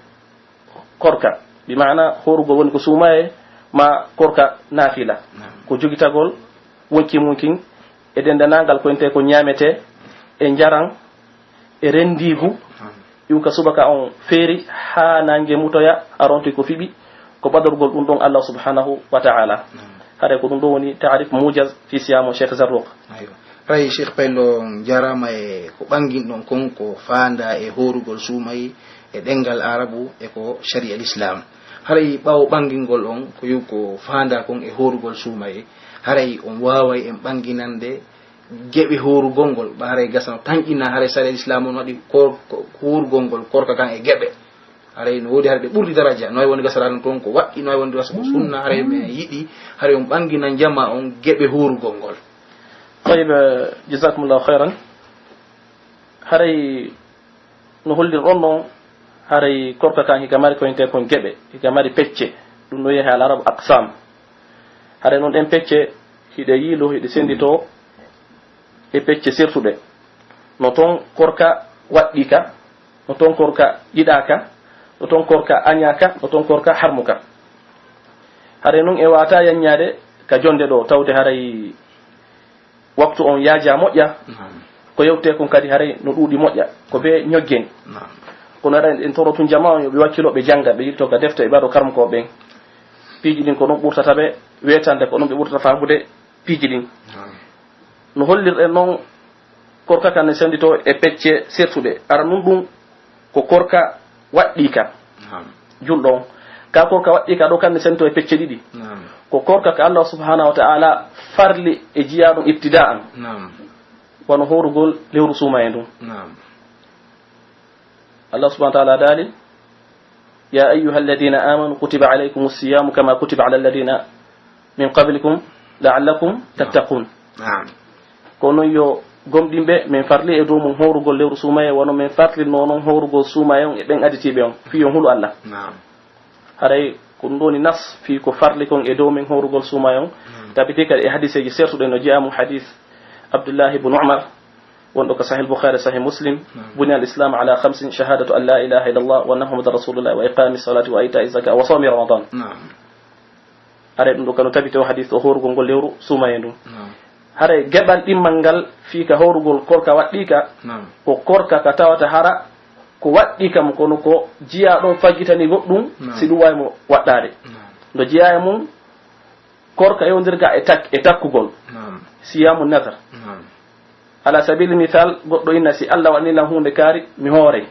korka bi maana horugol woni ko sumaye ma korka nafila ko jogitagol wonki munkin e dendanangal ko ente ko ñamete e jaran e rendigu iwka subaka on feeri ha nange mutoya aronti ko fiɓi ko ɓadorgol ɗum ɗon Allah subhanahu wa ta'ala. hare ko ɗum ɗo woni ta'rif mujaz fi siyamo cheikh Zarruq. ray cheikh paylo jarama e ko ɓangin ɗon kon ko faanda e horugol sumayi e ɗengal arabu e ko sharia l'islam. haray ɓawo ɓangingol on ko yu ko faanda kon e horugol sumayi haray on waway en ɓanginande geɓe horugol ngol haray gasano tanƴina haray sharia l'islam on waɗi horugol ngol korka kan e geɓe haray no wodi haray ɗe ɓurdi daraja no woni gasaraɗum toon ko waɗɗi no woni gasa ko sunna haray me yiɗi haray on ɓangina jama on geɓe horugol ngol. طيب جزاكم الله خيرا. haray no hollir ɗon noon haray korka kan hika mari ko ente kon geɓe hika mari pecce ɗum no yehe al arabe aqsam. haray noon ɗen pecce hiɗe yiilo hiɗe sendito e pecce sertuɗe no toon korka waɗɗika no toon korka yiɗaka no toon korka añaka no toon korka harmuka. haray noon e wata yanñade ka jonde ɗo tawde haray waktu on yaaja moƴƴa ko yewte kon kadi haray no ɗuuɗi moƴƴa ko be ñoggeni kono aɗa en torotu jama on yoɓe wakkilo ɓe jangga ɓe yitto ka defte e ɓaɗo karmuko ɓen piiji ɗin ko ɗum ɓurtata ɓe wetande ko ɗum ɓe ɓurtata famude piiji ɗin no hollirɗen noon korka kan ne sendito e pecce sertuɗe ara nun ɗum ko korka waɗɗika julɗo ka korka waɗɗika ɗo kan ne sendito e pecce ɗiɗi ko korka ka Allah subhanahu wa ta'ala farli e jiya ɗum ibtida'an wono horugol lewru suma e ɗum. Allah subhanahu wa ta'ala dali ya ayyuha alladhina amanu kutiba alaykum as-siyam kama kutiba ala alladhina min qablikum la'allakum tattaqun. kono yo gomɗimɓe min farli e dow mum horugol lewru suma e wono min farli nonon horugol suma e on e ɓen aditiɓe on fi on hulu Allah. haray ko ɗum ɗoni nas fi ko farli kon e dow min horugol suma e on tabiti kadi e hadiseji sertuɗe no jeeyamum hadis Abdullah ibn Umar wonɗo ko sahih Bukhari sahih Muslim buni al islam ala 5 shahadatu an la ilaha illallah wa anna muhammadar rasulullah wa iqami salati wa ita'i zakat wa sawmi ramadan. haray ɗum ɗo kano tabiti o hadis o horugol ngol lewru suma e ndum. haray geɓal ɗimmal ngal fi ka horugol korka waɗɗika ko korka ka tawata hara ko waɗɗi kam kono ko jiya ɗon fagitani goɗɗum si ɗum wawi mo waɗɗade no jiya e mum korka yewdirga e takkugol siyamu nazar ala sabili misal goɗɗo inna si Allah waɗnilam hunde kaari mi hoore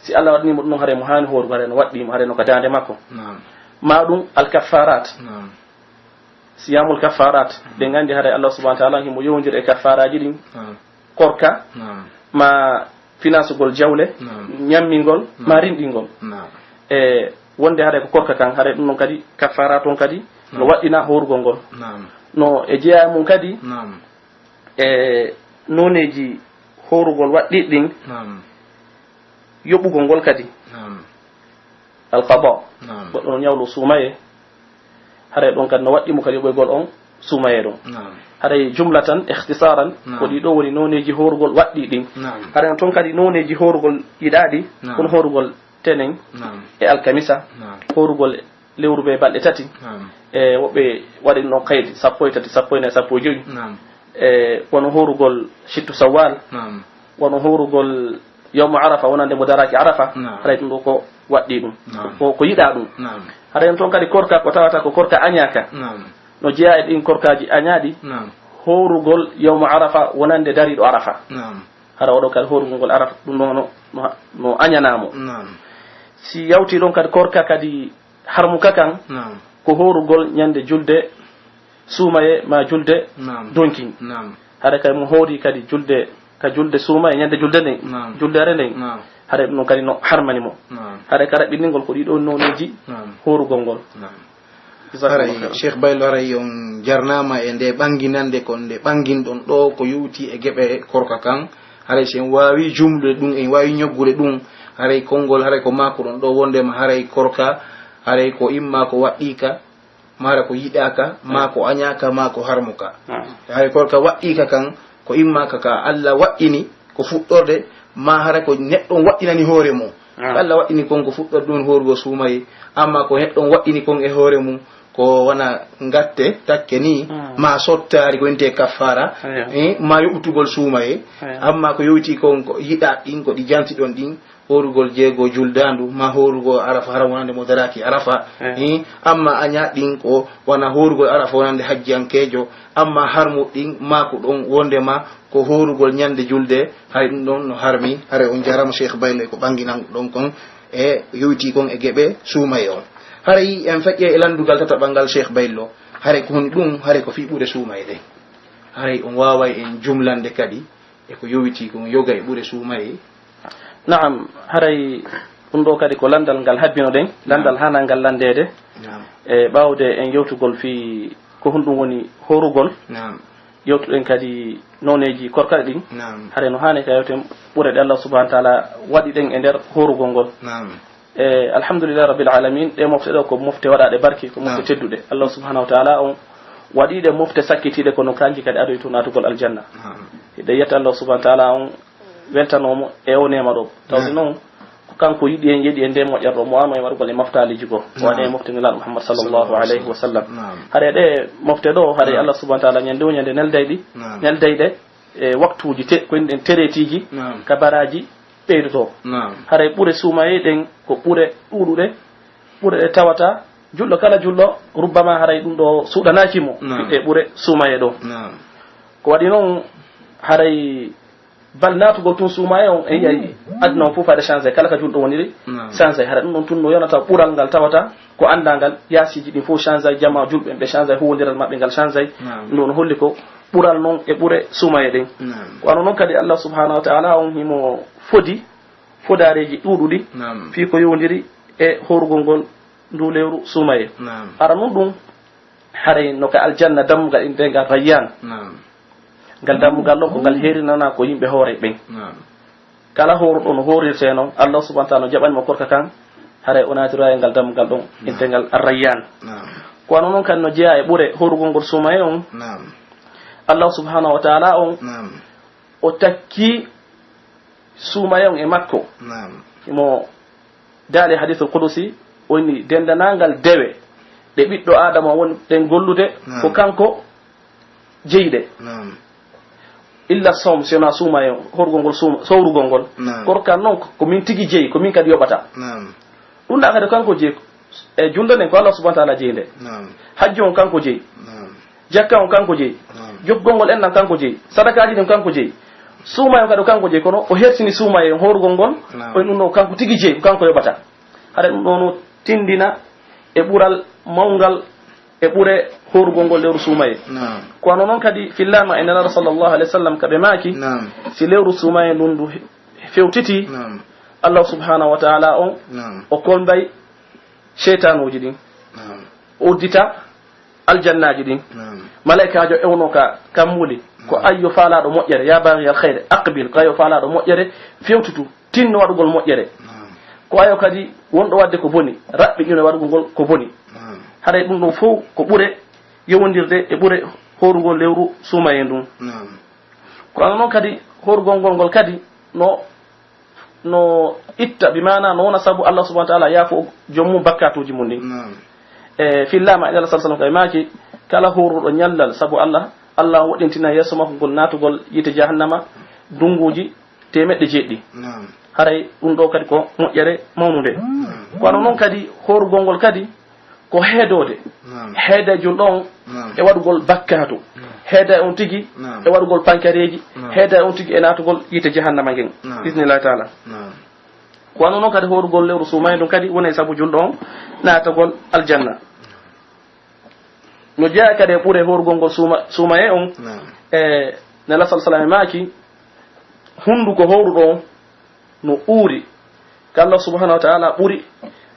si Allah waɗnimo ɗum haare mo hani horugo haare no waɗɗimo haare no ka dande makko ma ɗum alkaffarat siyamul kaffarat ɓe gandi haare Allah subhanahu wa ta'ala himo yowdir e kaffaraji ɗin korka ma finansugol jawle ñammingol ma rinɗingol e wonde haare ko korka kan haare ɗum noon kadi kaffara toon kadi no waɗɗina horugol ngol no e jeeya mum kadi e noneji horugol waɗɗiɗɗin yoɓugol ngol kadi القضاء بدون يولو سوماي هذا دون كان نواتي مكالي بيقول أون سوماي دون هذا جملة اختصارا ودي دوري نوني جهور قول واتي دين هذا نتون كدي نوني جهور قول يدادي كن هور قول تنين الكميسة هور قول lewru be balɗe tati woɓɓe waɗi no kaydi sappo e tati sappo e nayi sappo e joyi wono horugol sittu sawwal wono horugol yawmu arafa wonande mo daraki arafa haɗa ɗum ɗo ko waɗɗi ɗum ko yiɗa ɗum haɗa en toon kadi korka ko tawata ko korka añaka no jeeya e ɗin korkaji añaɗi horugol yawmu arafa wonande dariɗo arafa haɗa oɗo kadi horugol ngol arafa ɗum ɗo no añanamo si yawti ɗon kadi korka kadi harmuka kan ko horugol ñande julde suumaye ma julde donkin haɗa kadi mo hoori kadi julde ka julde suumaye ñande julde nden julde are nden haɗa ɗum kadi no harmani mo haɗa ka raɓɓiningol ko ɗiɗo noneji horugol ngol haray cheikh baylo haray on jarnama e nde ɓanginande kon nde ɓanginɗon ɗo ko yuuti e geɓe korka kan haray sen wawi jumlude ɗum en wawi ñoggude ɗum haray konngol haray ko mako ɗon ɗo wondema haray korka haray ko imma ko waɗɗika mara ko yiɗaka ma ko añaka ma ko harmuka haray korka waɗɗika kan ko immaka ka Allah waɗɗini ko fuɗɗorde ma haray ko neɗɗon waɗɗinani hoore mum Allah waɗɗini kon ko fuɗɗorde ɗum horugo suumaye amma ko neɗɗon waɗɗini kon e hoore mum ko wana ngatte takke ni ma sottari ko ente kaffara ma yoɓutugol suumaye amma ko yowti kon ko yiɗa ɗin ko ɗi janti ɗon ɗin horugol jeego juldandu ma horugo arafa hara wonande mo daraki arafa amma aña ɗin ko wana horugol arafa wonande hajjankejo amma harmu ɗin ma ko ɗon wondema ko horugol ñande julde hay ɗum ɗon no harmi hara on jarama cheikh bayle ko ɓanginan ɗon kon e yowti kon e geɓe suumaye on haray en feƴƴe e landugal tataɓal cheikh baylo haray ko honi ɗum haray ko fi ɓuure suumaye ɗe haray on waway en jumlande kadi e ko yowiti kon yoga e ɓuure suumaye naam haray ɗum ɗo kadi ko landal ngal habbino ɗen landal hanal ngal landede e ɓawde en yewtugol fi ko honɗum woni horugol yewtuɗen kadi noneji korkaɗe ɗin haray no hani ka yewten ɓuureɗe Allah subahana wa taala waɗi ɗen e nder horugol ngol alhamdulillah rabbil alamin ɗe mofte ɗo ko mofte waɗaɗe barki ko mofte tedduɗe Allah subahanahu wa taala on waɗiɗe mofte sakkitiɗe kono kanji kadi adoy to natugol aljanna hiɗe yetta Allah subahana wa taala on weltanomo e o nema ɗo tawde noon ko kanko yiɗi en yeeɗi e nde moƴƴerɗo mo wano e waɗugol e moftaliji goo waɗe e mofte nelaɗo Muhammad sallllahu alayhi wa sallam haɗa ɗe mofte ɗo haɗa Allah subahana wa taala ñande o ñande neldayɗe e waktuji koyɗen teretiji kabaraji ɓeydoto haray ɓuure suumaye ɗen ko ɓuure ɗuɗuɗe ɓuure ɗe tawata julɗo kala julɗo rubbama haray ɗum ɗo suuɗanakimo fiɗɗe ɓuure suumaye ɗo ko waɗi noon haray bal natugol tun suumaye on e yiyayi aduna on fof aɗa changé kala ka julɗo woniri changé haɗa ɗum ɗon tun no yonata ɓuural ngal tawata ko andangal yasiji ɗin fof changé jama julɓe ɓe changé huwodiral maɓɓe ngal changé ɗum no holli ko ɓuural noon e ɓuure suumaye ɗen wano noon kadi Allah subhanahu wa taala on himo fodi fodareji ɗuɗuɗi fi ko yowdiri e horugol ngol ndu lewru suumaye ara noon ɗum haray no ka aljanna dammugal inde ngal rayyan ngal dammugal ɗo ko ngal herinana ko yimɓe hoore ɓen kala horuɗo no horirte noon Allah subahana wa taala no jaɓanimo korka kan haray o natira e ngal dammugal ɗon inte ngal arrayyan ko wano noon kadi no jeeya e ɓuure horugol ngol suumaye on Allah subhanahu wa taala on o takki suumaye on e makko imo daali hadithul qudusi woni dendanangal dewe ɗe ɓiɗɗo adama woni ɗen gollude ko kanko jeyɗe illa som sona suumaye horugol ngol sowrugol ngol korka noon ko min tigi jeeyi ko min kadi yoɓata ɗum ɗa kadi kanko jeeyi e julde nden ko Allah subahana taala jeeyde hajji on kanko jeeyi jakka on kanko jeeyi joggol ngol ennan kanko jeeyi sadakaji ɗin kanko jeeyi suumaye kadi kanko jeeyi kono o hersini suumaye horugol ngol o ɗum ɗo kanko tigi jeeyi ko kanko yoɓata haɗa ɗum ɗo no tindina e ɓuural mawgal e ɓuure horugol ngol lewru suumaye kono noon kadi fillama e nelaɗo sallllahu alayhi wa sallam kaɓe maaki si lewru suumaye ndun ndu fewtiti Allah subhanahu wa taala on o kolmbay cheytanuji ɗin uddita aljannaji ɗin malaikajo ewno ka kammuli ko ayyo faalaɗo moƴƴere ya bagiyal hayre aqbil ko ayyo faalaɗo moƴƴere fewtutu tinno waɗugol moƴƴere ko ayo kadi wonɗo wadde ko boni raɓɓiɗino waɗugol ngol ko boni haɗa ɗum ɗon fof ko ɓure yowondirde e ɓure horugol lewru suumaye ndun ko ana noon kadi horugol ngol ngol kadi no itta bi mana no wona sabu Allah subhanahu wa ta'ala yaafo jommum bakkatuji mum ɗin e fillama e Allah sallallahu alaihi wasallam kay kala horuɗo ñallal sabu Allah woɗintina yesso makko ngol natugol yite jahannama dunguji 700 haray ɗum ɗo kadi ko moƴƴere mawnude kono noon kadi horugol ngol kadi ko heedode heeda julɗon e waɗugol bakkatu heeda on tigi e waɗugol pankareji heeda on tigi e natugol yite jahannama ngen bismillah taala kono noon kadi horugol lewru suumaye ɗum kadi woni sabu julɗo on natugol aljanna no jeeya kadi e ɓuure horugol ngol suumaye on e nela sal salam e maaki hunduko howruɗo on no uuri ko Allah subhanahu wa ta'ala ɓuri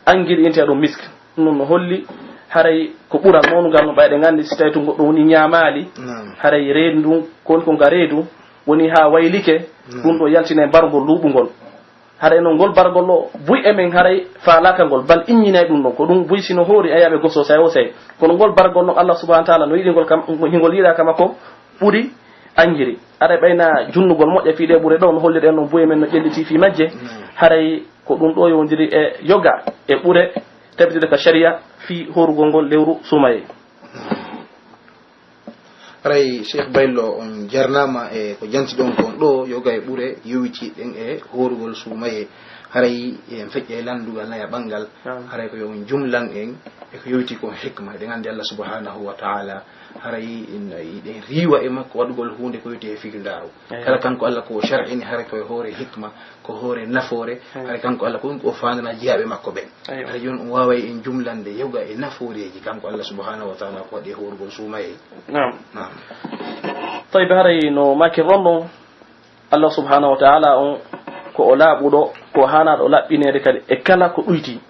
angiri inte ɗum misk ɗum no holli haray ko ɓural noon ngal no ɓayɗe gandi si tawi to goɗɗo woni ñaamaali haray reedu ndun koni ko nga reedu woni ha waylike ɗum ɗo yaltina e bargol luuɓugol haray noon ngol bargol o buy emen haray faalaka ngol bal inñinay ɗum ɗon ko ɗum buy sino hoori ayaɓe gosso sayo sey kono ngol bargol noon Allah subhanahu wa ta'ala no yiɗi hingol yiɗa kama ko ɓuri angiri aɗa ɓayna junnugol moƴƴa fiiɗe ɓuure ɗo no holliri en no buye men no ƴelliti fi majje haray ko ɗum ɗo yowdiri e yoga e ɓuure tabitide ka sharia fi horugol ngol lewru suumaye haray cheikh baylo on jarnama e ko janti ɗon kon ɗo yoga e ɓuure yowitiɗen e horugol suumaye haray en feƴƴa e landugal naya ɓangal haray ko yo on jumlan en e ko yowiti kon hikma eɗen gandi Allah subhanahu wa ta'ala haray ɗen riwa e makko waɗugol hunde ko yowiti e fikirdaro kala kanko Allah ko shar'ini haray koye hoore hikma ko hoore nafoore haray kanko Allah ko ɗum o fandana jeeyaɓe makko ɓen haray joni on wawa en jumlande yoga e nafooreji kanko Allah subhanahu wa ta'ala ko waɗi e horugol suumaye nam tawi haray no makirron ɗon Allah subhanahu wa ta'ala on ko o laaɓuɗo ko hanaɗo laɓɓinede kadi e kala ko ɗuyti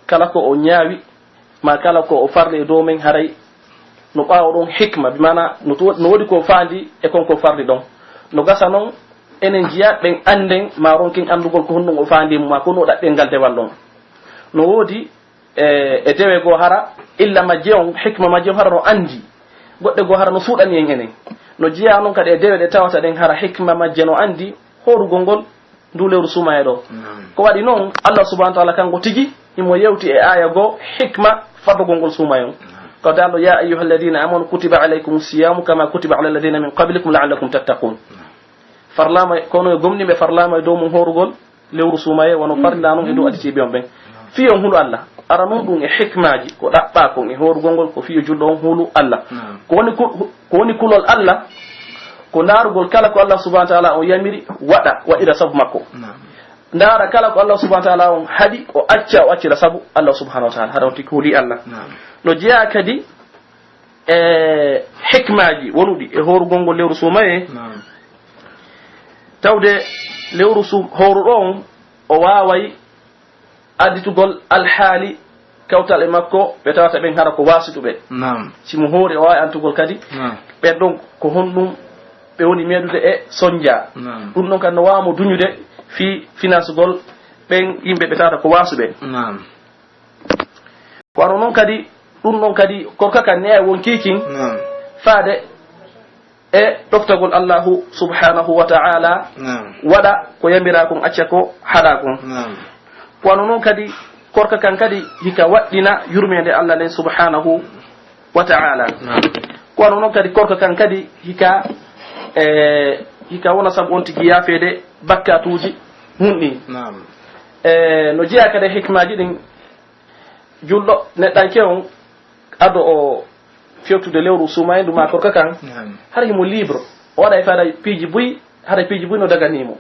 kala ko o ñaawi ma kala ko o farli e dow men haray no ɓaawa ɗon hikma bimana no woodi ko faandi e konko farli ɗon no gasa noon enen jiya ɓen anden ma ronkin andugol ko honɗum o faandimo ma ko no ɗaɓɓel ngal dewal ɗon no woodi e dewe goo hara illa majje on hikma majje on hara no andi goɗɗe goo hara no suuɗani en enen no jiya noon kadi e dewe ɗe tawata ɗen hara hikma majje no andi horugol ngol ndu lewru suumaye ɗo ko waɗi noon Allah subhanahu wa ta'ala kanko tigi imo yewti e aya goo hikma fadugol ngol suumaye on قال يا أيها الذين آمنوا كتب عليكم الصيام كما كتب على الذين من قبلكم لعلكم تتقون فرلاما كونو غومني be farlama do mum horugol lewru suumaye wono farlano e do aditi be on ben fiyo hulu Allah ara non dum e hikmaaji ko dabba ko e horugol ngol ko fiyo juldo on hulu Allah ko woni kulol Allah ko narugol kala ko Allah subhanahu wa ta'ala o yamiri waɗira sabu makko ndara kala ko Allah subhanahu wa ta'ala on hadi o accira sabu Allah subhanahu wa ta'ala hada on tikuli Allah no jeya kadi e hikmaaji wonuɗi e horugol ngol lewru suumaye tawde lewru horuɗo on o waway additugol alhaali kawtal e makko ɓe tawata ɓen hara ko wasituɓe simo hoori o wawi antugol kadi ɓen ɗon ko honɗum ɓe woni meɗude e soñdia ɗum ɗon kadi no wawamo duñude fi financegol ɓen yimɓe ɓe tawata ko wasuɓe kono noon kadi ɗum ɗon kadi korka kan ne won kikin faade e ɗoftagol Allahu subhanahu wa ta'ala waɗa ko yamira kon acca ko haɗa kon kono noon kadi korka kan kadi hika waɗɗina yurmede Allah len subhanahu wa ta'ala kono noon kadi korka kan kadi hika wona sabu on tigi yaafede bakkatuji hunɗi no jeeya kadi hikmaji ɗin julɗo neɗɗanke on ado o fewtude lewru suumaye nduma korka kan hara himo libre o waɗa e faada piiji buy hara piiji buy no daganimo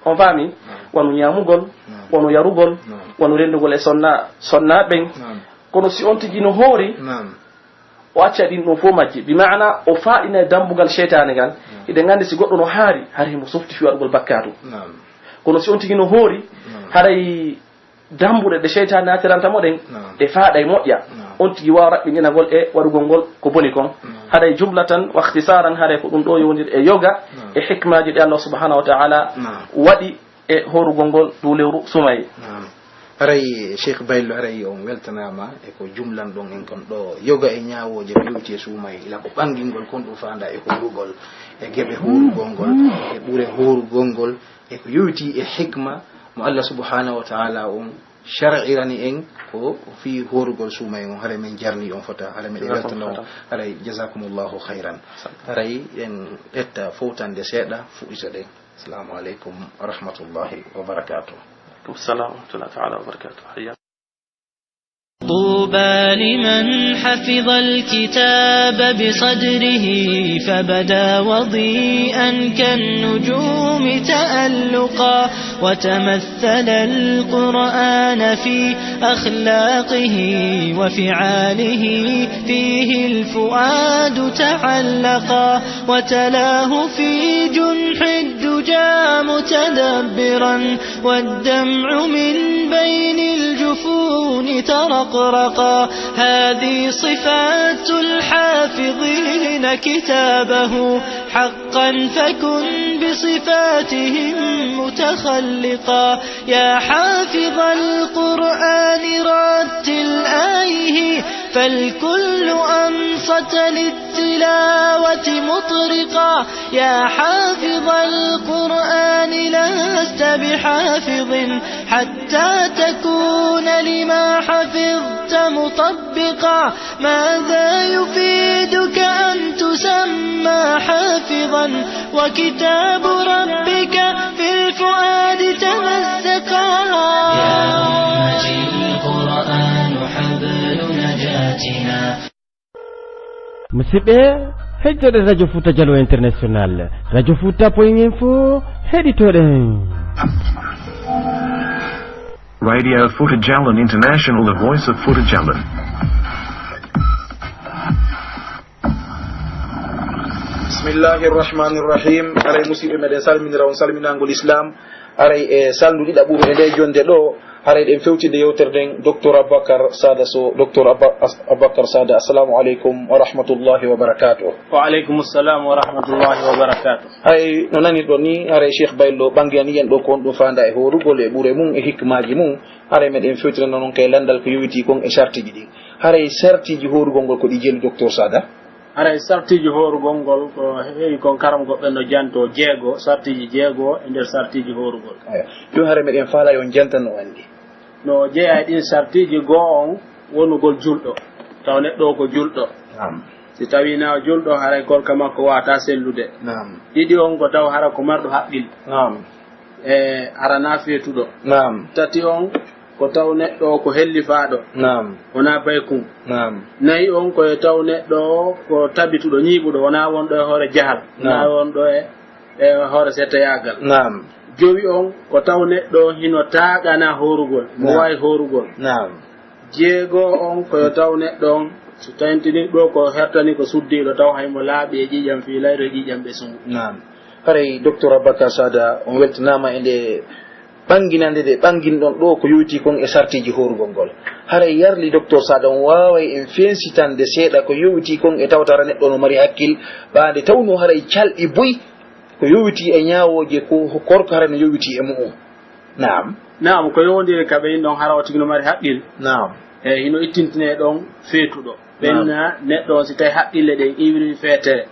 on faami wonu ñamugol wonu yarugol wonu rendugol e sonnaɓen kono si on tigi no hoori o acca ɗin ɗon fof majji bi mana o faɗina e dambugal cheytane ngal eɗen gandi si goɗɗo no haari hara himo softi fi waɗugol bakkatu kono si on tigi no hoori haray dambuɗe ɗe cheytane natirantamo ɗen ɗe faaɗa e moƴƴa on tigi wawa raɓɓiɗinagol e waɗugol ngol ko boni kon haɗay jumlatan wa ihtisaran haɗay ko ɗum ɗo yowdir e yoga e hikmaji ɗe Allah subhanahu wa ta'ala waɗi e horugol ngol du lewru sumaye aray Cheikh Baylo aray on weltanama e ko jumlan ɗon en kon ɗo yoga e ñawoje pewti e suumay ila ko ɓangingol kon ɗum fanda e horugol e geɓe horugol ngol e ɓuure horugol ngol e ko yowti e hikma mo Allah subhanahu wa ta'ala on shar'irani en ko fi horugol suumay on hare men jarni on fota hare men weltano aray jazakumullahu khairan aray en etta fowtande seeɗa fuɗɗita ɗen assalamu aleykum wa rahmatullahi wa barakatuh. السلام ورحمة الله تعالى وبركاته. حياك. طوبى لمن حفظ الكتاب بصدره فبدا وضيئا كالنجوم تألقا وتمثل القرآن في أخلاقه وفعاله فيه الفؤاد تعلقا وتلاه في جنح الدجى متدبرا والدمع من بين الجفون ترقرقا هذه صفات الحافظين كتابه حقا فكن بصفاتهم متخلقا يا حافظ القرآن رتل آيه فالكل أنصت للتلاوة مطرقا يا حافظ القرآن لست بحافظ حتى تكون لما حفظت مطبقا ماذا يفيدك أن تسمى حافظا وكتاب ربك في الفؤاد تمزقا يا أمتي القرآن حبل نجاتنا musidɓe heƴƴoɗe radio fouta dialo international radio fouta point info heɗitoɗen Radio Fouta Djallon International, the voice of Fouta Djallon. Bismillahir Rahmanir Rahim. Aray musidɓe meɗen salminira on salminangol islam aray e salduɗi ɗaɓɓuɓe e nde jonde ɗo haray ɗen fewtide yewterden docteur Aboubacar Sada so docteur Aboubacar Sada assalamu aleykum wa rahmatullahi wa barakatuh. Wa aleykum assalam wa rahmatullahi wa barakatuh. Hay no nani ɗo ni haray Cheikh Baylo ɓanggani en ɗo kon ɗum fanda e horugol e ɓuure mum e hikmaji mum haray meɗen fewtirana noon kay landal ko yowiti kon e sartiji ɗi haray sartiji horugol ngol ko ɗi jeeli docteur Sada. Aray sartiji horugol ngol ko heewi kon karam goɓɓe no janto jeego sartiji jeego e nder sartiji horugol. Ɗum haray meɗen faala yon jantano andi no jeeya ɗin sartiji goo on wonugol julɗo taw neɗɗo o ko julɗo si tawi na julɗo haray gorka makko wata sellude ɗiɗi on ko taw hara ko marɗo haqqil e harana feetuɗo tati on ko taw neɗɗo ko hellifaɗo wona baykum nayi on koye taw neɗɗo ko tabituɗo ñiiɓuɗo wona wonɗo e hoore jahal wona wonɗo e hoore settoyagal jowi on ko taw neɗɗo hino taaƙana horugol mo wawi horugol jeego on koyo taw neɗɗo on so tawintini ɗo ko hertani ko suddiɗo taw haymo laaɓi e ƴiƴam fiilayro e ƴiƴam ɓe sungu haray docteur Aboubacar Sada on weltanama e nde ɓanginande nde ɓanginɗon ɗo ko yowti kon e sartiji horugol ngol haray yarli docteur Sada on waway en fensitande seeɗa ko yowti kon e tawtara neɗɗo no mari hakkil ɓande tawno haray calɗi boyi ko yowiti e ñawoje ko korko hara no yowiti e mu'um naam ko yowndiri kaɓe in ɗon hara o tigi no mari haqqil e hino ittintine ɗon feetuɗo ɓenna neɗɗo on si tawi haqqille ɗen iwri feetere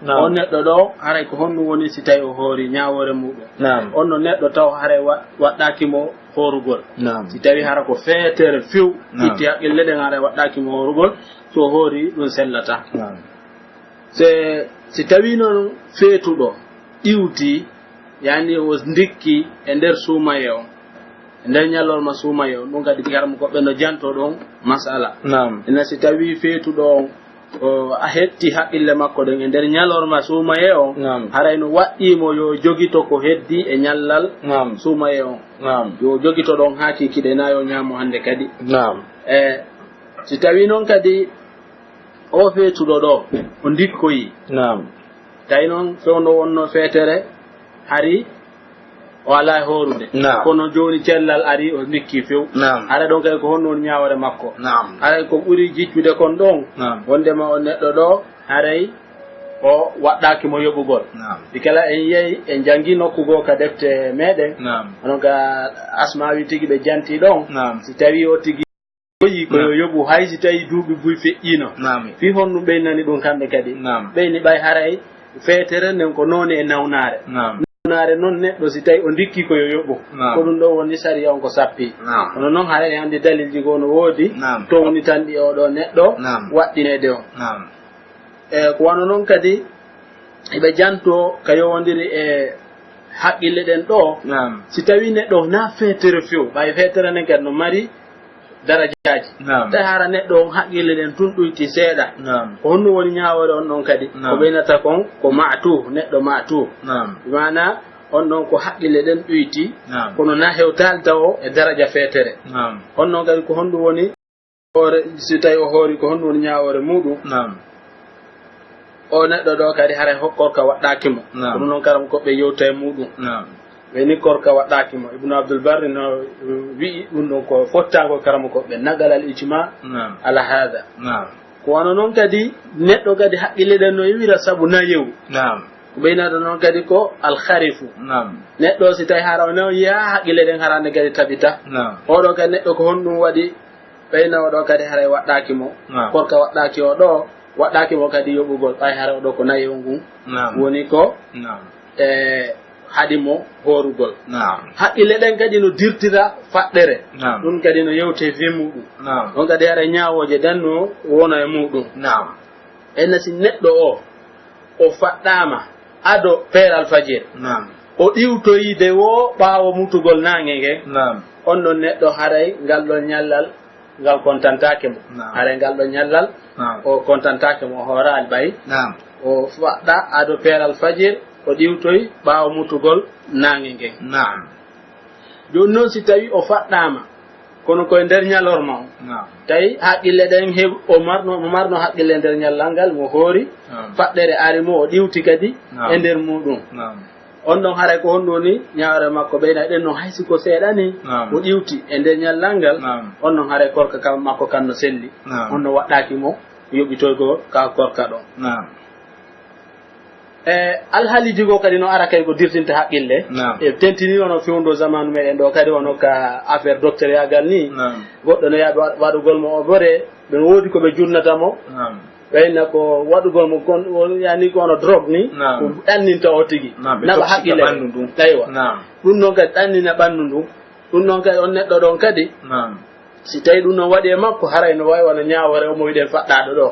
on neɗɗo ɗo haray ko honɗum woni si tawi o hoori ñawore muɗum on no neɗɗo taw haray waɗɗakimo horugol si tawi hara ko feetere few itti haqqille ɗen haray waɗɗakimo horugol so hoori ɗum sellata si tawi noon feetuɗo iwti yani o ndikki e nder suumaye on e nder ñallorma suumaye on ɗum kadi garam goɓɓe no janto ɗon masala ena si tawi feetuɗo on a hetti haqqille makko ɗen e nder ñallorma suumaye on haray no waɗɗimo yo jogito ko heddi e ñallal suumaye on yo jogito ɗon ha kikiɗe na yo ñaamo hannde kadi e si tawi noon kadi o feetuɗo ɗo o ndikkoyi tawi noon fewno wonno feetere hari o ala horude kono joni cellal ari o ndikki few haray ɗon kadi ko honno woni ñawore makko haray ko ɓuuri jiccude kon ɗon wondema o neɗɗo ɗo haray o waɗɗaki mo yoɓugol ɗi kala en yeyi en jangi nokkugo ka defte meɗen onon ka asmawi tigi ɓe janti ɗon si tawi o tigi yi ko yoɓu hay si tawi duuɓi buy feƴƴino fi honɗum ɓeynani ɗum kamɓe kadi ɓeyni ɓay haray feetere nden ko noone e nawnare nawnare noon neɗɗo si tawi o ndikki koyo yoɓu ko ɗum ɗo woni sariya on ko sappi kono noon haray e hannde dalilji goo no woodi towni tan ɗi oɗo neɗɗo waɗɗinede o ko wano noon kadi eɓe janto ka yowodiri e haqqille ɗen ɗo si tawi neɗɗo na feetere few ɓay feetere nden kadi no mari darajaji tawi hara neɗɗo on haqqille ɗen tun ɗuyti seeɗa ko honno woni ñawore on ɗon kadi ko ɓeynata kon ko matu neɗɗo matu mana on ɗon ko haqqille ɗen ɗuyti kono na hewtali taw o e daraja feetere on ɗon kadi ko honɗum woni hoore si tawi o hoori ko honɗum woni ñawore muɗum o neɗɗo ɗo kadi haray hokkorka waɗɗakimo ko ɗum noon karam koɓe yewta e muɗum ɓeni korka waɗɗakimo ibnu abdoul barri no wi'i ɗum ɗon ko fottago karama koɓe nagal al ijma ala hada ko wano noon kadi neɗɗo kadi haqqille ɗen no yewira saabu na yewu ko ɓeynata noon kadi ko alharifu neɗɗo si tawi hara no yiya haqqille ɗen harande kadi tabita oɗo kadi neɗɗo ko honɗum waɗi ɓeyna oɗo kadi haray waɗɗakimo korka waɗɗaki o ɗo waɗɗakimo kadi yoɓugol ɓay hara oɗo ko nayi o ngun woni ko haɗimo horugol haqqille ɗen kadi no dirtira faɗɗere ɗum kadi no yewte fe muɗum ɗon kadi haɗa ñawoje ɗen no wona e muɗum enna si neɗɗo o faɗɗama ado peeral fajir o ɗiwtoyide wo ɓaawo mutugol nange ngen on ɗon neɗɗo haray ngal ɗon ñallal ngal kontantake mo haray ngal ɗon ñallal o kontantake mo hoorali ɓay o faɗɗa ado peeral fajir o ɗiwtoy ɓaawo mutugol nange ngen joni noon si tawi o faɗɗama kono koye nder ñalorma o tawi haqqille ɗen heɓ o marno haqqille nder ñallal ngal mo hoori faɗɗere arimo o ɗiwti kadi e nder muɗum on ɗon haray ko honɗum woni ñawre makko ɓeyna ɗen noon haysi ko seeɗani o ɗiwti e nder ñallal ngal on ɗon haray korka kam makko kan no selli on no waɗɗakimo yoɓitoygo ka korka ɗon alhaaliji go kadi no ara kay ko dirtinta haqqille e tentini ono fewndo zamanu meɗen ɗo kadi wono ka affaire docteur yagal ni goɗɗo no yaaɓe waɗugol mo o bore ɓen woodi koɓe jurnatamo ɓeyna ko waɗugol mo kon yani ko ono drogue ni ko ɗanninta o tigi naɓa haqqille aywa ɗum noon kadi ɗannina ɓanndu ndun ɗum noon kadi on neɗɗo ɗon kadi si tawi ɗum noon waɗi e makko haray no wawi wona ñawore omo wiɗen faɗɗaɗo ɗo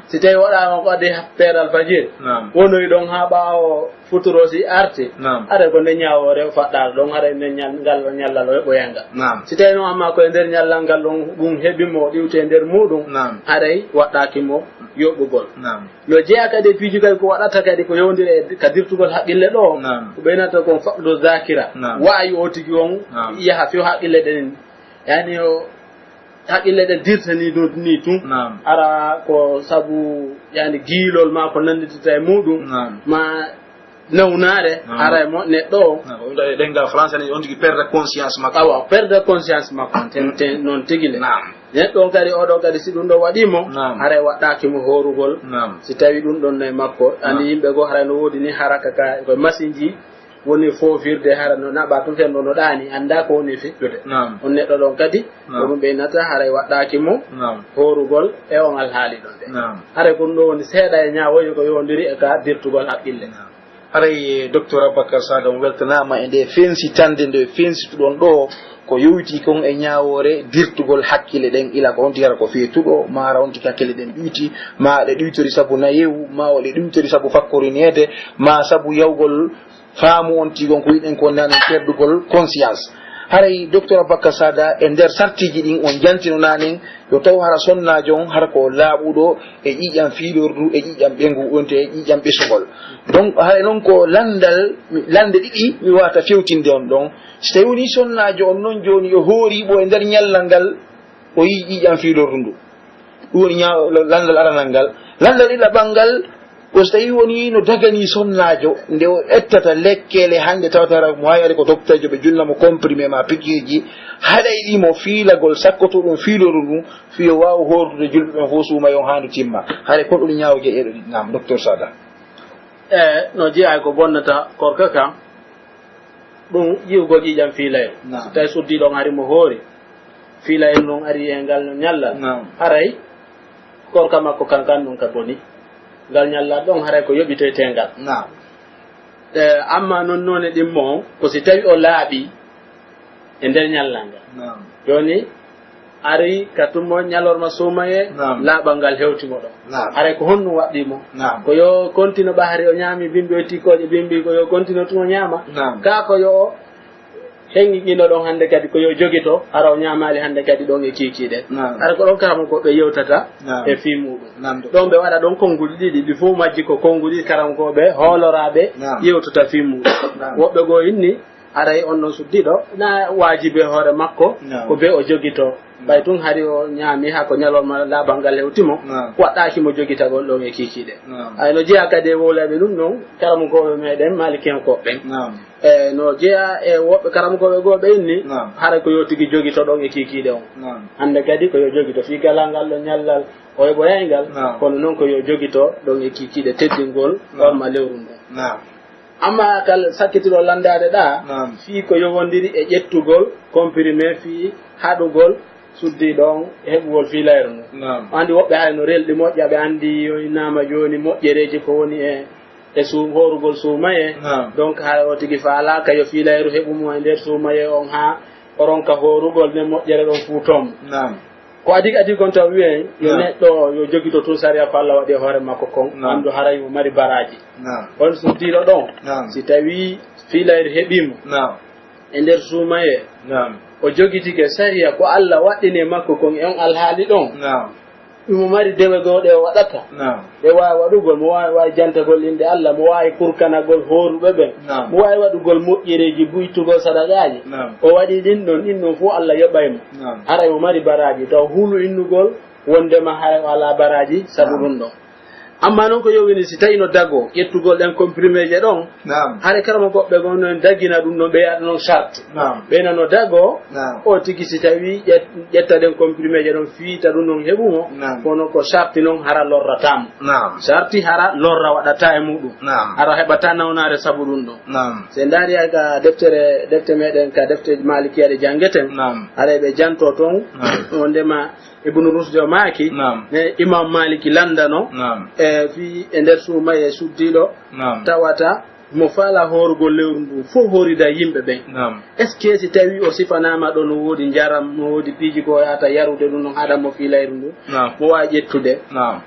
si tawi waɗama ko wadde peeral fajir wonoyi ɗon ha ɓawo futuro si arti aɗa ko nde ñawore faɗɗaɗo ɗon haray nde ngal ɗo ñallal o heɓoyenga si tawi noon amma koye nder ñallal ngal ɗon ɗum heɓimo o ɗiwte nder muɗum haray waɗɗakimo yoɓɓugol yo jeeya kadi e piiji kadi ko waɗata kadi ko yewdiri e ka dirtugol haqqille ɗo ko ɓeynata kon faqdu zakira wawi o tigi on yaha few haqqille ɗen yani o haqqille ɗen dirtani ɗo ni tun ara ko saabu yani giilol ma ko nanditita e muɗum ma nawnare ara e neɗɗo o ɗengal français ne on tigi perde conscience makko awa perde conscience makko ten noon tigi le neɗɗo on kadi oɗo kadi si ɗum ɗo waɗimo haray waɗɗakimo horugol si tawi ɗum ɗon e makko andi yimɓe goo haray no woodi ni haraka ka koye machine ji woni fofirde hara no naɓa tun fen no ɗaani anda ko woni feƴƴude on neɗɗo ɗon kadi ko ɗum ɓeynata haray waɗɗakimo horugol e on alhaali ɗon de haray ko ɗum ɗo woni seeɗa e ñawoyi ko yowdiri e ka dirtugol haqqille haray docteur aboubacar sada mo weltanama e nde fensitande nde fensituɗon ɗo ko yowiti kon e ñawore dirtugol hakkille ɗen ila ko on tigara ko feetuɗo mara on tigi hakkille ɗen ɗuyti ma ɗe ɗuytori saabu nayewu ma ɗe ɗuytori saabu fakkorinede ma saabu yawgol faamu on tigon ko yiɗen ko nanen perdugol conscience haray docteur aboubacar sada e nder sartiji ɗin on jantino nanen yo taw hara sonnajo on hara ko laaɓuɗo e ƴiƴam fiilordu e ƴiƴam ɓengu wonte e ƴiƴam ɓesugol donc haray noon ko lande ɗiɗi mi wata fewtinde on ɗon so tawi woni sonnajo on noon joni yo hooriɓo e nder ñallal ngal o yii ƴiƴam fiilordu ndu ɗum woni landal aranal ngal landal ɗiɗaɓal ngal o so tawi woni no dagani sonnajo nde o ettata lekkele hande tawatara mo hayare ko docteur jo ɓe junnamo comprimé ma piqirji haɗayɗimo fiilagol sakkotoɗum fiiloru ɗum fiyo wawa hordude julɓe ɓen fo suuma yon handu timma haɗa kon ɗum ñawoje eɗo nam docteur sada no jeeya ko bonnata korka kam ɗum yiwgol ƴiƴam fiilayel so tawi suddiɗon ari mo hoori fiilayel noon ari e ngal no ñallal haray korka makko kankan ɗum ka boni ngal ñallal ɗon haray ko yoɓitoytengal amma noon noone ɗimmo on ko si tawi o laaɓi e nder ñallal ngal joni ari ka tummo ñalorma suumaye laaɓal ngal hewtimo ɗon haray ko honɗum waɗɗimo ko yo continue ɓahari o ñaami bimbi o tikkoje bimbi ko yo continue tumo ñaama ka ko yo hengiƴino ɗon hannde kadi ko yo jogito hara o ñaamali hannde kadi ɗon e kiikiiɗe hara ko ɗon karamokoɓe yewtata e fii muɗum ɗon ɓe waɗa ɗon konnguli ɗiɗi ɗi fof majji ko konnguli karamokoɓe hooloraɓe yewtata fii muɗum woɓɓe goo inni aray on noon suddiɗo na waajibe hoore makko ko be o jogito ɓay tun hari o ñaami ha ko ñalorma laaɓal ngal hewtimo waɗɗakimo jogitagol ɗon e kiikiiɗe ay no jeeya kadi e wowlaɓe ɗum noon karamokoɓe meɗen malikien koɓɓen no jeeya e woɓɓe karamokoɓe gooɓe inni hara ko yo tigi jogito ɗon e kiikiiɗe on hande kadi ko yo jogito fi galal ngal ɗo ñallal o heɓoyaygal kono noon ko yo jogito ɗon e kiikiiɗe teddingol orma lewru ndu amma kal sakkitiro landade ɗa fii ko yowondiri e ƴettugol comprimé fii haɗugol suddi ɗon heɓugol fiilayru ndu andi woɓɓe hay no relɗi moƴƴa ɓe andi yo innama joni moƴƴereji ko woni e horugol suumaye donc ha o tigi faalaka yo fiilayru heɓumo e nder suumaye on ha oronka horugol nde moƴƴere ɗon fuu tom ko adi kon taw wiyen yo neɗɗo yo jogito tout saria ko Allah waɗi e hoore makko kon andu haray mo mari baraji on suddiɗo ɗon si tawi fiilayru heɓimo e nder suumaye o jogitike saria ko Allah waɗɗini makko kon en alhaali ɗon mo mari dewe gowɗe o waɗata ɓe wawi waɗugol mo wawi jantagol inde Allah mo wawi kurkanagol horuɓe ɓen mo wawi waɗugol moƴƴereji buytugol sadaqaji o waɗi ɗin ɗon fof Allah yoɓaymo haray mo mari baraji taw huulu innugol wondema hay o ala baraji sabu ɗum ɗon amma noon ko yowini si tawi no dago ƴettugol ɗen comprimé je ɗon haare karama goɓɓe gon noon daggina ɗum no ɓeyaɗa noon charte ɓeyna no dago o tigi si tawi ƴetta ɗen comprimé je ɗon fiita ɗum noon heɓumo kono ko charte noon hara lorratamo charte hara lorra waɗata e muɗum hara heɓata nawnare sabu ɗum ɗon se daari ay ka defte meɗen ka defte malikiyaɗe jangueten haara ɓe janto toon o ndema ibnu rusde o maaki e imam maliki landano e fi e nder suumaye suddiɗo tawata mo faala horugol lewru ndu fof horida yimɓe ɓen est ce que si tawi o sifanama ɗo no woodi jaram no woodi piiji ko yahata yarude ɗum noon haɗa mo fiilayru ndu mo wawi ƴettude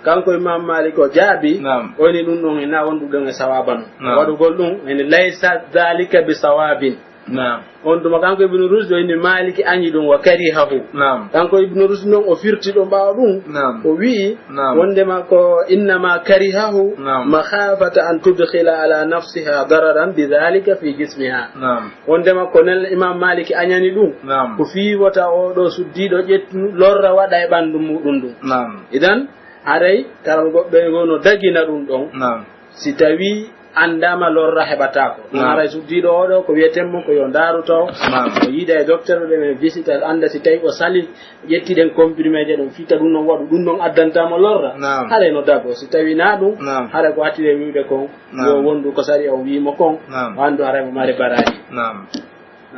kanko imam malik o jaabi woni ɗum ɗon ena wonduɗon e sawaba noon waɗugol ɗum ene laysa dhalika bi sawabin on tuma kanko ibnu rusde o inni maliki añi ɗum wa karihahu kanko ibnu rusde noon o firti ɗo ɓawa ɗum o wii wondema ko innama karihahu makhafata an tudkhila ala nafsiha dararan bidhalika fi jismiha wondema ko nel imam maliki añani ɗum ko fiwota oɗo suddiɗo ƴettu lorra waɗa e ɓandu muɗum ɗum idan haray karam goɓɓe go no dagina ɗum ɗon si tawi andama lorra heɓatako haray suddiɗo oɗo ko wiyetenmo ko yo daruto o yiida e docteur ɓe ɓe visita anda si tawi o sali ƴettiɗen comprimé je ɗum fiita ɗum noon waɗu ɗum noon addantamo lorra haray no dago si tawi na ɗum haray ko hattide wiwde kon yo wondu ko sari o wiimo kon o andu haray mo mari baraji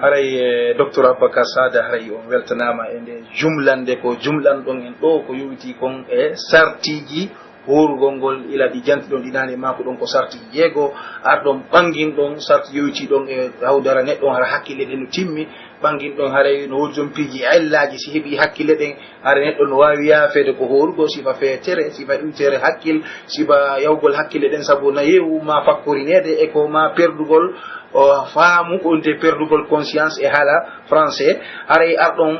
haray docteur aboubacar sada haray on weltanama e nde jumlande ko jumlan ɗon en ɗo ko yowiti kon e sartiji horugol ngol ila ɗi janti ɗon ɗinani mako ɗon ko sarti jeego arɗon ɓangin ɗon sarti yowiti ɗon e hawdara neɗɗon hara hakkille ɗen no timmi ɓangin ɗon haray no woodi ɗon piiji illaji si heeɓi hakkille ɗen hara neɗɗo no wawi yaafede ko horugol sifa feetere sifa ɗumtere hakkil sifa yawgol hakkille ɗen saabu na yewu ma fakkorinede e ko ma perdugol o faamu ko wonte perdugol conscience e haala français haray arɗon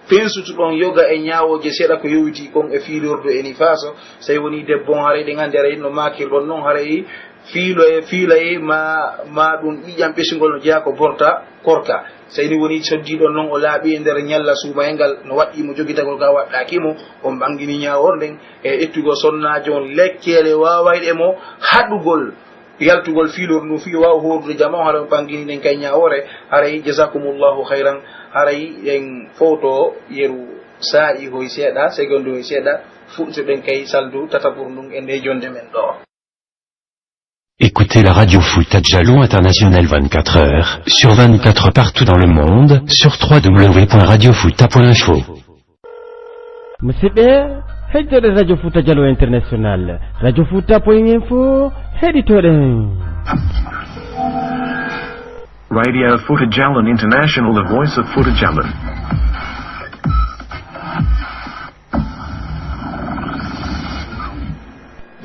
pensutu ɗon yoga e ñawoje seeɗa ko yowiti kon e fiilordo e nifaso so tawi woni debbon haray ɗe gandi haray no makirɗon noon haray fiilaye ma ɗum ƴiƴam ɓesugol no jeeya ko borta korka so ni woni soddiɗon noon o laaɓi e nder ñalla suumaye ngal no waɗɗimo jogitagol ga waɗɗakimo on ɓangini ñawor nden e ettugo sonnajo on lekkele wawayɗe mo haɗugol yaltugol fiilor ndu fi wawa horude jama haɗa ɓangini ɗen kay ñawore haray jasakumullahu hayran haray en fowto yeru saa'i hoye seeɗa segondu hoye seeɗa fuɗtoɗen kay saldu tataɓur ndun e nde jonde men ɗo Écoutez la radio foot à Jalon International 24 heures, sur 24 partout dans le monde, sur www.radiofoot.info. musidɓe heƴƴoɗe radio fouta dialo international radio fouta point info heɗitoɗen Radio Fouta Jalon International, the voice of Fouta Jalon.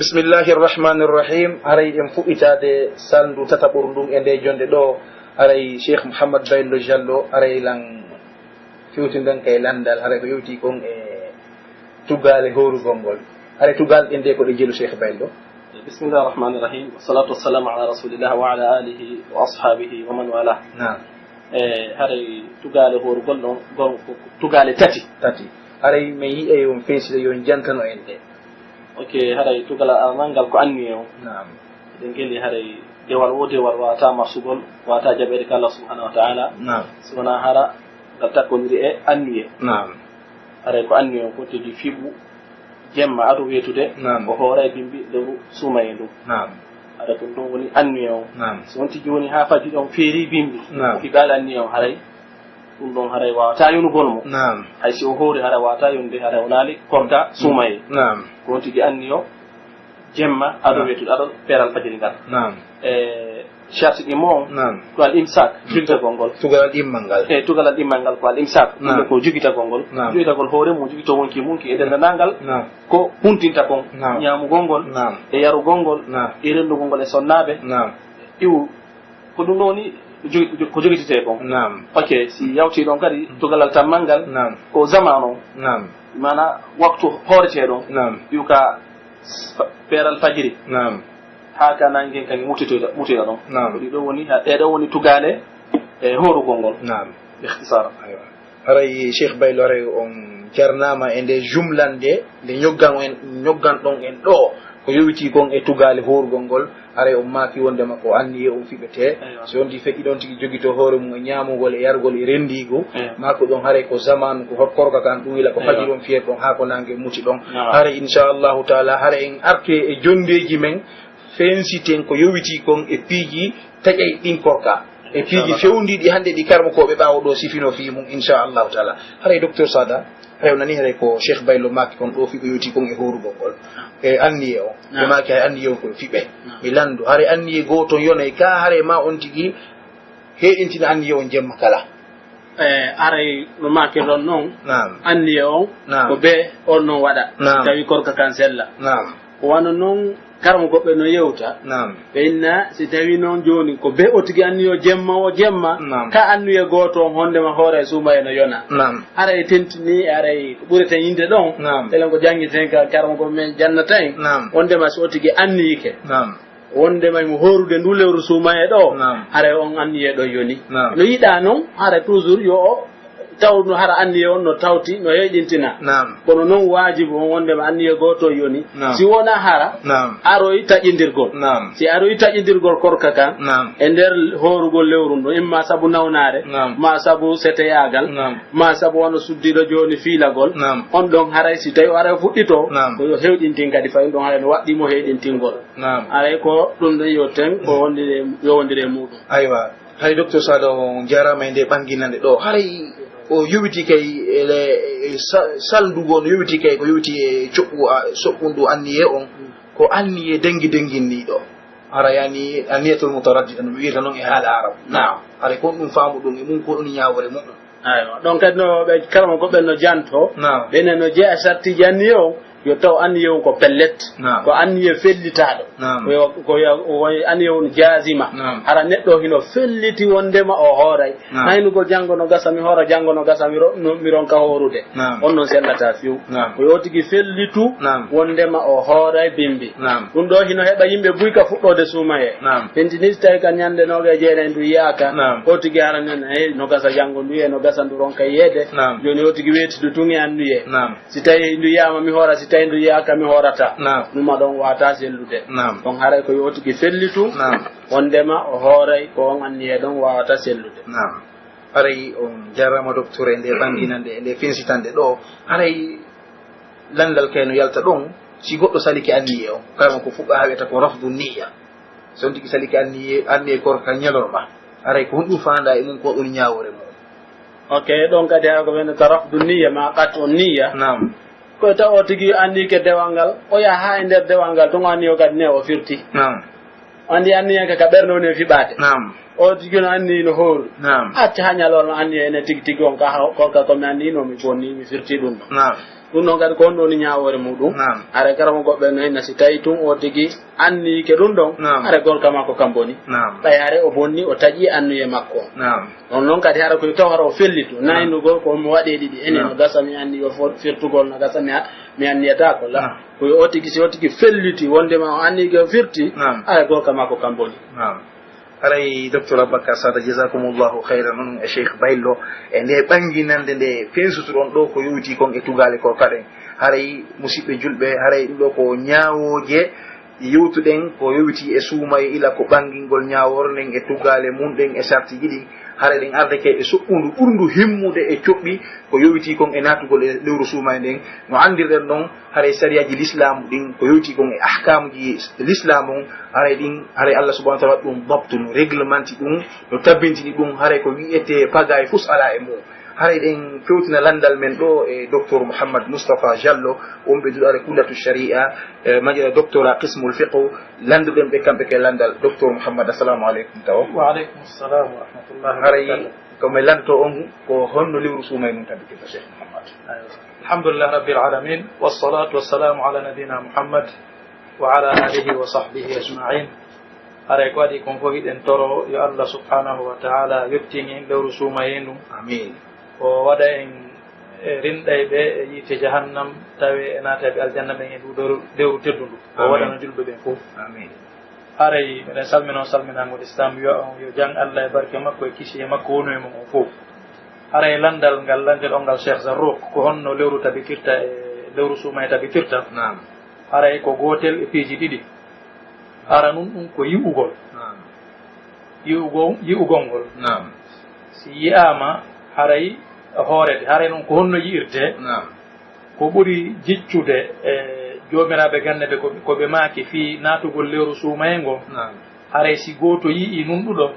bismillahi irrahmani irrahim aray en fuɗɗitade sandu tataɓuru ndun e nde jonde ɗo aray cheikh mouhammad baylo diallo aray lan fewtinden kay landal haray ko yewti kon e tugale horugol ngol aray tugal ɗen nde ko ɗe jelu cheikh baylo. bismillahi irrahmani irrahim wassalatu wassalamu ala rasulillah wa ala alihi wa ashabihi wa man wala. haray tugale horugol ɗon gon tugale tati aray mi yi'e on feeside yo jantano en ɗe. ok haray tugala almal ngal ko anni o eɗen geli haray dewal wo dewal wata marsugol wata jaɓede ka Allah subhanahu wa ta'ala sowona hara ngal takkodiri e anniye haray ko anni o ko tigi fiɓu jemma aɗo wetude ko hoore bimbi lewru sumaye ndu haɗa ko ɗum woni anni o so won tigi woni ha faji ɗon feeri bimbi ko fiɓaali anni o haray ɗum ɗon haray wawata yonugol mo hay si o hoori haray wawata yonde haray o naali korka sumaye ko tigi anni o jemma aɗo wetude aɗo peeral fajiri ngal charte ɗi mo ko al imsak jogitagol ngol tugalal ɗimmal ngal tugalal ɗimmal ngal ko al imsak ɗum ko jogitagol ngol jogitagol hoore mum jogito wonki munki e dendanangal ko huntinta kon ñamugol ngol e yarugol ngol e rendugol ngol e sonnaɓe iwu ko ɗum ɗo woni ko jogitete kon ok si yawti ɗon kadi tugalal tammal ngal ko zamanu mana waktu hoorete ɗon iwu ka peeral fajiri ha ka nangen kadi mutitoyta ɗon ɗiɗo woni ɗeɗo woni tugale e horugol ngol ihtisara. haray cheikh baylo aray on jarnama e nde jumlande nde ñoggan ɗon en ɗo ko yowiti kon e tugale horugol ngol aray on maaki wondema ko anniye on fiɓete so wonti feƴƴi ɗon tigi jogito hoore mum e ñamugol e yargol e rendigo mako ɗon haray ko zamanu ko hotkorka kan ɗum wila ko faji ɗon fiyet ɗon ha ko nangue muti ɗon haray inchallahu taala hara en arte e jondeji men fensiten ko yowiti kon e piiji taƴay ɗin korka e piiji fewdiɗi hande ɗi karmakoɓe ɓawo ɗo sifino fi mum inchallahu taala haray docteur sada haray nani haray ko cheikh baylo maki kon ɗo fi ko yowiti kon e horugol ngol e anniye o ɓe maki hay anniye on koye fiɓe mi landu haray anniye goto yonay ka haray ma on tigui heɗintina anniye on jemma kala aray no maki ɗon noon anniye on ko ɓe on noon waɗa tawi korka kan sella ko wano noon karmo goɓɓe no yewta ɓe inna si tawi noon joni ko be o tigi anniyo jemma o jemma ka annuye goto on hondema hoore e suuma eno yona aray tentini aray ko ɓureten yinde ɗon telen ko jangguiten ka karmo goɓe men jannata en wondema so o tigi anniyike wondema mo horude ndu lewru suuma e ɗo aray on anniye ɗo yoni no yiɗa noon aray toujours yo o taw no hara anniye on no tawti no heƴintina kono noon wajibu on wondema anniye goto yoni si wona hara aroy taƴidirgol si aroy taƴidirgol korka kan e nder horugol lewru ndo imma saabu nawnare ma saabu seteyagal ma saabu wono suddiɗo joni fiilagol on ɗon haray si tawi o aray fuɗɗito ko yo hewɗintin kadi fayin ɗon haray no waɗɗimo heƴintingol aray ko ɗum ɗon yo ten ko yowodire muɗum. aywa hay docteur sada on jarama e nde ɓanginande ɗo haray o yowiti kay ele saldugo no yowiti kay ko yowiti e soɓɓundu anniye on ko anniye denguinniɗo ara yani anniyatul mutaraddid no wiyata noon e haala arab haray kon ɗum faamu ɗum e mum ko ɗum ñawore muɗum aywa donc kadi no ɓe karama goɓɓe no janto ɓene no jeeya sartiji anniye o yo taw anniye on ko pellet ko anniye fellitaɗo ko anniye on jasima hara neɗɗo hino felliti wondema o hooray naynugol janggo no gasa mi hoora janggo no gasa mi ronka horude on noon sellata few ko yo tigi fellitu wondema o hooray bimbi ɗum ɗo hino heɓa yimɓe buyka fuɗɗode suuma he pentini tawi kan ñande noga jeeɗe ndu yiyaka o tigi hara nen hey no gasa janggo ndu no gasa ndu ronka yeede joni o tigi weetidu tungi annuye si tawi ndu yiyama mi hoora si tawi ndu yiyaka mi hoorata numa ɗon wata sellude on haray ko yo tigi fellitu wondema o hooray ko on anniye ɗon wawata sellude aray on jarama docteur e nde ɓanginande e nde fensitande ɗo aray landal kay no yalta ɗon si goɗɗo saliki anniye o kama ko fuɗɗa ha wiyata ko rafdu niya so tigi sali ki anni korka ñalorma aray ko honɗum fanda e mum ko ɗon ñawore mum ok ɗon kadi ha ko wiyete tarafdu niya ma qat'u niya nam ko taw o tigi anni ke dewal ngal o yaha ha e nder dewal ngal ton anni o kadi ne o firti nam andi anni yanka ka ɓerde woni e fiɓade nam o tigi no anni no hooru nam acca ha ñalor no anni ene tigi tigi on ka korka komi anni no mi bonni mi firti ɗum ɗo nam ɗum ɗon kadi ko on ɗoni ñawore muɗum are karamo goɓɓe no henna si tawi tun o tigi anni ke ɗum ɗon are gorka makko kam boni ɓay are o bonni o taƴi annuye makko on noon kadi hara koye tawara o fellitu naynugol komi waɗe ɗiɗi ene no gasa mi anni o firtugol no gasa mi anniyatako la koye o tigi si o tigi felliti wondema o anni ke firti are gorka makko kam boni aray docteur Aboubacar Sada jasakumullahu khayran on e cheikh baylo e nde ɓanginande nde fensutuɗon ɗo ko yowiti kon e tugale ko kaɗen haray musidɓe julɓe haray ɗum ɗo ko ñawoje yewtuɗen ko yowiti e suumaye ila ko ɓangingol ñawornden e tugale mumɗen e sarti jiɗi haray ɗen ardake e soɓɓundu ɓurndu himmude e coɓɓi ko yowiti kon e natugol e lewru suumaye nden no andirɗen ɗon haray sariyaji l'islamu ɗin ko yowiti kon e ahkamuji l'islamu on haray ɗin haray Allah subahana taala waɗi ɗum babtu no réglementé ɗum no tabbintini ɗum haray ko wiyete pagaye fus ala e mum haray ɗen fewtina landal men ɗo e docteur Mouhammad Moustapha Diallo on ɓe duɗare kullatu sharia majira docteur qismul fiqh landuɗen ɓe kamɓe ke landal docteur Mouhammad assalamu aleykum taw wa aleykum assalam wa rahmatullahi haray komi landoto on ko honno lewru suumay mum tabbitita cheikh Mouhammad alhamdulillah rabbil alamin wassalatu wassalamu ala nabina Muhammad wa ala alihi wa sahbihi ajma'in haray ko waɗi kon fof hiɗen toro yo Allah subhanahu wa ta'ala yettini en lewru suumayendu amin o waɗa en rinɗay ɓe e yiite jahannam tawi e naata ɓe aljanna ɓen e ɗuɗo lewru teddundu o waɗano julɓe ɓen fof amin haray miɗen salmino salminangol islam yo jang Allah e barke makko e kisi e makko wonu e mum o fof haray landal ngal landel on ngal cheikh Zarrouk ko honno lewru tabitirta e lewru suuma e tabitirta haray ko gotel e piiji ɗiɗi ara nun ɗum ko yi'ugol yi'ugol ngol si yi'ama haray hoorede haray noon ko honno yi'irte ko ɓuri jiccude e jomiraɓe gande ɓe koɓe maaki fi natugol lewru suumaye ngo haray si goto yi'i nunɗuɗo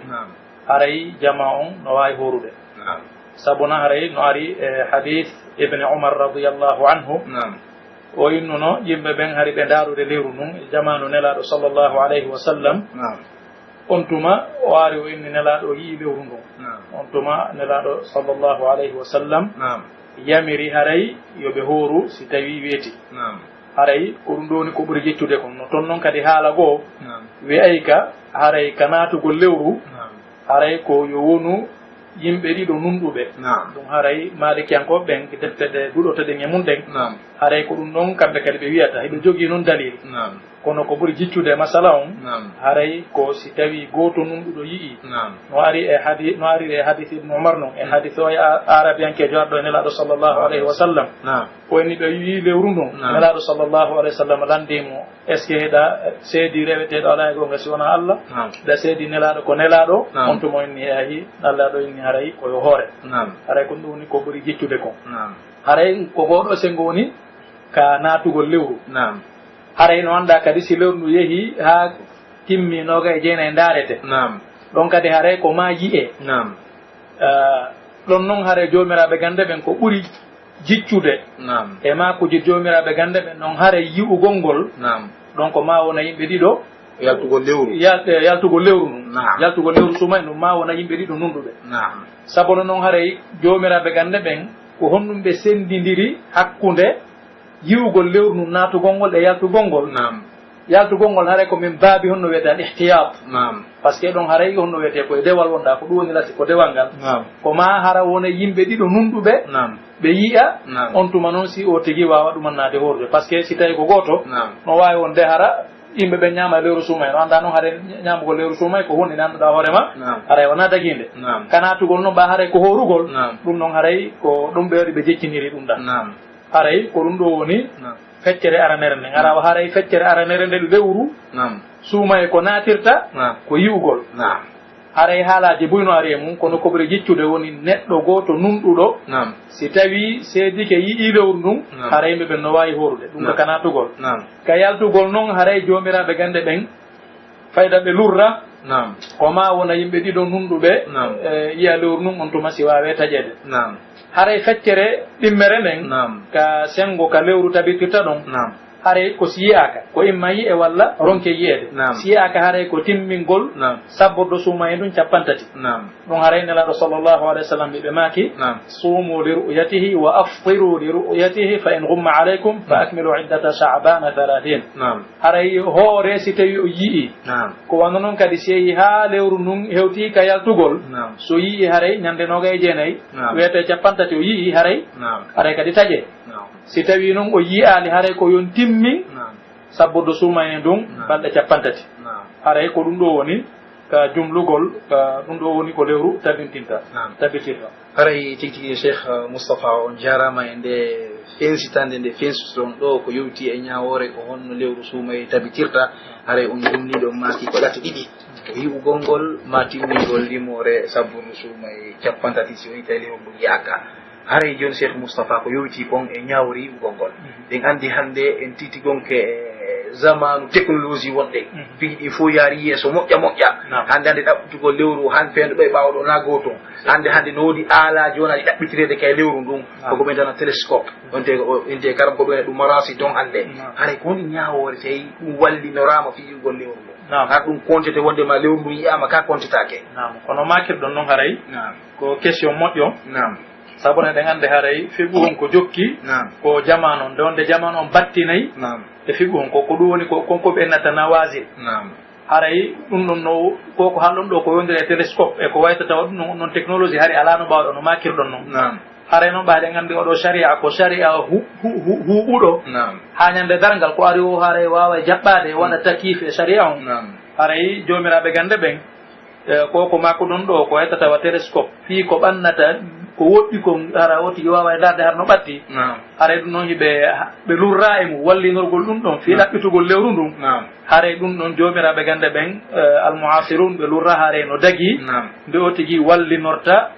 haray jama on no wawi horude sabuna haray no ari e hadith ibne Umar radiyallahu anhu o innuno yimɓe ɓen hari ɓe darude lewru nun e jamanu nelaɗo sallllahu alayhi wa sallam on tuma o ari o inni nelaɗo o yii lewru ndun on tuma nelaɗo sallllahu alayhi wa sallam yamiri haray yoɓe hooru si tawi weeti haray ko ɗum ɗoni ko ɓuri jeccude kon no toon noon kadi haala goo wiyay ka haray ka natugol lewru haray ko yo wonu yimɓe ɗiɗo nunɗuɓe ɗum haray malikiyankoɓe ɓen defteɗe duɗotoɗen e mum ɗen haray ko ɗum ɗon kamɓe kadi ɓe wiyata hiɗo jogii noon dalil kono ko ɓuri jiccude masala on haray ko si tawi goto nunɗuɗo yii no ari e hadith ibne Umar noon e hadith o e arabiyankejo arɗo e nelaɗo sallllahu alayhi wa sallam ko eni ɓe yii lewru ndun nelaɗo sallllahu alayhi wa sallam landimo est ce que heɗa seedi reweteɗo ala e gonga si wona Allah ɗa seedi nelaɗo ko nelaɗo on tumo inni ayi Allah ɗo inni haray koyo hoore haray ko ɗum woni ko ɓuri jiccude kon haray ko goɗo sengo woni ka natugol lewru haray no anda kadi si lewru ndu yeehi ha timmi noga e jeenayi daarete ɗon kadi haray ko ma yi'e ɗon noon haray jomiraɓe gande ɓen ko ɓuri jiccude e makuji jomiraɓe gande ɓen noon haray yi'ugol ngol ɗon ko ma wona yimɓe ɗiɗo yaltugol lewru yaltugol lewru ndu yaltugol lewru sumay ɗum ma wona yimɓe ɗiɗo nunɗuɓe sabono noon haray jomiraɓe gande ɓen ko honɗum ɓe sendidiri hakkude yiwugol lewru ndu natugol ngol e yaltugol ngol yaltugol ngol haray ko min baabi honno wiyete al ihtiyat par ce que ɗon haray honno wiyete koye dewal wonɗa ko ɗum woni lasi ko dewal ngal ko ma hara wona yimɓe ɗiɗo nunɗuɓe ɓe yiya on tuma noon si o tigui wawa ɗumannade horude par ce que si tawi ko goto no wawi wonde hara yimɓe ɓe ñaama lewru suumay no anda noon haare ñamugol lewru suumay ko hunde nanduɗa hoorema haray wona daguinde kanatugol noon ɓa haray ko horugol ɗum noon haray ko ɗum ɓe waɗi ɓe jecciniri ɗum ɗa haray ko ɗum ɗo woni feccere aranere nden arawa haray feccere aranere nden lewru suumay ko natirta ko yiwgol haray haalaji buyno ari e mum kono koɓre jiccude woni neɗɗo goto nunɗuɗo si tawi seedike yiɗi lewru ndun haray yimɓeɓen no wawi horude ɗum ɗo kanatugol ka yaltugol noon haray jomiraɓe gande ɓen fayda ɓe lurra nam ko ma wona yimɓe ɗiɗo nunɗuɓe yiya lewru num on tuma si wawe taƴede nam haray feccere ɗimmere nden ka sengo ka lewru tabitirta ɗon haray ko si yiyaka ko imma yi'e walla ronke yi'ede si yiyaka haray ko timmingol sabbordo suuma e ɗum capantati ɗum haray nelaɗo sallllahu alayhi wa sallam ɓiɓe maaki suumu li ru'yatihi wa aftiru li ru'yatihi fa in gumma alaykum fa akmilu iddata chabana 30 haray hoore si tawi o yi'i ko wano noon kadi si yehi ha lewru ndun hewti ka yaltugol so yi'i haray ñande noga e jeenayyi wiyete capantati o yi'i haray haray kadi taƴe si tawi noon o yiyali haray ko yon timmi sabbude suuma en ɗum balɗe capantati haray ko ɗum ɗo woni ka jumlugol ka ɗum ɗo woni ko lewru tabintinta tabitirta haray tigi tigi cheikh moustapha on jarama e nde fensitande nde fensuton ɗo ko yewti e ñawore ko honno lewru suuma e tabitirta haray on jumniɗo maki ko ɗata ɗiɗi ko yiɓugol ngol ma timmigol limore sabbude suuma e capantati si woni tawi lewru ndu yaka haray joni cheikh moustapha ko yowiti kon e ñawori yiɓugol ngol ɗen andi hande en titi gonke zamanu technologie wonɗe piiɗi fof yaari yeeso moƴƴa moƴƴa hande hande ɗaɓɓutugol lewru han fendu ɗo e ɓawɗo nago toon hande no woodi aalaji wonaɗi ɗaɓɓitirede kay lewru ndun koko ɓe dana téléscope inte karam ko ɓene ɗum marasi ton hande haray ko woni ñawore tawi ɗum wallinorama fi yugol lewru ndun har ɗum comptete wondema lewru ndun yiyama ka comptetake kono makirɗon noon haray ko question moƴƴo sabu ne ɗen ande haray figu on ko jokki ko jamanu on nde wonde jamanu on battinayi e figu on ko ɗum woni konko ɓennata nawasir haray ɗum ɗon no koko halɗon ɗo ko yondiri e téléscope e ko wayta tawa ɗum noon technologie haari ala no mbawɗo no makirɗon noon haray noon ɓaade andi oɗo sharia ko sharia huɓuɗo ha ñande dargal ko ari o haray wawa jaɓɓade waɗa takif e sharia on haray jomiraɓe gande ɓen koko makko ɗon ɗo ko wayta tawa téléscope fii ko ɓannata ko woɗɗi ko hara o tigi wawa e darde har no ɓatti haray ɗum noon ɓe lurra e mum wallinorgol ɗum ɗon fi ɗaɓɓitugol lewru ndun haray ɗum ɗon jomiraɓe gande ɓen almuhasirun ɓe lurra haray no dagui nde o tigi wallinorta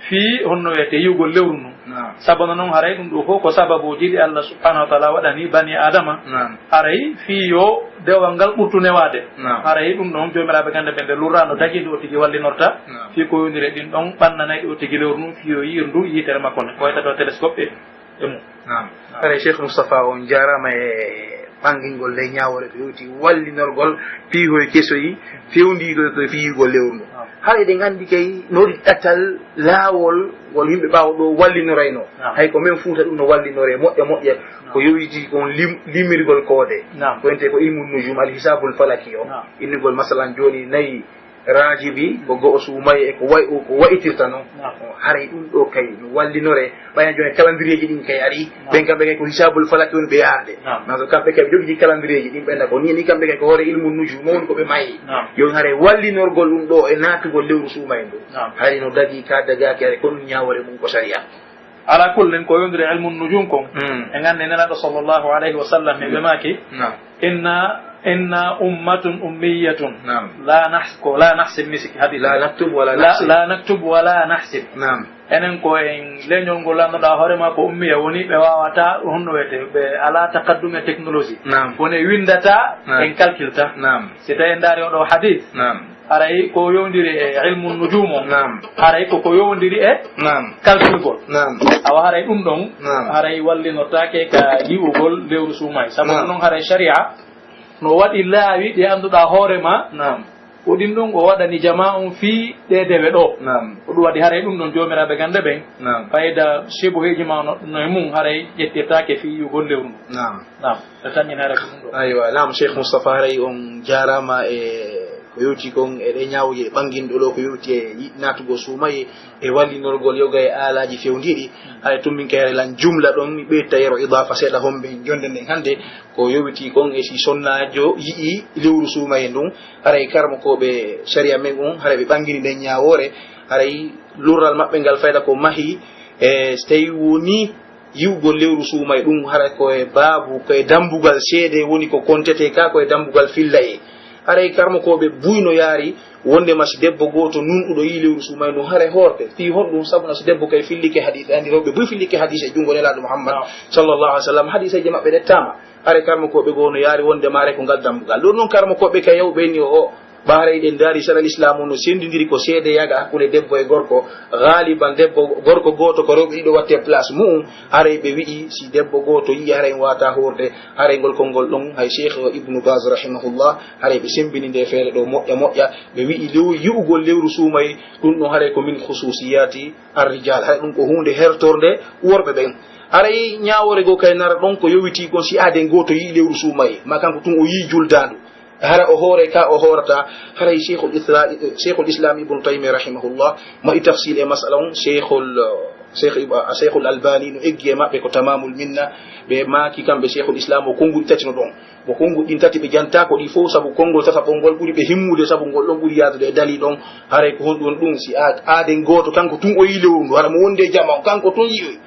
fi honno wiyete yiwgol lewru ndun sababu noon haray ɗum ɗo fof ko sababuji ɗi allah subhanahu wa taala waɗani bani adama haray fi yo dewal ngal ɓurtu newade haray ɗum ɗon jomiraɓe gande ɓe nde lurra no dagui nde o tigi wallinorta fi ko yondiri ɗin ɗon ɓannanayi o tigi lewru ndun fi yo yirndu yitere makko ne ko waytato téléscope e mum haray cheikh moustapha on jarama e ɓangingol nde ñawore ko yewti wallinorgol piihoye kesoyi fewdiɗo to fiyigol lewru ndu haɗa eɗen andi kay noɗi ɗattal laawol ngol yimɓe ɓawa ɗo wallinorayno hay ko men fuuta ɗum no wallinore moƴƴa moƴƴa ko yowiti kon limirgol koode ko ente ko ilmu nujum al hisabul falaki o innugol masalan joni nayyi rajibi ko go o suumayi e ko wayitirta noon haray ɗum ɗo kay no wallinore ɓayen joni calendrier ji ɗin kay ari ɓen kamɓe kay ko hisabul falaki woni ɓe yarde maso kamɓe kay ɓe jogui calendrier ji ɗin ɓenda ko ni kamɓe kay ko hoore ilmu nujum mo woni koɓe mayi joni haray wallinorgol ɗum ɗo e natugol lewru suumayi ndu haray no dagui ka dagaki haray ko ɗum ñawore mum ko saria ala kullin ko yondiri ilmu nujum kon e gande nelaɗo sallllahu alayhi wa sallam e ɓe maki inna ummatun ummiyatun la nahsib misik hadith la naktub wala nahsib enen ko en leñol ngol lannoɗa hoorema ko ummiya woni ɓe wawata honno wiyete ɓe ala taqaddum e technologie woni windata en calculta si tawi en daari oɗo hadith haray ko yowdiri e ilmu nujumo haray koko yowdiri e calculgol awa haray ɗum ɗon haray wallinortake ka yi'ugol lewru suumay sabu noon haray sharia no waɗi laawi ɗi annduɗa hoorema ko ɗin ɗum o waɗani jama on fii ɗedewe ɗo ko ɗum waɗi haray ɗum ɗon jomiraɓe gande ɓen fayida sibuheji ma no e mum haray ƴettirtake fii yugol lewru ndu e tañin haray ko ɗum ɗo aywa nam cheikh moustapha haray on jarama e ko yewti kon eɗe ñawje ɓanginɗo ɗo ko yewti e natugo suumaye e wallinorgol yoga e aalaji fewdiɗi hay tummin kayre lan jumla ɗon mi ɓeyta yero idafa seeɗa homɓe jonde nden hannde ko yowiti kon e si sonnajo yii lewru suumaye ndun haray karmo koɓe sharia men on haray ɓe ɓangini nden ñawore haray lurral maɓɓe ngal fayda ko mahi e so tawi woni yiwgol lewru suumaye ɗum haray koye baabu koye dambugal seede woni ko kontete ka koye dambugal filla e haray karmo koɓe buyno yaari wondema si debbo goto nunɗuɗo yi lewru suumay ɗum haray horte fi honɗum sabuna so debbo kay fillike hadise andi rewɓe boy fillike hadise e junngo nelaɗo mouhammad sallllahu alih w sallam hadiseji maɓɓe ɗettama haray karmo koɓe gono yaari wondema haray ko ngal dambugal ɗum noon karmo koɓe kay yawɓeni o ɓaara eɗen daari sara l'islamu no sendidiri ko seede yaga hakkude debbo e gorko galiban debbo gorko goto ko rewɓe ɗiɗo watte place mum haray ɓe wi'i si debbo goto yii haray wata horde haray ngol konngol ɗon hay cheikh ibnu bas rahimahullah haray ɓe sembini nde feere ɗo moƴƴa ɓe wi'i yi'ugol lewru suumay ɗum ɗon haray ko min khususiyati arrijal haray ɗum ko hunde hertorde worɓe ɓen aray ñawore go kay nara ɗon ko yowiti gon si aaden goto yii lewru suumay ma kanko tun o yii juldandu hara o hoore ka o horata haray cheikhul islam ibnu taymia rahimahullah ma i tafsil e masala on cheikhul albani no eggi e maɓɓe ko tamamul minna ɓe maaki kamɓe cheikhul islam o konngudi tati no ɗon mo konngudi ɗin tati ɓe janta ko ɗi fof saabu konngol tataɓol ngol ɓuri ɓe himmude saabu ngol ɗon ɓuri yadude e dali ɗon haray ko honɗum ɗum si aaden goto kanko tun o yi lewru ndu hara mo wonde jama o kanko tun yiyoy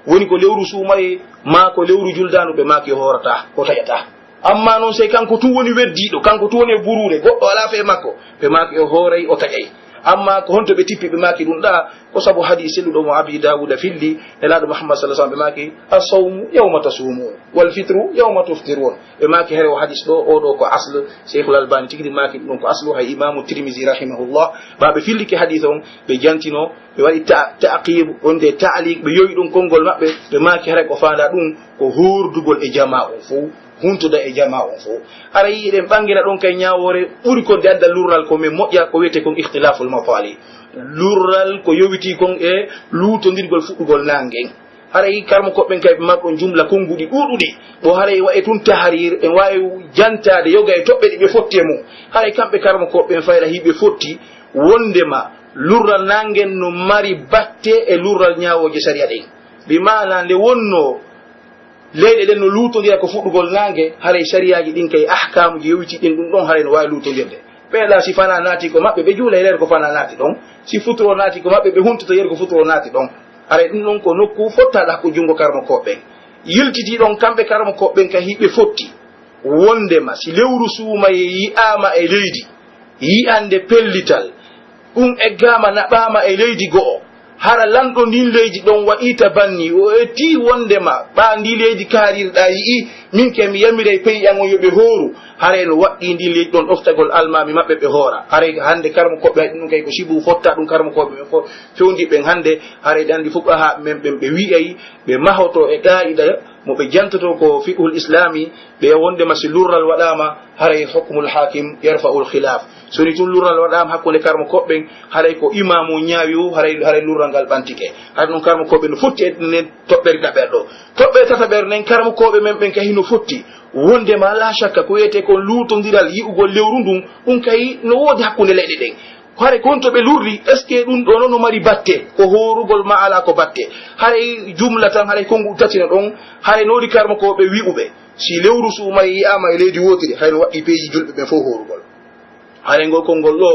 woni ko lewru suumaye ma ko lewru juldanu ɓe maaki horata o taƴata amma noon sey kanko tun woni weddiɗo kanko tun woni e burure goɗɗo ala fe makko ɓe maaki o hooray o taƴay amma ko honto ɓe tippi ɓe maaki ɗum ɗa ko sabu hadis selluɗo mo abi dawuda filli elaɗo mouhammad sa sallam ɓe maaki assawmu yawma tasumun wal fitru yawma tuftirun ɓe maaki here o hadis ɗo oɗo ko asle cheikhul albani tigui ɗi maaki ɗum ko aslu hay imamu tirmisi rahimahullah ɓaɓe fillike hadis on ɓe jantino ɓe waɗi taqib onde taaliq ɓe yoyi ɗum konngol maɓɓe ɓe maaki hare ko fanda ɗum ko hordugol e jama on fof huntuda e jama on fof ara yiiɗen ɓangina ɗon kay ñawore ɓuri konde adda lurral ko min moƴƴa ko wiyete kon ihtilaful mafali lurral ko yowiti kon e luutodirgol fuɗɗugol nangen haray karmo koɓɓen kay ɓe marɗon jumla konnguɗi ɗuɗuɗi bo haray waye tun tahrir en wawi jantade yoga e toɓɓe ɗi ɓe fotti e mum haray kamɓe karmo koɓɓen fayra hiɓe fotti wondema lurral nangen no mari batte e lurral ñawoje saria ɗen ɓe mana nde wonno leyɗe ɗen no luutodira ko fuɗɗugol nangue haray sariyaji ɗin kay ahkamuji yowiti ɗin ɗum ɗon haray no wawi luutodirde ɓeeɗa si fana naati ko maɓɓe ɓe juula e leer ko fana naati ɗon si futuro naati ko maɓɓe ɓe huntoto yeru ko futuro naati ɗon haray ɗum ɗon ko nokku fottaɗa hakku junngo karmo koɓɓen yiltiti ɗon kamɓe karmo koɓɓen ka hiɓe fotti wondema si lewru suumaye yi'ama e leydi yi'ande pellital ɗum eggama naɓama e leydi go'o hara lanɗo ndin leydi ɗon waɗita banni o etti wondema ɓa ndi leydi kaarirɗa yi'i min ke mi yamire peyƴan o yoɓe hooru haray no waɗɗi ndi leydi ɗon ɗoftagol almami maɓɓe ɓe hoora haray hande karmo koɓɓe hay ɗum kay ko sibu fotta ɗum karmo koɓɓe ɓe fof fewndi ɓen hande haray ɗe andi fuqaha men ɓen ɓe wi'ay ɓe mahoto e qa'ida mo ɓe jantoto ko fiqhul islami ɓe wondema si lurral waɗama haray hukmul hakim yarfa'ul khilaf soni tun lurral waɗama hakkunde karmo koɓɓen haray ko imamu ñaawi o haray lurral ngal ɓantike hay ɗum karmo koɓɓe no fotti e nen toɓɓere ɗaɓere ɗo toɓɓe tataɓere nen karmo koɓe men ɓen kahi no fotti wondema la shakka ko wiyete kon luutodiral yi'ugol lewru ndun ɗum kay no woodi hakkunde leyɗe ɗen hare kon to ɓe lurri est ce que ɗum ɗo noon no mari batte ko horugol ma ala ko batte haray jumla tan haray kongu tatina ɗon haray noodi karmo ko ɓe wi'uɓe si lewru suumay yi'ama e leydi wotiri hayno waɗɗi peeji julɓe ɓen fof horugol haray ngol konngol ɗo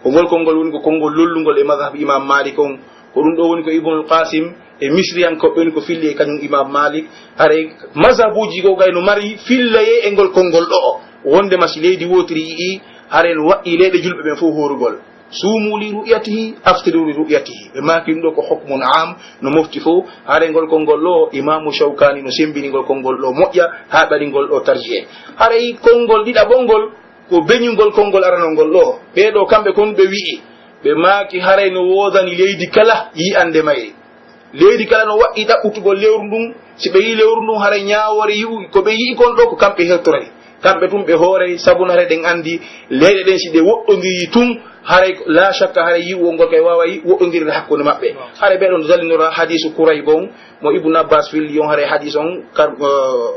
ko ngol konngol woni ko konngol lollugol e madhab imam malik on ko ɗum ɗo woni ko ibnul qasim e misriyankoɓe woni ko filli e kañum imam malik haray mazhabuji go gay no mari fillaye e ngol konngol ɗo o wondema si leydi wotiri yi'i haray no waɗɗi leyɗe julɓe ɓen fof horugol suumu li ru'yatihi aftiru li ru'yatihi ɓe maaki ɗum ɗo ko hukmun am no mofti fof haray ngol konngol ɗo imamu shawkani no sembini ngol konngol ɗo moƴƴa ha ɓaɗi ngol ɗo tarjie haray konngol ɗiɗaɓolngol ko beñugol konngol aranolngol ɗo ɓeɗo kamɓe kon ɓe wi'i ɓe maaki haray no woodani leydi kala yi'ande mayri leydi kala no waɗɗi ɗaɓɓutugol lewru ndun si ɓe yi lewru ndun haray ñawore yi'u ko ɓe yi'i kon ɗo ko kamɓe hertorani kamɓe tun ɓe hooray sabuna haray ɗen andi leyɗe ɗen si ɗe woɗɗodiri tun haray la shakka haray yi'ugol ngol kay wawa woɗɗodirde hakkude maɓɓe haray ɓeɗon dalinora hadisu kuray bon mo ibnu abbas filli on haray hadis on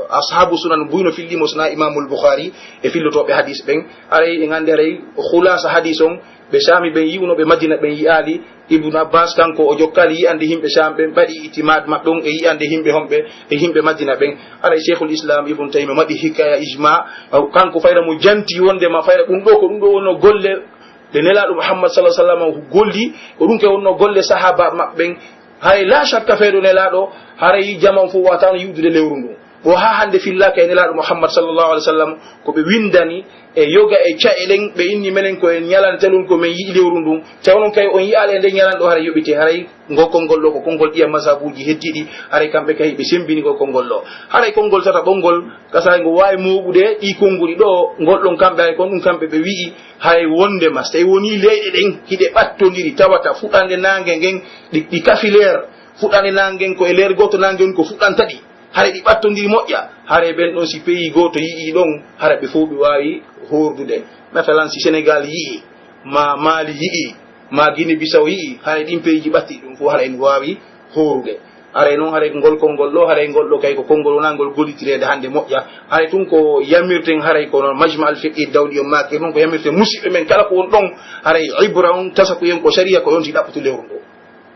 ashabu sunan buyno fillimo sona imamul boukhari e fillotoɓe hadis ɓen haray ɗen andi haray hulasa hadis on ɓe sami ɓen yi'uno ɓe madina ɓen yi'ali ibnu abbas kanko o jokkali yi'ande himɓe sam ɓen ɓaɗi itimad maɓɓe on e yi'ande himɓe homɓe e himɓe madina ɓen haray cheikhul islam ibnu taymi waɗi hikaya ijma kanko fayra mo janti wondema fayra ɗum ɗo ko ɗum ɗo wonno golle de nelaɗo muhammad sallah sallam golli ko ɗum ke wonno golle sahaba maɓɓen haray la shakka feyɗo nelaɗo haray jaman fof watano yiwdude lewru ndu o ha hande fillaka e nelaɗo Muhammad sallallahu alaihi wasallam ko ɓe windani e yoga e caɗelen ɓe inni menen ko en ñalantelun ko men yiɗi lewru ndun tawnon kay on yiyale nde ñalanɗo haara yoɓite haray konngol ɗo ko konngol ɗiya masabuji heddiɗi haray kamɓe kay ɓe sembini ko konngol ɗo haray konngol tata ɓonngol kasay ngo wawi moɓude ɗi konnguli ɗo ngolɗon kamɓe hay kon ɗum kamɓe ɓe wi'i haray wondema so tawi woni leyɗe ɗen hiɗe ɓattodiri tawata fuɗɗande nangue ngen ɗi kafileer fuɗɗande nangue ko e leer goto nangue on ko fuɗɗantaɗi hare ɗi ɓattodiri moƴƴa hare ɓen ɗon si pays goto yii ɗon hara ɓe fof ɓe wawi hordude masalan si Sénégal yii ma Mali yii ma Guinée Bissau yii hare ɗin pays ji ɓatti ɗum fof hara en wawi horude hare noon hare ngol konngol ɗo hare ngol ɗo kay ko konngol wona ngol gollitirede hande moƴƴa hare tun ko yamirten haray kono majma al fiqi dawli o makir noon ko yamirten musidɓe men kala ko won ɗon haray ibra on tasa ko yen ko sharia ko yonti ɗaɓɓutu lewru ndo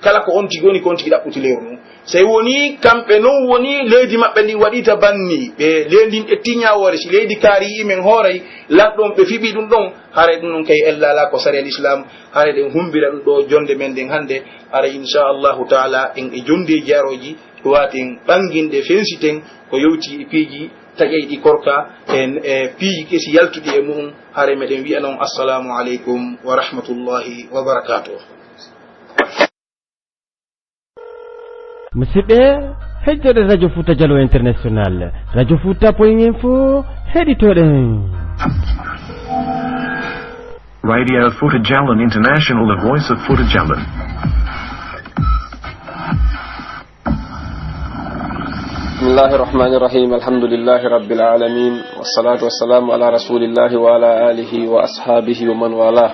kala ko on tigi woni ko on tigi ɗaɓɓutu lewru ndu sey woni kamɓe noon woni leydi maɓɓe ndi waɗita banni ɓe leydi ɗe tiñawore si leydi kaari yimen hooray lanɗon ɓe fiɓi ɗum ɗon haray ɗum ɗon kay ellala ko sari al islam haray ɗen humbira ɗum ɗo jonde men ɗen hannde haray inchallahu taala en e jondeji aroji waten ɓanginɗe fensiten ko yewti e piiji taƴayɗi korka en e piiji kesi yaltuɗi e muɗum haray meɗen wiya noon assalamu aleykum wa rahmatullahi wa barakatuh. musidɓe heɗitoɗe radio Fouta Djalo international radio Fouta.info heɗitoɗen Radio Fouta Djallon International, the voice of Fouta Djallon. Bismillahi rahmani rahim, alhamdulillahi rabbil alamin, wassalatu wassalamu ala rasulillahi wa ala alihi wa ashabihi wa man wala.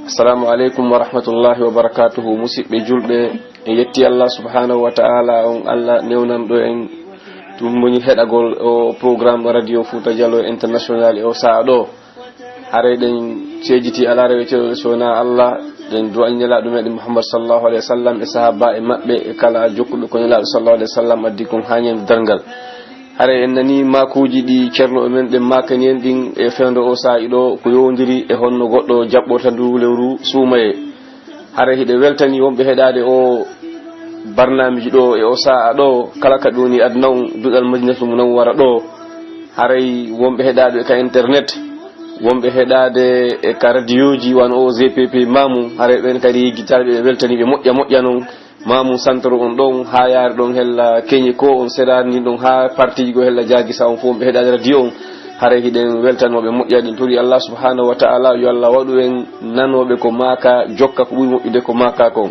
Assalamu alaikum wa rahmatullahi wa barakatuhu. Musidɓe julɓe en yetti Allah subhanahu wa ta'ala on Allah newnanɗo en tum moni heɗagol o programme radio Fouta Djalo international e o saa ɗo hare ɗen cejiti ala reweteɗo sona Allah ɗen du'al nelaɗo meɗen Muhammad sallallahu alaihi wasallam e sahaba e maɓɓe e kala jokkuɓe ko nelaɗo sallallahu alaihi wasallam addi kon ha ñande dargal hare en nani makuji ɗi ceerno men ɗen makani en ɗin e fewdo o saa ɗo ko yowdiri e honno goɗɗo jaɓɓota ndu lewru suumaye hare hiɗe weltani wonɓe heɗade o barnamiji ɗo e o saa ɗo kala ka ɗoni aduna on duɗal Madinatul Munawwara ɗo haray wonɓe heɗade ka internet wonɓe heɗade e ka radio ji wan o GPP Mamou haray ɓen kadi yiggitalɓe ɓe weltani ɓe moƴƴa moƴƴa noon Mamou centre on ɗon ha yaari ɗon hella keñi ko on seɗani ɗon ha partie ji go hella jaguisa on fof wonɓe heɗade radio on haray hiɗen weltanoɓe moƴƴa ɗin tori Allah subhanahu wa ta'ala yo Allah waɗu en nanoɓe ko maka jokka ko ɓuuri moƴƴude ko maka kon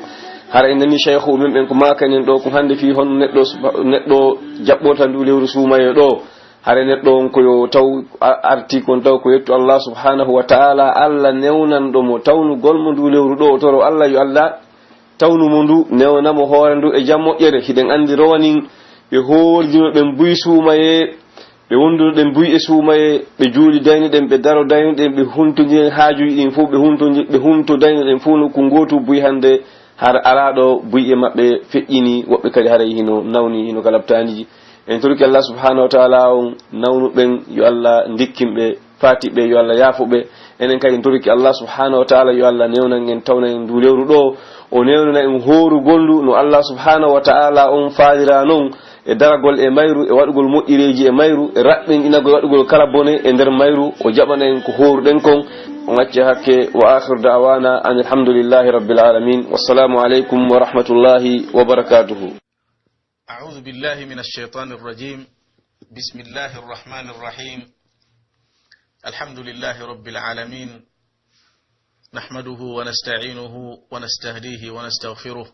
hara en nani cheikhu min ɓen ko makanen ɗo ko hande fi hon neɗɗo jaɓɓota ndu lewru suumaye ɗo hare neɗɗo on koyo taw arti kon taw ko yettu Allah subhanahu wa ta'ala Allah newnanɗo mo tawnugol mo ndu lewru ɗo toro Allah yo Allah tawnu mo ndu newnamo hoore ndu e jam moƴƴere hiɗen andi rowanin ɓe hoordino ɓen buy suumaye ɓe wondunoɗen buy e suumaye ɓe juuli dayniɗen ɓe daro dayniɗen ɓe huntodiren haajuji ɗin fof ɓe hunto dayniɗen fof no ko gotu buy hande har alaɗo buy e maɓɓe feƴƴini woɓɓe kadi haray hino nawni hino kalabtaniji en torki Allah subhanahu wa ta'ala on nawnuɓen yo Allah dikkinɓe fatiɓe yo Allah yaafuɓe enen kadi en torki Allah subhanahu wa ta'ala yo Allah newnan en tawna en ndu lewru ɗo o newnana en hoorugol ndu no Allah subhanahu wa ta'ala on faalira noon e daragol e mayru e waɗugol moƴƴireji e mayru e raɓɓen inagol waɗugol kala bone e nder mayru o jaɓana en ko hooruɗen kon on acci hakke wa akhiru da'wana an alhamdulillahi rabbil alamin wassalamu aleykum wa rahmatullahi wa barakatuhu. أعوذ بالله من الشيطان الرجيم بسم الله الرحمن الرحيم الحمد لله رب العالمين نحمده ونستعينه ونستهديه ونستغفره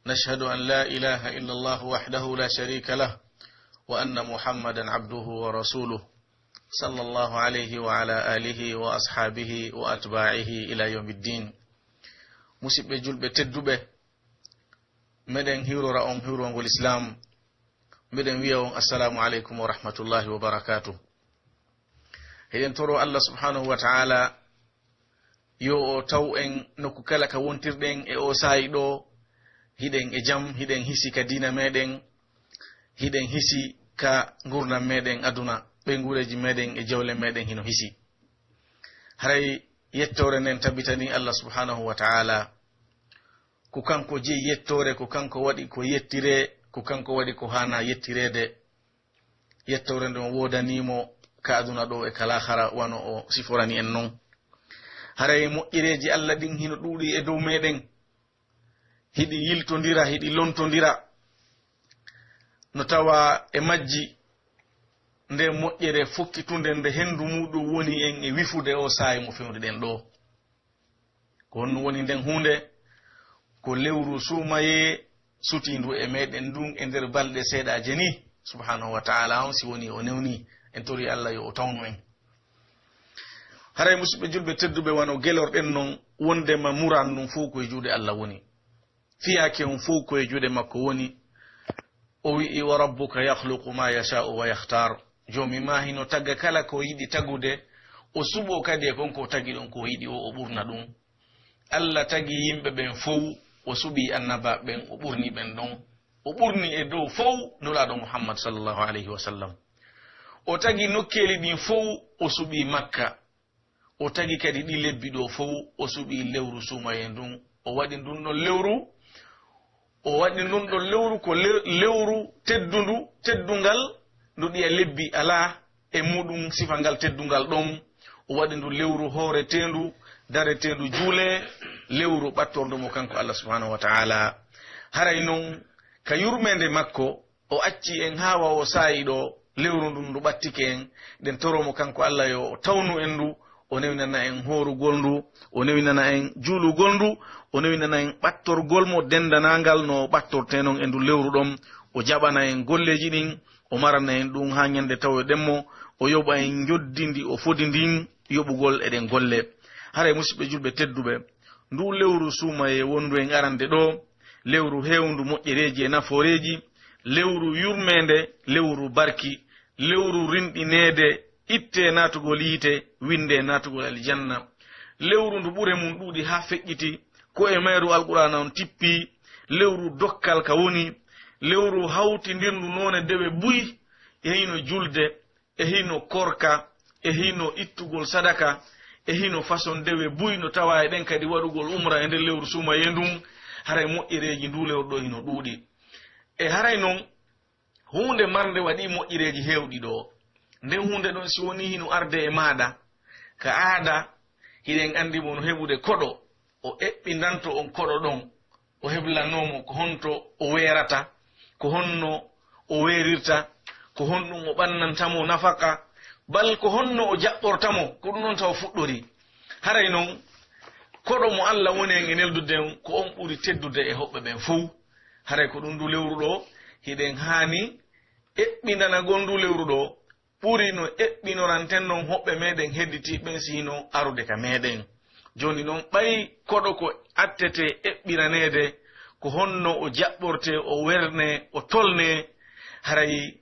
نشهد أن لا إله إلا الله وحده لا شريك له وأن محمدا عبده ورسوله صلى الله عليه وعلى آله وأصحابه وأتباعه إلى يوم الدين مسيب جلب تدبه مدن هيرو رأون هيرو والإسلام مدن ويون السلام عليكم ورحمة الله وبركاته هيدن ترو الله سبحانه وتعالى يو تو ان نكو كلا كونتر دين او سايدو هيدن اجام هيدن هيسي كدينا مدن هيدن هيسي ka ngurna meden aduna be ngureji meden e jawle meden hino hisi haray yettore nen tabitani Allah subhanahu wa ta'ala ku kanko je yettore ku kanko wadi ko yettire ku kanko wadi ko hana yettirede yettore nde o wodanimo ka aduna ɗo e kalahara wano o siforani en noon. haray moƴƴereji Allah ɗin hino ɗuuɗi e dow meɗen, hiɗi yiltodira, hiɗi lontodira, no tawa e majji nde moƴƴere fokkitunde nde hendu muɗum woni en e wifude o saayi mo fewnuɗen ɗo. ko honno woni nden hunde ko lewru suumaye sutindu e meɗen ndun e nder balɗe seeɗaje ni subhanahu wa ta'ala on si woni o newni en tori Allah yo o tawnu en. haray musidɓe julɓe tedduɓe wano gelorɗen noon wondema muran ɗum fof koye juuɗe Allah woni, fiyake on fof koye juuɗe makko woni. o wi'i wa rabbuka yahluqu ma yasha'u wa yahtar, jomi ma hino tagga kala ko yiɗi tagude, o suɓo kadi e konko tagi ɗon ko yiɗi o ɓurna ɗum. Allah tagi yimɓe ɓen fof, o suɓi annaba ɓen o ɓurni ɓen ɗon, o ɓurni e dow fof nulaɗo Muhammad sallallahu alayhi wa sallam. o tagi nokkeli ɗin fof o suɓi Makka, o tagi kadi ɗi lebbi ɗo fof o suɓi lewru sumaye ndun, o waɗi ndun ɗon lewru, o waɗi ndun ɗon lewru ko lewru teddungal ndu ɗiya lebbi ala e muɗum sifangal teddungal ɗon. o waɗi ndu lewru hooretendu daretendu juule, lewru ɓattordu mo kanko Allah subhanahu wa ta'ala. haray noon ka yurmede makko o acci en hawa o saayi ɗo lewru ndun ndu ɓattike en, nden toromo kanko Allah yo o tawnu en ndu, o newinana en hoorugol ndu, o newinana en juulugol ndu, o newinana en ɓattorgol mo dendanagal no ɓattortenon e ndu lewru ɗon. o jaɓana en golleji ɗin, o marana en ɗum ha ñande tawoɗenmo, o yoɓa en joddindi o fodi ndin yoɓugol eɗen golle. haray musidɓe julɓe tedduɓe, ndu lewru suumaye wondu en arande ɗo, lewru hewndu moƴƴereji e naforeji, lewru yurmede, lewru barki, lewru rinɗinede, itte natugol yiite, winde natugol aljanna, lewru ndu ɓure mum ɗuuɗi ha feƴƴiti, ko e mayru alqur'ana on tippi, lewru dokkal ka woni, lewru hawtidirndu none dewe buyi, e hino julde, e hino korka, e hino ittugol sadaka, e hino façon dewe buyi no tawa e ɗen kadi waɗugol umra e nder lewru sumaye ndun. haray moƴƴereji ndu lewru ɗo hino ɗuuɗi. e haray noon hunde marde waɗi moƴƴereji hewɗi ɗo, nden hunde ɗon si woni hino arde e maɗa ka aada, hiɗen andi mo no heɓude koɗo, o eɓɓindanto on koɗo ɗon, o heblanomo ko honto o weerata, ko honno o weerirta, ko honɗum o ɓannantamo nafaka, bal ko honno o jaɓɓortamo, ko ɗum noon taw fuɗɗori. haray noon koɗo mo Allah woni en e nelduden ko on ɓuri teddude e hoɓɓe ɓen fof. haray ko ɗum ndu lewru ɗo hiɗen haani eɓɓindanagol ndu lewru ɗo ɓuri no eɓɓinoranten non hoɓɓe meɗen hedditiɓen sino arude ka meɗen. joni noon ɓayi koɗo ko attete eɓɓiranede, ko honno o jaɓɓorte, o werne, o tolne. haray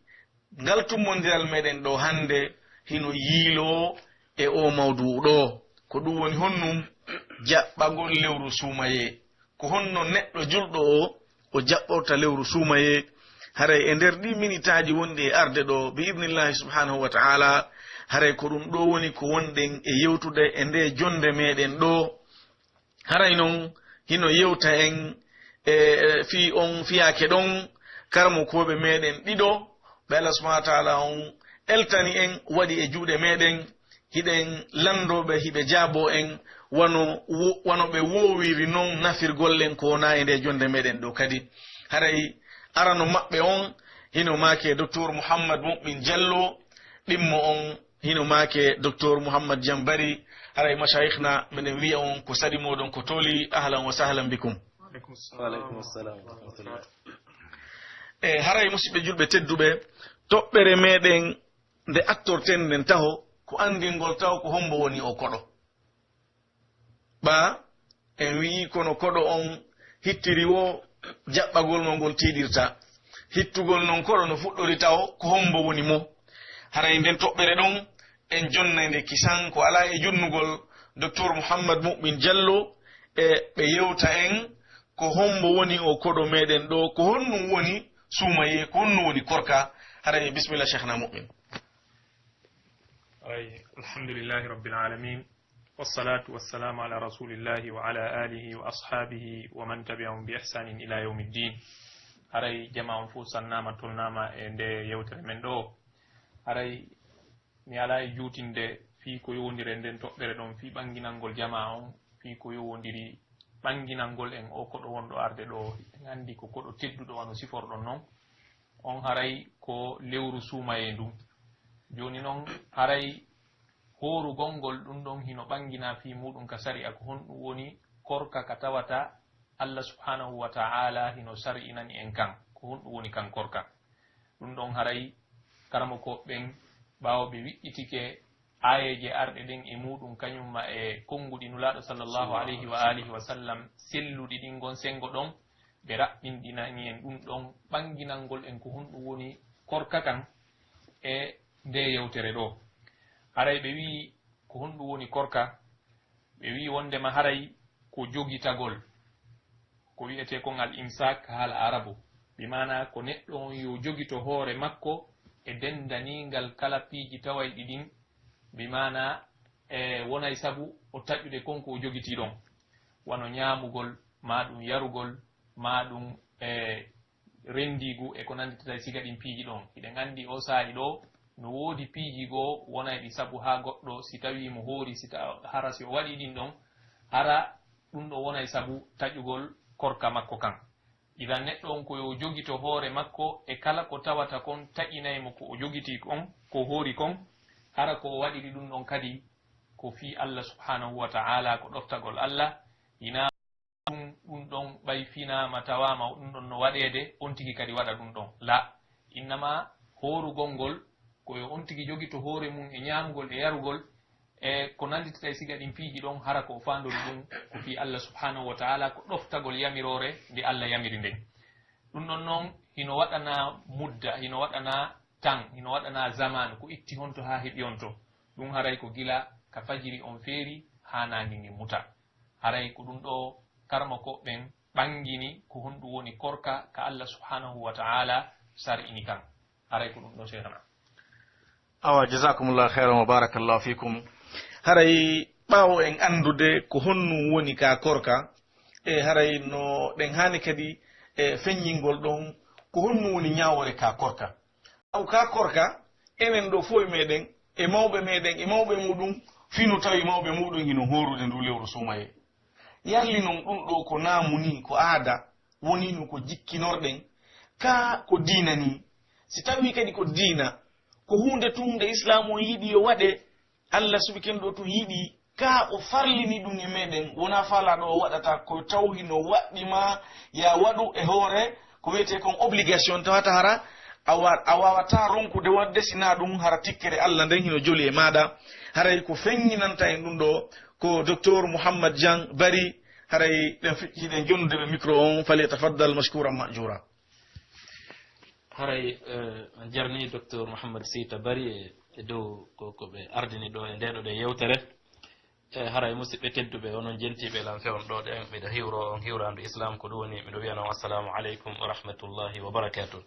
ngal tummodiral meɗen ɗo hande hino yiilo e o mawdu ɗo, ko ɗum woni honnum jaɓɓagol lewru suumaye, ko honno neɗɗo julɗo o jaɓɓorta lewru suumaye. haray e nder ɗi minitaji wonɗi e arde ɗo bi idnillahi subhanahu wa ta'ala, haray ko ɗum ɗo woni ko wonɗen e yewtude e nde jonde meɗen ɗo. haray noon hino yewta en fi on fiyake ɗon karmo koɓe meɗen ɗiɗo ɓe Allah subhanahu wa ta'ala on eltani en waɗi e juuɗe meɗen, hiɗen landoɓe hiɓe jaabo en wano ɓe wowiri noon nafirgollen ko wona e nde jonde meɗen ɗo kadi. haray arano maɓɓe on hino make docteur Mouhammad Mu'min Diallo, ɗimmo on hino make docteur Mouhammad Jambari. haray mashayikhna minen wiya on ko saɗi moɗon ko toli, ahlan wa sahlan bikum. e haray musidɓe julɓe tedduɓe, toɓɓere meɗen nde attorten nden taho ko andingol taw ko hombo woni o koɗo. ɓa en wi'i kono koɗo on hittiri wo jaɓɓagol no ngol tiiɗirta, hittugol non koɗo no fuɗɗori taw ko hombo woni mo. haray nden toɓɓere ɗon en jonnande kisan ko ala e jonnugol docteur Mouhammad Mu'min Diallo, e ɓe yewta en ko hombo woni o koɗo meɗen ɗo, ko honnum woni suumaye, ko honno woni korka. haray bisimilla cheikhna Mu'min. alhamdulillahi rabbil alamin, wassalatu wassalamu ala rasulillahi wa ala alihi wa ashabihi wa man tabi'ahum bi ihsanin ila yawmiddin. haray jama on fu sannama tolnama e nde yewtere men ɗo. haray mi ala e juutinde fii ko yowndire nden toɓɓere ɗon fii ɓanginalngol jama on fii ko yowndiri ɓanginalngol en o koɗo wonɗo arde ɗo en anndi ko koɗo tedduɗo wano siforɗon noon on haray ko lewru suumaye ndun joni noon haray hooru gongol ɗum ɗon hino ɓangina fii muɗum ka sari ako honɗum woni korka ka tawata Allah subhanahu wa ta'ala hino sari inani en kan ko honɗum woni kan korka ɗum ɗon haray karamo koɓɓen ɓaawo ɓe wiƴƴitike ayeje arɗe ɗen e muɗum kañumma e konnguɗi nulaaɗo sallllahu alayhi wa alihi wa sallam selluɗi ɗin gon sengo ɗon ɓe raɓɓinɗinani en ɗum ɗon ɓanginalngol en ko honɗum woni korka kan e nde yewtere ɗo haray ɓe wi ko honɗum woni korka ɓe wi wondema haray ko jogitagol ko wiyete kon al imsak haala arabu bimana ko neɗɗo on yo jogito hoore makko e dendanigal kala piiji tawayɗi ɗin bimana wonay sabu o taƴude konko o jogiti ɗon wano ñaamugol ma ɗum yarugol ma ɗum rendigu e ko nanditata siga ɗin piiji ɗon iɗen anndi o saa'i ɗo no woodi piiji goo wonayɗi sabu ha goɗɗo si tawi mo hoori hara si o waɗi ɗin ɗon hara ɗum ɗo wonay sabu taƴugol korka makko kan idan neɗɗo on ko yo jogito hoore makko e kala ko tawata kon taƴinaymo ko o jogiti kon ko hoori kon hara ko o waɗiri ɗum ɗon kadi ko fii Allah subhanahu wa ta'ala ko ɗoftagol Allah ina ɗum ɗon ɓay finama tawama ɗum ɗon no waɗede on tigi kadi waɗa ɗum ɗon la innama hoorugol ngol koyo on tigi jogito hoore mum e ñaamugol e yarugol e ko nanditata e siga ɗin piiji ɗon hara ko o fandori ɗum ko fii Allah subhanahu wa ta'ala ko ɗoftagol yamirore nde Allah yamiri nden ɗum ɗon noon hino waɗana mudda hino waɗana tan hino waɗana zaman ko itti honto ha heɓi onto ɗum haray ko gila ka fajiri on feeri ha nangi ngi muta haray ko ɗum ɗo karma koɓɓen ɓangini ko honɗum woni korka ka Allah subhanahu wa ta'ala sar'ini kan haray ko ɗum ɗo cheikhna awa jazakumullah khairan wa barakallahu fikum haray ɓaawo en andude ko honnum woni ka korka e haray no ɗen hani kadi e feññingol ɗon ko honnum woni ñawore ka korka aw ka korka enen ɗo fof e meɗen e mawɓe meɗen e mawɓe muɗum fino tawi mawɓe muɗum hino horude ndu lewru sumaye yalli noon ɗum ɗo ko naamu ni ko aada wonino ko jikkinorɗen ka ko diina ni si tawi kadi ko diina ko hunde tumde islam o yiɗi yo waɗe Allah subhanahu ɗo to yiɗi ka o farlini ɗum e meɗen wona falaɗo o waɗata ko tawhi no waɗɗima ya waɗu e hoore ko wiyete kon obligation tawata hara a wawata ronkude wadde sina ɗum hara tikkere Allah nden hino joli e maɗa haray ko feññinanta en ɗum ɗo ko docteur Mouhammad Diang Bari haray ɗen feƴƴiɗen jonnudeɓe micro on fali tafaddal mashkouran majura haray jarni docteur Mouhammad Sita Bari e dow ko ɓe ardini ɗo e ndeɗo ɗe yewtere haray musidɓe tedduɓe onon jentiɓe lan fewon ɗo ɗen miɗo hiwro on hiwrandu islam ko ɗum woni miɗo wiya noon assalamu aleykum wa rahmatullahi wa barakatuh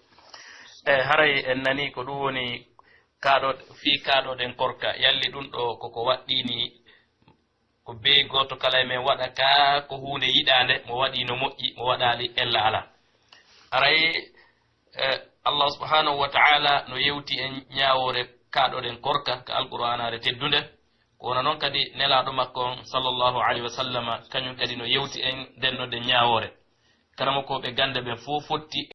haray en nani ko ɗum woni fi kaɗoɗen korka yalli ɗum ɗo koko waɗɗini ko be goto kala e men waɗa ka ko hunde yiɗande mo waɗi no moƴƴi mo waɗali ella ala haray Allah subhanahu wa ta'ala no yewti en ñawore kaɗoɗen korka ka alqur'anare teddunde ko wona noon kadi nelaɗo makko on sallllahu alayhi wa sallama kañum kadi no yewti en ndennode ñawore karama ko ɓe gande ɓen fof fotti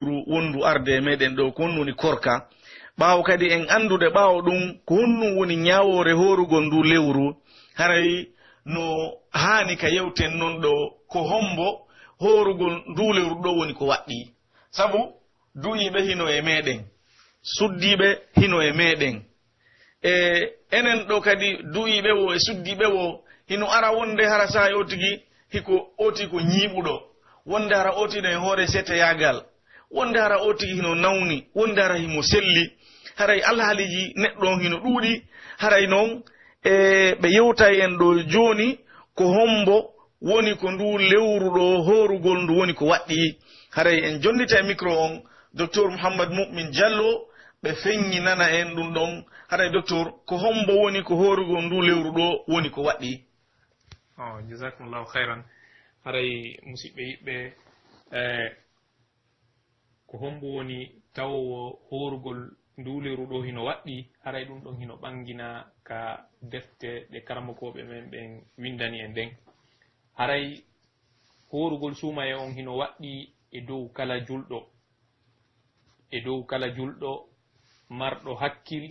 wondu arde e meɗen ɗo ko honnu woni korka ɓaawo kadi en andude ɓaawo ɗum ko honnu woni ñawore horugol ndu lewru haray no haani ka yewten noon ɗo ko hombo horugol ndu lewru ɗo woni ko waɗɗi sabu duyiɓe hino e meɗen suddiɓe hino e meɗen enen ɗo kadi duyiɓe wo e suddiɓe wo hino ara wonde hara saha o tigi hiko oti ko ñiiɓuɗo wonde hara otino e hoore seteyagal wonde hara o tigi hino nawni wonde hara himo selli haray alhaaliji neɗɗo on hino ɗuuɗi haray noon ɓe yewta en ɗo joni ko hombo woni ko ndu lewru ɗo horugol ndu woni ko waɗɗi haray en jonnita e micro on docteur Mouhammad Mu'min Diallo ɓe feññi nana en ɗum ɗon haray docteur ko hombo woni ko horugol ndu lewru ɗo woni ko waɗɗi. Jazakumullahu khairan. Haray musidɓe yiɓɓe ko hombo woni tawowo horugol ndu lewru ɗo hino waɗɗi haray ɗum ɗon hino ɓangina ka defte ɗe karamokoɓe men ɓen windani en nden haray horugol sumaye on hino waɗɗi e dow kala julɗo marɗo hakkil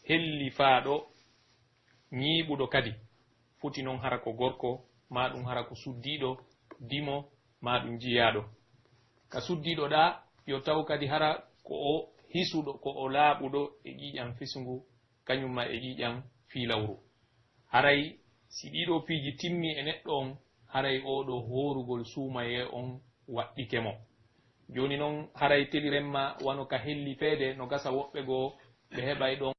helli faaɗo ñiiɓuɗo kadi foti noon hara ko gorko ma ɗum hara ko suddiɗo dimo ma ɗum jiyaɗo ka suddiɗo ɗa yo taw kadi hara ko o hisuɗo ko o laaɓuɗo e ƴiƴam fisngu kañumma e ƴiƴam fiilawru haray si ɗiɗo piiji timmi e neɗɗo on haray oɗo horugol suumaye on waɗɗikemo joni noon haray telirenma wano ka helli feede no gasa woɓɓe goo ɓe heɓay ɗon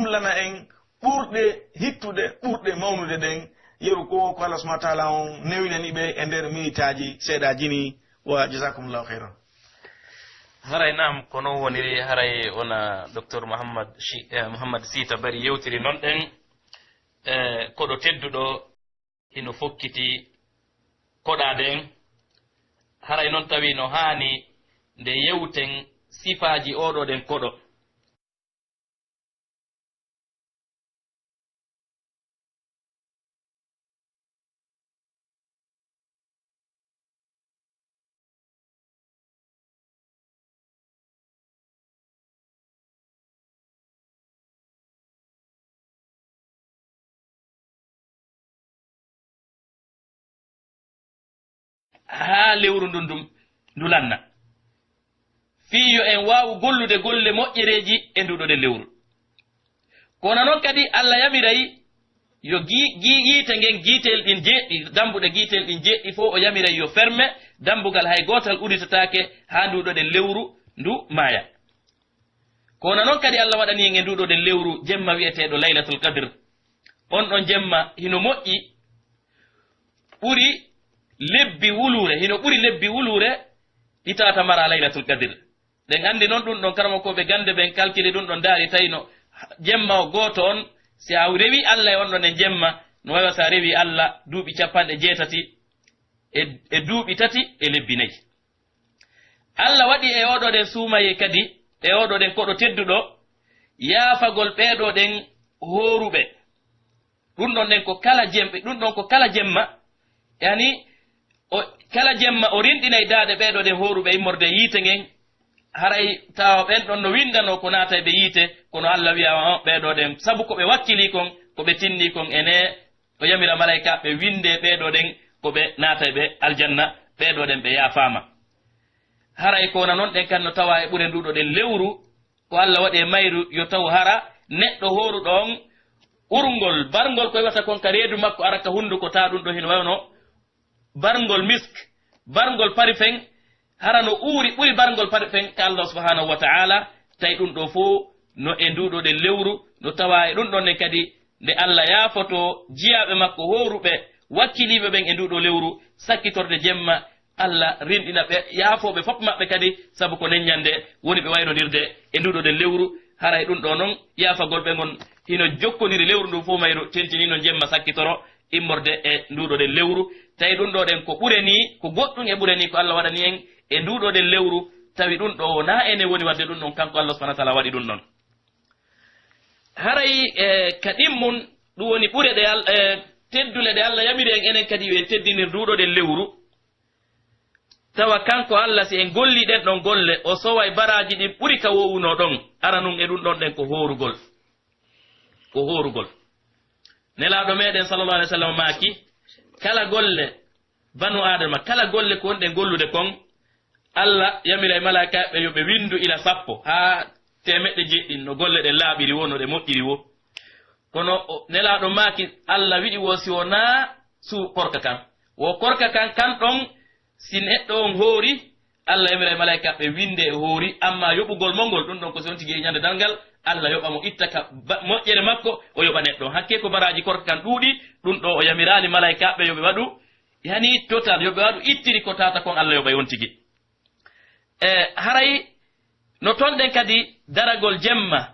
lana en ɓurɗe hittude ɓurɗe mawnude ɗen yeru ko Allah subhanahu wa ta'ala on newinani ɓe e nder minitaji seeɗaji ni wa jazakumullahu khairan. haray nam ko non woniri haray ona docteur Mouhammad Sita Bari yewtiri noon ɗen koɗo tedduɗo hino fokkiti koɗaden haray noon tawi no haani nde yewten sifaji oɗo ɗen koɗo haa lewru ndun ndu lanna fiyo en waawu gollude golle moƴƴereeji e nduɗo de lewru kono noon kadi Allah yamiray yo yiite ngen giitel ɗin jeeɗɗi dambuɗe giitel ɗin jeeɗɗi fof o yamiray yo ferme dambugal hay gootal uditataake haa nduɗo de lewru ndu maaya kono noon kadi Allah waɗani en e nduɗo de lewru jemma wi'eteeɗo laylatul qadr on ɗon jemma hino moƴƴi ɓuri lebbi wulure hino ɓuri lebbi wulure ɗi tata mara laylatul qadr ɗen andi noon ɗum ɗon karama koɓe gande ɓen calcule ɗum ɗon daari tawino jemma o gooto on si a rewi Allah e on ɗon e jemma no wawa sa rewi Allah duuɓi 80 e duuɓi 3 e lebbi 4 Allah waɗi e oɗo ɗen suumaye kadi e oɗo ɗen koɗo tedduɗo yaafagol ɓeeɗo ɗen hooruɓe ɗum ɗon ɗen ko kala jemɓe ɗum ɗon ko kala jemma yani kala jemma o rinɗinay daade ɓeeɗo ɗen hooruɓe immorde yiite ngen haray tawa ɓen ɗon no windano ko naata ɓe yiite kono Allah wiya ɓeeɗo ɗen sabu ko ɓe wakkili kon ko ɓe tinni kon ene o yamira malayka ɓe winde ɓeeɗo ɗen ko ɓe naata ɓe aljanna ɓeeɗo ɗen ɓe yaafama haray kona noon ɗen kan no tawa e ɓure nduɗo ɗen lewru ko Allah waɗi e mayru yo taw hara neɗɗo hooruɗo on urngol barngol koye wata kon ka reedu makko araka hunduko ta ɗum ɗo hino wawno barngol misk barngol parifeng hara no ɓuri barngol parifeng ka Allah subhanahu wa ta'ala tawi ɗum ɗo fof no e nduɗo ɗen lewru no tawa e ɗum ɗon ne kadi nde Allah yaafoto jiyaɓe makko hooruɓe wakkiliɓe ɓen e nduɗo lewru sakkitorde jemma Allah rinɗina ɓe yaafoɓe fof maɓɓe kadi sabu ko neññande woni ɓe waynodirde e nduɗo ɗen lewru haray ɗum ɗo noon yaafagol ɓe gon hino jokkodiri lewru ndu fof mayru tentinino jemma sakkitoro immorde e nduɗo ɗen lewru tawi ɗum ɗo ɗen ko ɓureni ko goɗɗum e ɓureni ko Allah waɗani en e nduɗo ɗen lewru tawi ɗum ɗo na ene woni wadde ɗum ɗon kanko Allah subhanahu wa ta'ala waɗi ɗum ɗon haray ka ɗimmum ɗum woni ɓure ɗe teddule ɗe Allah yamiri en enen kadi yo en teddinir nduɗo ɗen lewru tawa kanko Allah si en golli ɗen ɗon golle o sowa e baraji ɗin ɓuri ka wowuno ɗon ara nun e ɗum ɗon ɗen ko horugol nelaɗo meɗen sallallahu alaihi wasallam maaki kala golle banu adama kala golle ko wonɗe gollude kon Allah yamira e malaikaɓe yoɓe windu ila 10 ha 100 no golle ɗe laaɓiri wo no ɗe moƴƴiri wo kono nelaɗo maaki Allah wiɗi wo si wona korka kan wo korka kan kan ɗon si neɗɗo on hoori Allah yamira e malaikaɓe winde e hoori amma yoɓugol mongol ɗum ɗon ko si on tigi ñande dalngal Allah yoɓa mo itta ka moƴƴere makko o yoɓa neɗɗo hakke ko baraji korka kan ɗuuɗi ɗum ɗo o yamirani malaikaɓe yoɓe waɗu yani total yoɓe waɗu ittiri ko tata kon Allah yoɓa yon tigi haray no ton ɗen kadi daragol jemma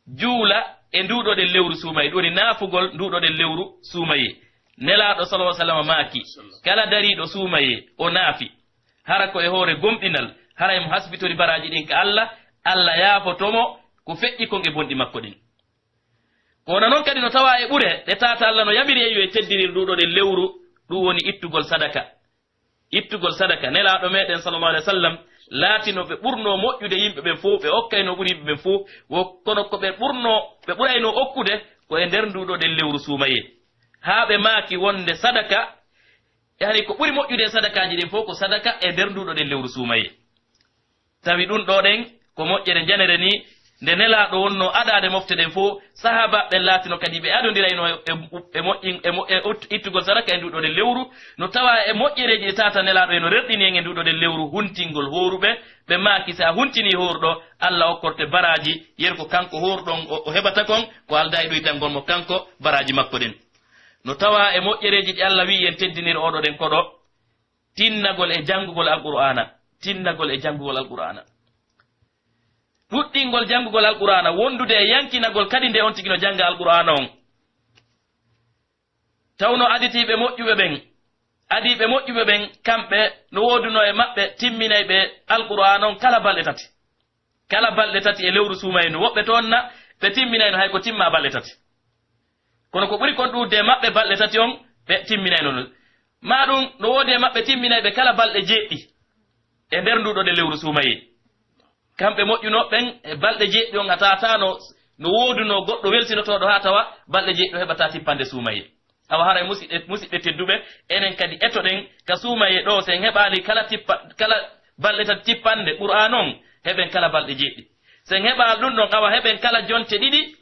juula e nduɗo ɗen lewru suumaye ɗum woni naafugol nduɗo ɗen lewru suumaye nelaɗo sallallahu alaihi wasallam maaki kala dariɗo suumaye o naafi hara ko e hoore gomɗinal haray mo hasbitori baraji ɗin ka Allah yaafotomo ko feƴƴi kon e bonɗi makko ɗin kono noon kadi no tawa e ɓure ɗe tata Allah no yamiri en yo e teddirir nduɗo ɗen lewru ɗum woni ittugol sadaka nelaɗo meɗen sallallahu alaihi wasallam laatino ɓe ɓurno moƴƴude yimɓe ɓen fof ɓe okkayno ɓuri yimɓe ɓen fof kono ko ɓe ɓurayno okkude ko e nder nduɗo ɗen lewru suumaye haa ɓe maaki wonde sadaka yani ko ɓuri moƴƴude e sadakaji ɗin fof ko sadaka e nder nduɗo ɗen lewru suumaye tawi ɗum ɗo ɗen ko moƴƴere janere ni nde nelaɗo wonno aɗade mofte ɗen fo sahaba ɓen laatino kadi ɓe aɗodirayno e ittugol sadaka e nduɗo ɗen lewru no tawa e moƴƴereji ɗe tata nelaɗo eno rerɗini en e nduɗo ɗen lewru huntingol horuɓe ɓe maaki sa huntini horuɗo Allah hokkorte baraji yerko kanko horuɗon o heɓata kon ko alda e ɗoytan gonmo kanko baraji makko ɗen no tawa e moƴƴereji ɗi Allah wi en teddinir oɗo ɗen koɗo tinnagol e janngugol alqur'ana tinnagol e janngugol alqur'ana ɗuɗɗingol janngugol alqur'ana wondude e yankinagol kadi nde on tigi no jannga alqur'ana on tawno aditiɓe moƴƴuɓe ɓen kamɓe no woduno e maɓɓe timminay ɓe alqur'ana on kala balɗe tati e lewru suumayno woɓɓe toonna ɓe timminayno hay ko timma balɗe tati kono ko ɓuri kon ɗuurde maɓɓe balɗe tati on ɓe timminayno non maɗum no woodi e maɓɓe timminayɓe kala balɗe jeeɗɗi e nder nduɗo de lewru suumaye kamɓe moƴƴunoɓɓen e balɗe jeeɗɗi on a tata no wooduno goɗɗo weltinotoɗo ha tawa balɗe jeeɗɗi heɓata tippande suumaye awa haray musidɓe tedduɓe enen kadi etoɗen ka suumaye ɗo sen heɓali kala balɗe tati tippande qur'an on heɓen kala balɗe jeeɗɗi sen heɓal ɗum ɗon awa heɓen kala jonte ɗiɗi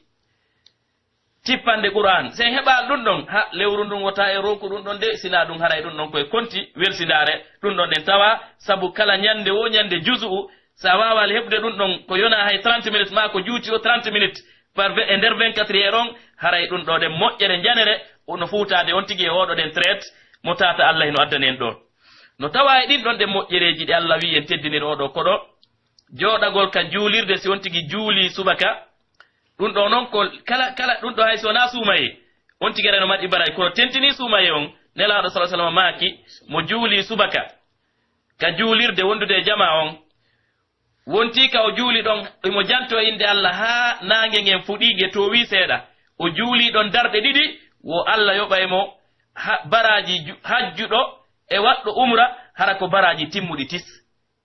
tippande qur'an sen heɓal ɗum ɗon ha lewru ndun wota e ronku ɗum ɗon de sina ɗum haray ɗum ɗon koye konti welsidare ɗum ɗon ɗen tawa sabu kala ñande wo ñande jusu'u sa wawali heɓde ɗum ɗon ko yona hay 30 minutes ma ko juuti o 30 minutes e nder 24 heure on haray ɗum ɗo ɗen moƴƴere janere no fuutade on tigi e oɗo ɗen traite mo tata Allah no addani en ɗon no tawa e ɗin ɗon ɗe moƴƴereji ɗe Allah wi en teddinir oɗo koɗo jooɗagol ka juulirde si on tigi juuli subaka ɗum ɗo noon ko kala ɗum ɗo hay so wona suumaye on tigi reno maɗi baray kono tentini suumaye on nelaɗo sa sallam maaki mo juuli subaka ka juulirde wondude e jama on wonti ka o juuli ɗon mo janto inde Allah ha nangue ngen fuɗige to wi seeɗa o juuli ɗon darɗe ɗiɗi wo Allah yoɓaymo baraji hajjuɗo e waɗɗo umra hara ko baraji timmuɗi tis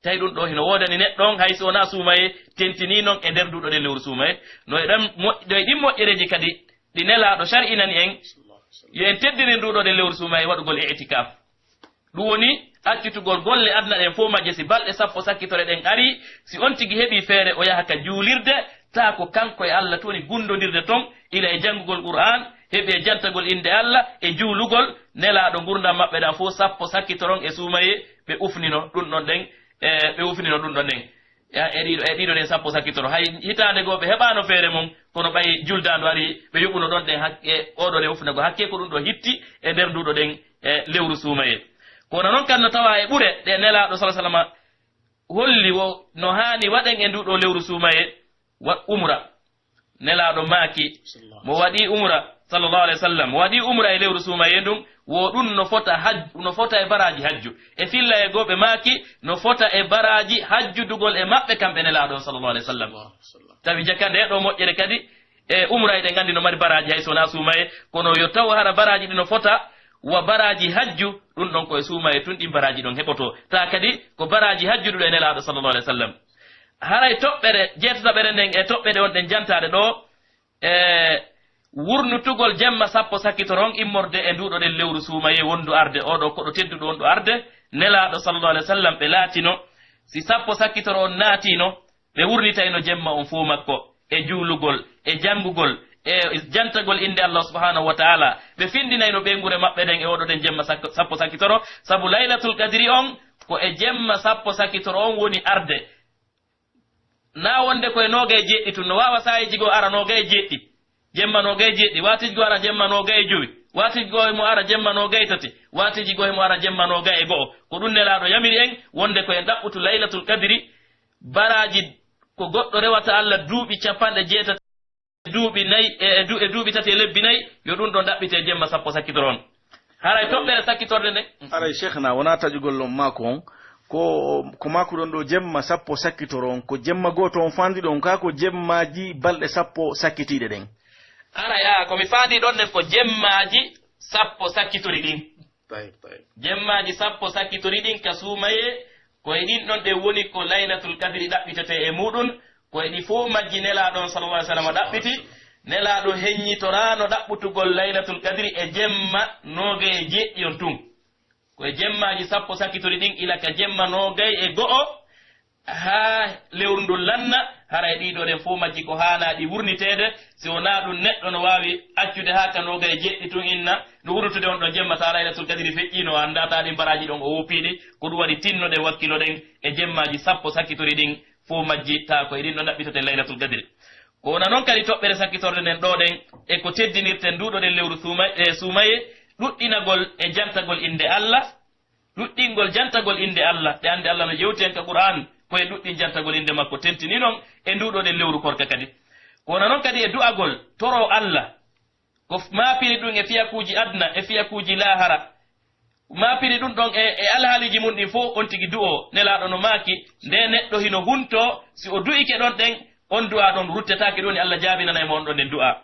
tawi ɗum ɗo hino wodani neɗɗon hay so wona suumaye tentini noon e nder nduɗo ɗen lewru suumaye no e ɗin moƴƴereji kadi ɗi nelaɗo shar'inani en yo en teddini nduɗo ɗen lewru suumaye waɗugol i'tikaf ɗum woni accitugol golle adna ɗen fof majje si balɗe sappo sakkitore ɗen ari si on tigi heɓi feere o yaha ka juulirde ta ko kanko e Allah toni gundodirde ton ila e janngugol qur'an heɓi e jantagol inde Allah e juulugol nelaɗo gurdam maɓɓe ɗan fof sappo sakkitoron e suumaye ɓe ufnino ɗum ɗon ɗen e ɗiɗo ɗen sappo sakkitoro hay hitande goo ɓe heɓano feere mum kono ɓay juldandu ari ɓe yoɓuno ɗon ɗen hakke oɗo ɗen ufnago hakke ko ɗum ɗo hitti e nder nduɗo ɗen lewru suumaye kono noon kan no tawa e ɓure ɗe nelaɗo sa sallam holli no hani waɗen e nduɗo lewru suumaye umra nelaɗo maaki mo waɗi umra sallallahu alaihi wasallam waɗi umra e lewru suumaye ndum wo ɗum no fota e baraji hajju e filla e goɓe maaki no fota e baraji hajjudugol e maɓɓe kamɓe nelaɗo sallallahu alaihi wasallam tawi jaka nde ɗo moƴƴere kadi e umra eɗen gandi no mari baraji hay sona suumaye kono yo taw hara baraji ɗi no fota wa baraji hajju ɗum ɗon koye suumaye tun ɗin baraji ɗon heɓoto ta kadi ko baraji hajjuduɗo e nelaɗo sallallahu alaihi wasallam haray toɓɓere jeetataɓere nden e toɓɓede wonɗen jantade ɗo wurnutugol jemma sappo sakkitoron immorde e nduɗo ɗen lewru suumaye wondu arde oɗo koɗo tedduɗo wondu arde nelaɗo sallallahu alaihi wasallam ɓe laatino si sappo sakkitoro on naatino ɓe wurnitayno jemma on fuu makko e juulugol e janngugol e jantagol inde Allah subhanahu wa ta'ala ɓe findinayno ɓe ngure maɓɓe ɗen e oɗo ɗen jemma sappo sakkitoro sabu laylatul qadri on ko e jemma sappo sakkitoro on woni arde na wonde koye nogaye jeɗɗi tun no wawa sayiji go ara nogaye jeɗɗi jemma nogaye jeɗɗi watiji go ara jemma nogaye joyi watiji go mo ara jemma nogaye tati watiji go mo ara jemma nogaye go'o ko ɗum nelaɗo yamiri en wonde koye ɗaɓɓutu laylatul qadri baraji ko goɗɗo rewata Allah duuɓi capanɗe jeetati duuɓi nayi e duuɓi tati e lebbi nayi yo ɗum ɗo ɗaɓɓite jemma sappo sakkitoron haray toɓɓere sakkitorde nde aray cheikhna wona taƴugol on maako on ko maako ɗon ɗo jemma sappo sakkitoron ko jemma goto on fandi ɗon ka ko jemmaji balɗe sappo sakkitiɗe ɗen araya komi faandi ɗon nen ko jemmaji sappo sakkitori ɗin jemmaji sappo sakkitori ɗin ka suumaye koye ɗin ɗon ɗe woni ko laylatul qadri ɗaɓɓitete e muɗum koye ɗi fof majji nelaɗon sallallahu alaihi wasallam ɗaɓɓiti nelaɗo heññitorano ɗaɓɓutugol laylatul qadri e jemma nogaye e jeɗɗi on tun koye jemmaji sappo sakkitori ɗin ila ka jemma nogaye e go'o ha lewru ndun lanna haray ɗiɗo ɗen fof majji ko haanaɗi wurnitede si wona ɗum neɗɗo no wawi accude ha kanoga e jeɗɗi tun inna no wurtude on ɗon jemma sa laylatul kadiri feƴƴino andata ɗin baraji ɗon o wopiɗi ko ɗum waɗi tinnode wakkilo ɗen e jemmaji sappo sakkitori ɗin fof majji ta koye ɗin ɗo ɗaɓɓitoten laylatul kadiri ko wona noon kadi toɓɓere sakkitorde nden ɗo ɗen e ko teddinirten nduɗo ɗen lewru sumaye ɗuɗɗinagol e jantagol inde Allah ɗuɗɗingol jantagol inde Allah ɗe ande Allah no yewti en ka Qur'an koye ɗuɗɗin jantagol inde makko tentini noon e nduɗo ɗen lewru korka kadi ko wona noon kadi e du'agol toro Allah ko mapiri ɗum e fiyakuji adna e fiyakuji lahara mapiri ɗum ɗon e alhaaliji mum ɗin fof on tigi du'o nelaɗo no maaki nde neɗɗo hino hunto si o du'ike ɗon ɗen on du'a ɗon ruttetake ɗoni Allah jaabinana e mo on ɗon nden du'a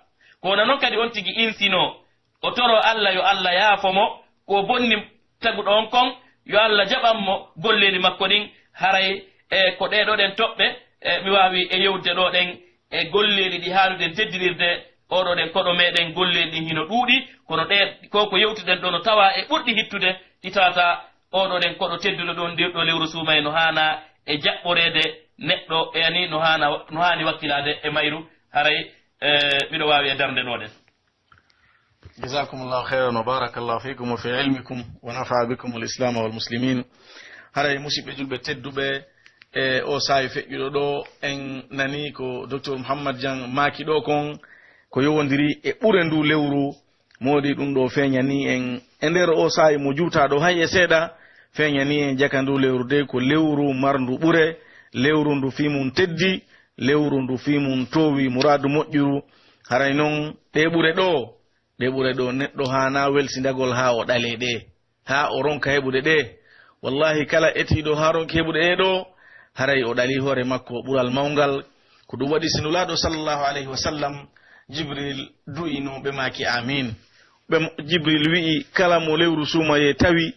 ko wona noon kadi on tigi insino o toro Allah yo Allah yaafomo ko bonni taguɗo on kon yo Allah jaɓanmo golleji makko ɗin haray e ko ɗeɗo ɗen toɓɓe mi wawi e yewde ɗo ɗen e golleji ɗi haanuɗen teddinirde oɗo ɗen koɗo meɗen golleji ɗin hino ɗuuɗi kono ɗe koko yewtuɗen ɗo no tawa e ɓurɗi hittude itata oɗo ɗen koɗo tedduɗo ɗon ndirɗo lewru suumaye no haana e jaɓɓorede neɗɗo e ani no hani wakkilade e mayru haray miɗo wawi e darde ɗo ɗen جزاكم الله خيرا وبارك الله فيكم وفي علمكم ونفع بكم الإسلام والمسلمين هراي مسيب جلبة تدوبة o sawi feƴƴuɗo ɗo en nani ko docteur mouhammad diang maaki ɗo kon ko yowodiri e ɓure ndu lewru modi ɗum ɗo feñani en e nder o sawi mo juutaɗo hay e seeɗa feñani en jaka ndu lewru de ko lewru marndu ɓure lewru ndu fimum teddi lewru ndu fimum towi mouradu moƴƴuru haray noon ɗe ɓure ɗo neɗɗo hana welsindagol ha o ɗale ɗe ha o ronka heɓude ɗe wallahi kala etiɗo ha ronki heɓude ɗe ɗo haray o ɗali hoore makko ɓural mawgal ko ɗum waɗi sinulaɗo sallllahu alayhi wa sallam jibril du'ino ɓe maki amin jibril wi'i kala mo lewru sumaye tawi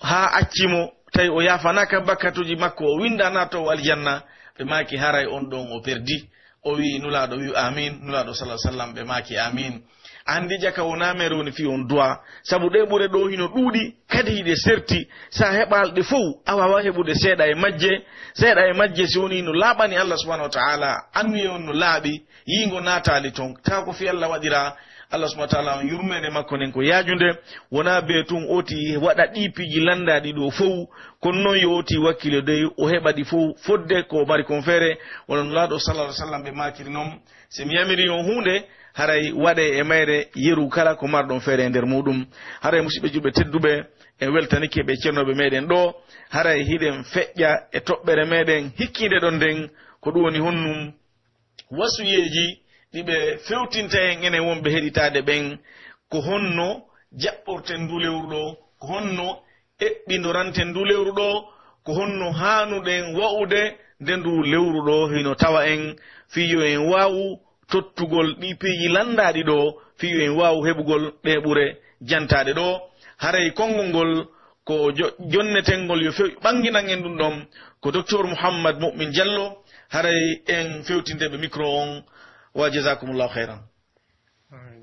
ha accimo tawi o yafanaka bakkatuji makko o windana to aljanna ɓe maki haray on ɗon o perdi o wi'i nulaɗo wi amin nulaɗo sallah sallam ɓe maki amin andi jaka wona mere woni fi on duwa sabu ɗe ɓure ɗo hino ɗuuɗi kadi hiɗe serti sa heɓalɗe fof a wawa heɓude seeɗa e majje si woni no laaɓani Allah subhanahu wa ta'ala annuye on no laaɓi yingo natali ton ta ko fi Allah waɗira Allah subhanahu wa ta'ala on yurmede makko nen ko yaajude wona be tun oti waɗa ɗipiji landaɗi ɗo fof kono noon yo oti wakkile dey o heɓa ɗi fof fodde ko mari kon feere wona no laaɗo sallallahu alaihi wasallam ɓe makiri noon si mi yamiri on hunde haray waɗe e mayre yeru kala ko marɗon feere e nder muɗum haray musidɓe julɓe tedduɓe en weltanike ɓe ceernoɓe meɗen ɗo haray hiɗen feƴƴa e toɓɓere meɗen hikkide ɗon nden ko ɗum woni honnum wasuyeji ɗiɓe fewtinta en enen wonɓe heɗitade ɓen ko honno jaɓɓorten ndu lewru ɗo ko honno eɓɓidoranten ndu lewru ɗo ko honno hanuɗen wa'ude nde ndu lewru ɗo hino tawa en fiyo en wawu tottugol ɗi peeji landaɗi ɗo fiyo en wawu heɓugol ɗe ɓure jantaɗe ɗo haray konngol ngol ko jonnetengol yo few ɓanginan en ɗum ɗon ko docteur mouhammad mumin diallo haray en fewtindeɓe micro on wa jasakumullahu hayran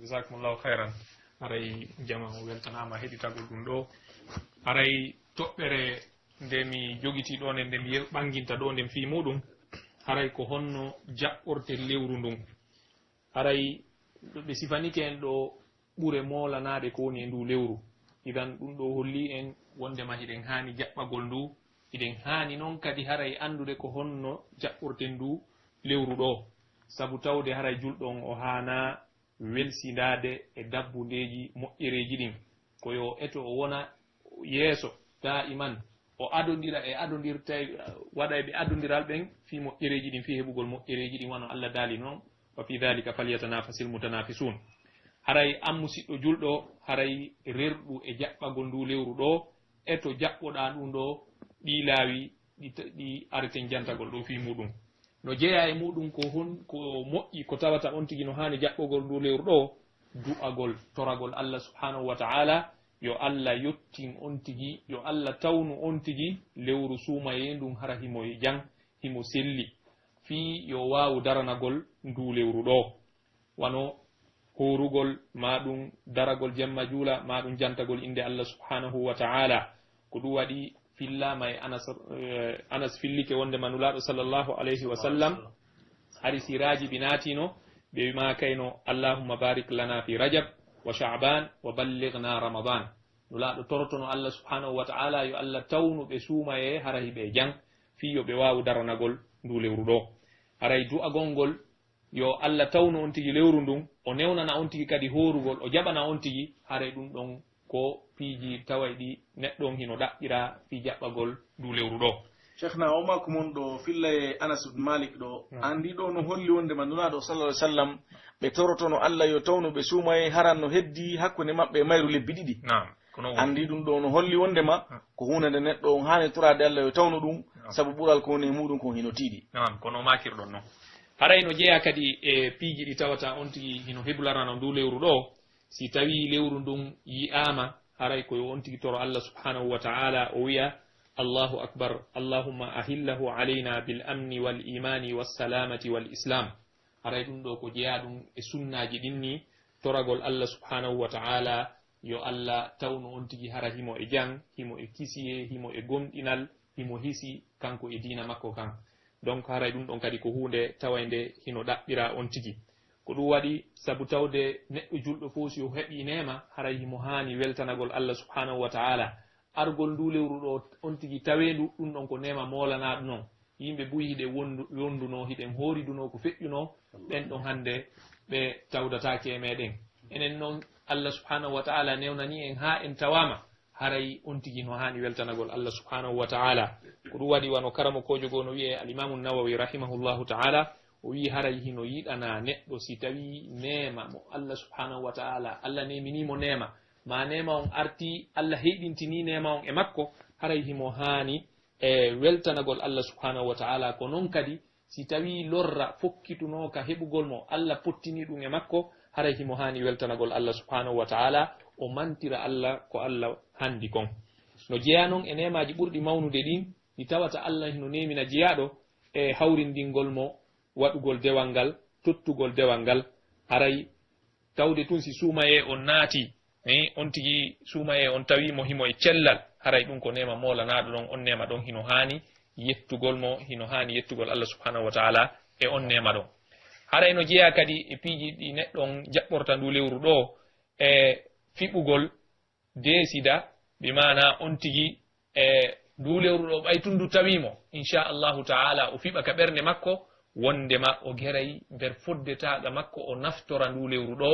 jasakumullahu hayran haray jama o weltanama heɗitagol ɗum ɗo haray toɓɓere nde mi jogiti ɗo nde mi ɓanginta ɗo nden fi muɗum haray ko honno jaɓɓorte lewru ndun haray ɓe sifanike en ɗo ɓure molanade ko woni e ndu lewru idan ɗum ɗo holli en wondema hiɗen hani jaɓɓagol ndu hiɗen hani noon kadi haray andude ko honno jaɓɓorten ndu lewru ɗo sabu tawde haray julɗon o hana welsindade e dabbundeji moƴƴereji ɗin koyo eto o wona yeeso da'iman o adodira e adodirta waɗa ɓe adodiral ɓen fi moƴƴereji ɗin fi heɓugol moƴƴereji ɗin wano Allah daali noon wa fi dhalika falyatanafasil mutanafisun haray an musidɗo julɗo haray rerɗu e jaɓɓagol ndu lewru ɗo eto jaɓɓoɗa ɗum ɗo ɗi laawi ɗi areten jantagol ɗo fi muɗum no jeeya e muɗum ko moƴƴi ko tawata on tigi no hani jaɓɓogol ndu lewru ɗo du'agol toragol Allah subhanahu wa ta'ala yo Allah yottin on tigi yo Allah tawnu on tigi lewru suumaye ndum hara himo jang himo selli fi yo wawu daranagol ndu lewru ɗo wano horugol maɗum daragol jemma juula maɗum jantagol inde Allah subhanahu wa ta'ala ko ɗum waɗi fillama e anas fillike wonde manulaɗo sallllahu alayhi wa sallam hari siraji binatino ɓe wima kayno allahumma barik lana fi rajab wa sha'ban wa ballighna ramadan nulaɗo torotono allah subhanahu wa ta'ala yo allah tawnu ɓe suumaye hara hiɓe jang fi yo ɓe wawu daranagol ndu lewru ɗo haray du'agol ngol yo allah tawnu on tigi lewru ndun o newnana on tigi kadi horugol o jaɓana on tigi haray ɗum ɗon ko piiji taway ɗi neɗɗon hino ɗaɓɓira fi jaɓɓagol ndu lewru ɗo. cheikhna o makko mon ɗo filla e anas ibn malik ɗo andi ɗo no holli wonde ma nunaɗo sallallahu alih w sallam ɓe torotono allah yo tawnu ɓe suumaye haran no heddi hakkude maɓɓe mayru lebbi ɗiɗi andi ɗum ɗo no holli wonde ma ko hunde nde neɗɗo on hani torade allah yo tawnu ɗum saabu ɓural ko woni e muɗum ko hino tiiɗi kono makirɗon noon haray no jeeya kadi e piiji ɗi tawata on tigi hino heblarano ndu lewru ɗo si tawi lewru ndun yi'ama haray koyo on tigi toro allah subhanahu wa ta'ala o wiya allahu akbar allahumma ahillahu alayna bil amni wal imani wassalamati wal islam haray ɗum ɗo ko jeeya ɗum e sunnaji ɗinni toragol allah subhanahu wa ta'ala yo allah tawno on tigi hara himo e jang himo e kisiye himo e gomɗinal himo hisi kanko e dina makko kan donc haray ɗum ɗon kadi ko hunde tawande hino ɗaɓɓira on tigi ko ɗum waɗi sabu tawde neɗɗo julɗo fof si o heɓi nema haray himo hani weltanagol allah subhanahu wa ta'ala argol ndu lewru ɗo on tigi tawendu ɗum ɗon ko nema molanaɗo noon yimɓe buyi hiɗe wonduno hiɗen horiduno ko feƴƴuno ɓen ɗon hande ɓe tawdatake e meɗen enen noon allah subhanahu wa ta'ala newnani en ha en tawama haray on tigi no hani weltanagol allah subhanahu wa ta'ala ko ɗum waɗi wano karamo kojo goo no wiye alimamu nawawi rahimahullahu ta'ala o wi haray hino yiɗana neɗɗo si tawi nema mo allah subhanahu wa ta'ala allah neminimo nema ma nema on arti allah heɗintini nema on e makko haray himo hani e weltanagol allah subhanahu wa ta'ala ko noon kadi si tawi lorra fokkitunoka heɓugol mo allah pottini ɗum e makko haray himo hani weltanagol allah subhanahu wa ta'ala o mantira allah ko allah handi kon no jeeya noon e nemaji ɓurɗi mawnude ɗin ɗi tawata allah hino nemina jeeyaɗo e hawrindingol mo waɗugol dewal ngal tottugol dewal ngal haray tawde tun si suumaye on naati on tigi suumaye on tawimo himo e cellal haray ɗum ko nema molanaɗo ɗon on nema ɗon hino hani yettugol mo hino hani yettugol allah subhanahu wa ta'ala e on nema ɗon haray no jeeya kadi e piiji ɗi neɗɗon jaɓɓorta ndu lewru ɗo e fiɓugol desida bi mana on tigi e ndu lewru ɗo ɓaytundu tawimo inchallahu ta'ala o fiɓa ka ɓernde makko wondema o geray nder foddetaga makko o naftora ndu lewru ɗo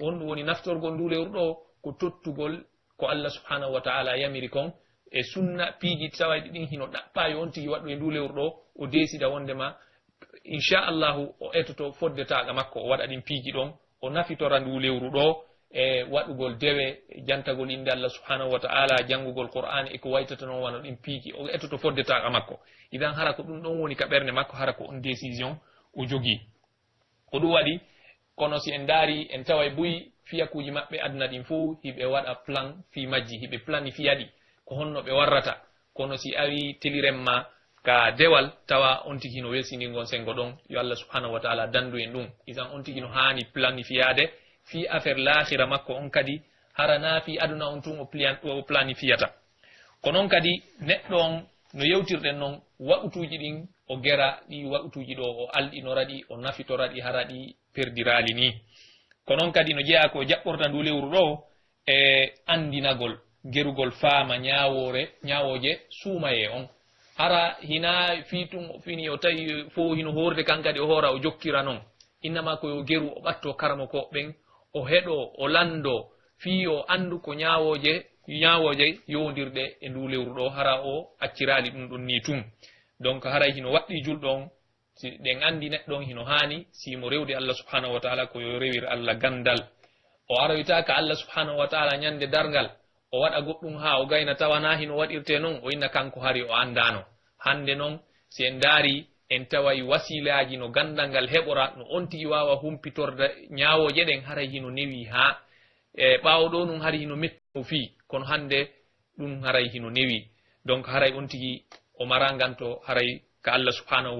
on ɗum woni naftorgol ndu lewru ɗo ko tottugol ko allah subhanahu wa ta'ala yamiri kon e sunna piiji tawayɗi ɗin hino ɗaɓɓayo on tigi waɗɗo e ndu lewru ɗo o desida wondema inchallahu o etoto foddetaga makko o waɗa ɗin piiji ɗon o nafitora ndu lewru ɗo e waɗugol dewe jantagol inde allah subhanahu wa ta'ala janngugol qur'an e ko waytata noon wano ɗin piiji o etoto foddetaga makko idan hara ko ɗum ɗon woni ka ɓernde makko hara ko on décision o jogii ko ɗum waɗi kono si en daari en tawa e buyi fiyakuji maɓɓe aduna ɗin fof hiɓe waɗa plan fi majji hiɓe planifiya ɗi ko honno ɓe warrata kono si awi teliremma ka dewal tawa on tigi no welsinirgon sengo ɗon yo allah subhanahu wa ta'ala dandu en ɗum isan on tigi no hani planifiyade fi affaire lahira makko on kadi harana fi aduna on tun o planifiyata ko noon kadi neɗɗo on no yewtirɗen noon waɓutuji ɗin o gera ɗi waɓutuji ɗo o alɗinora ɗi o nafitora ɗi hara ɗi perdirali ni ko noon kadi no jeeya ko jaɓɓorta ndu lewru ɗo e andinagol gerugol faama ñawoje suumaye on hara hina fitum fini o tawi fo hino horde kankadi o hoora o jokkira noon innama koyo geru o ɓatto karamo ko ɓen o heɗo o lando fi o andu ko ñawoje yowdirɗe e ndu lewru ɗo hara o accirali ɗum ɗon ni tum donc haray hino waɗɗi julɗon si ɗen andi neɗɗon hino hani simo rewde allah subhanahu wa ta'ala koyo rewir allah gandal o aroytaka allah subhanahu wa ta'ala ñande dargal o waɗa goɗɗum ha o gayna tawana hino waɗirte noon o inna kanko hari o andano hande noon si en daari en tawayi wasilaji no gandal ngal heɓora no on tigi wawa humpitorde ñawoje ɗen haray hino newi ha e ɓawo ɗo num hari hino metto fi kono hande ɗum haray hino newi donc haray on tigi o maranganto haray ka Allah subhanahu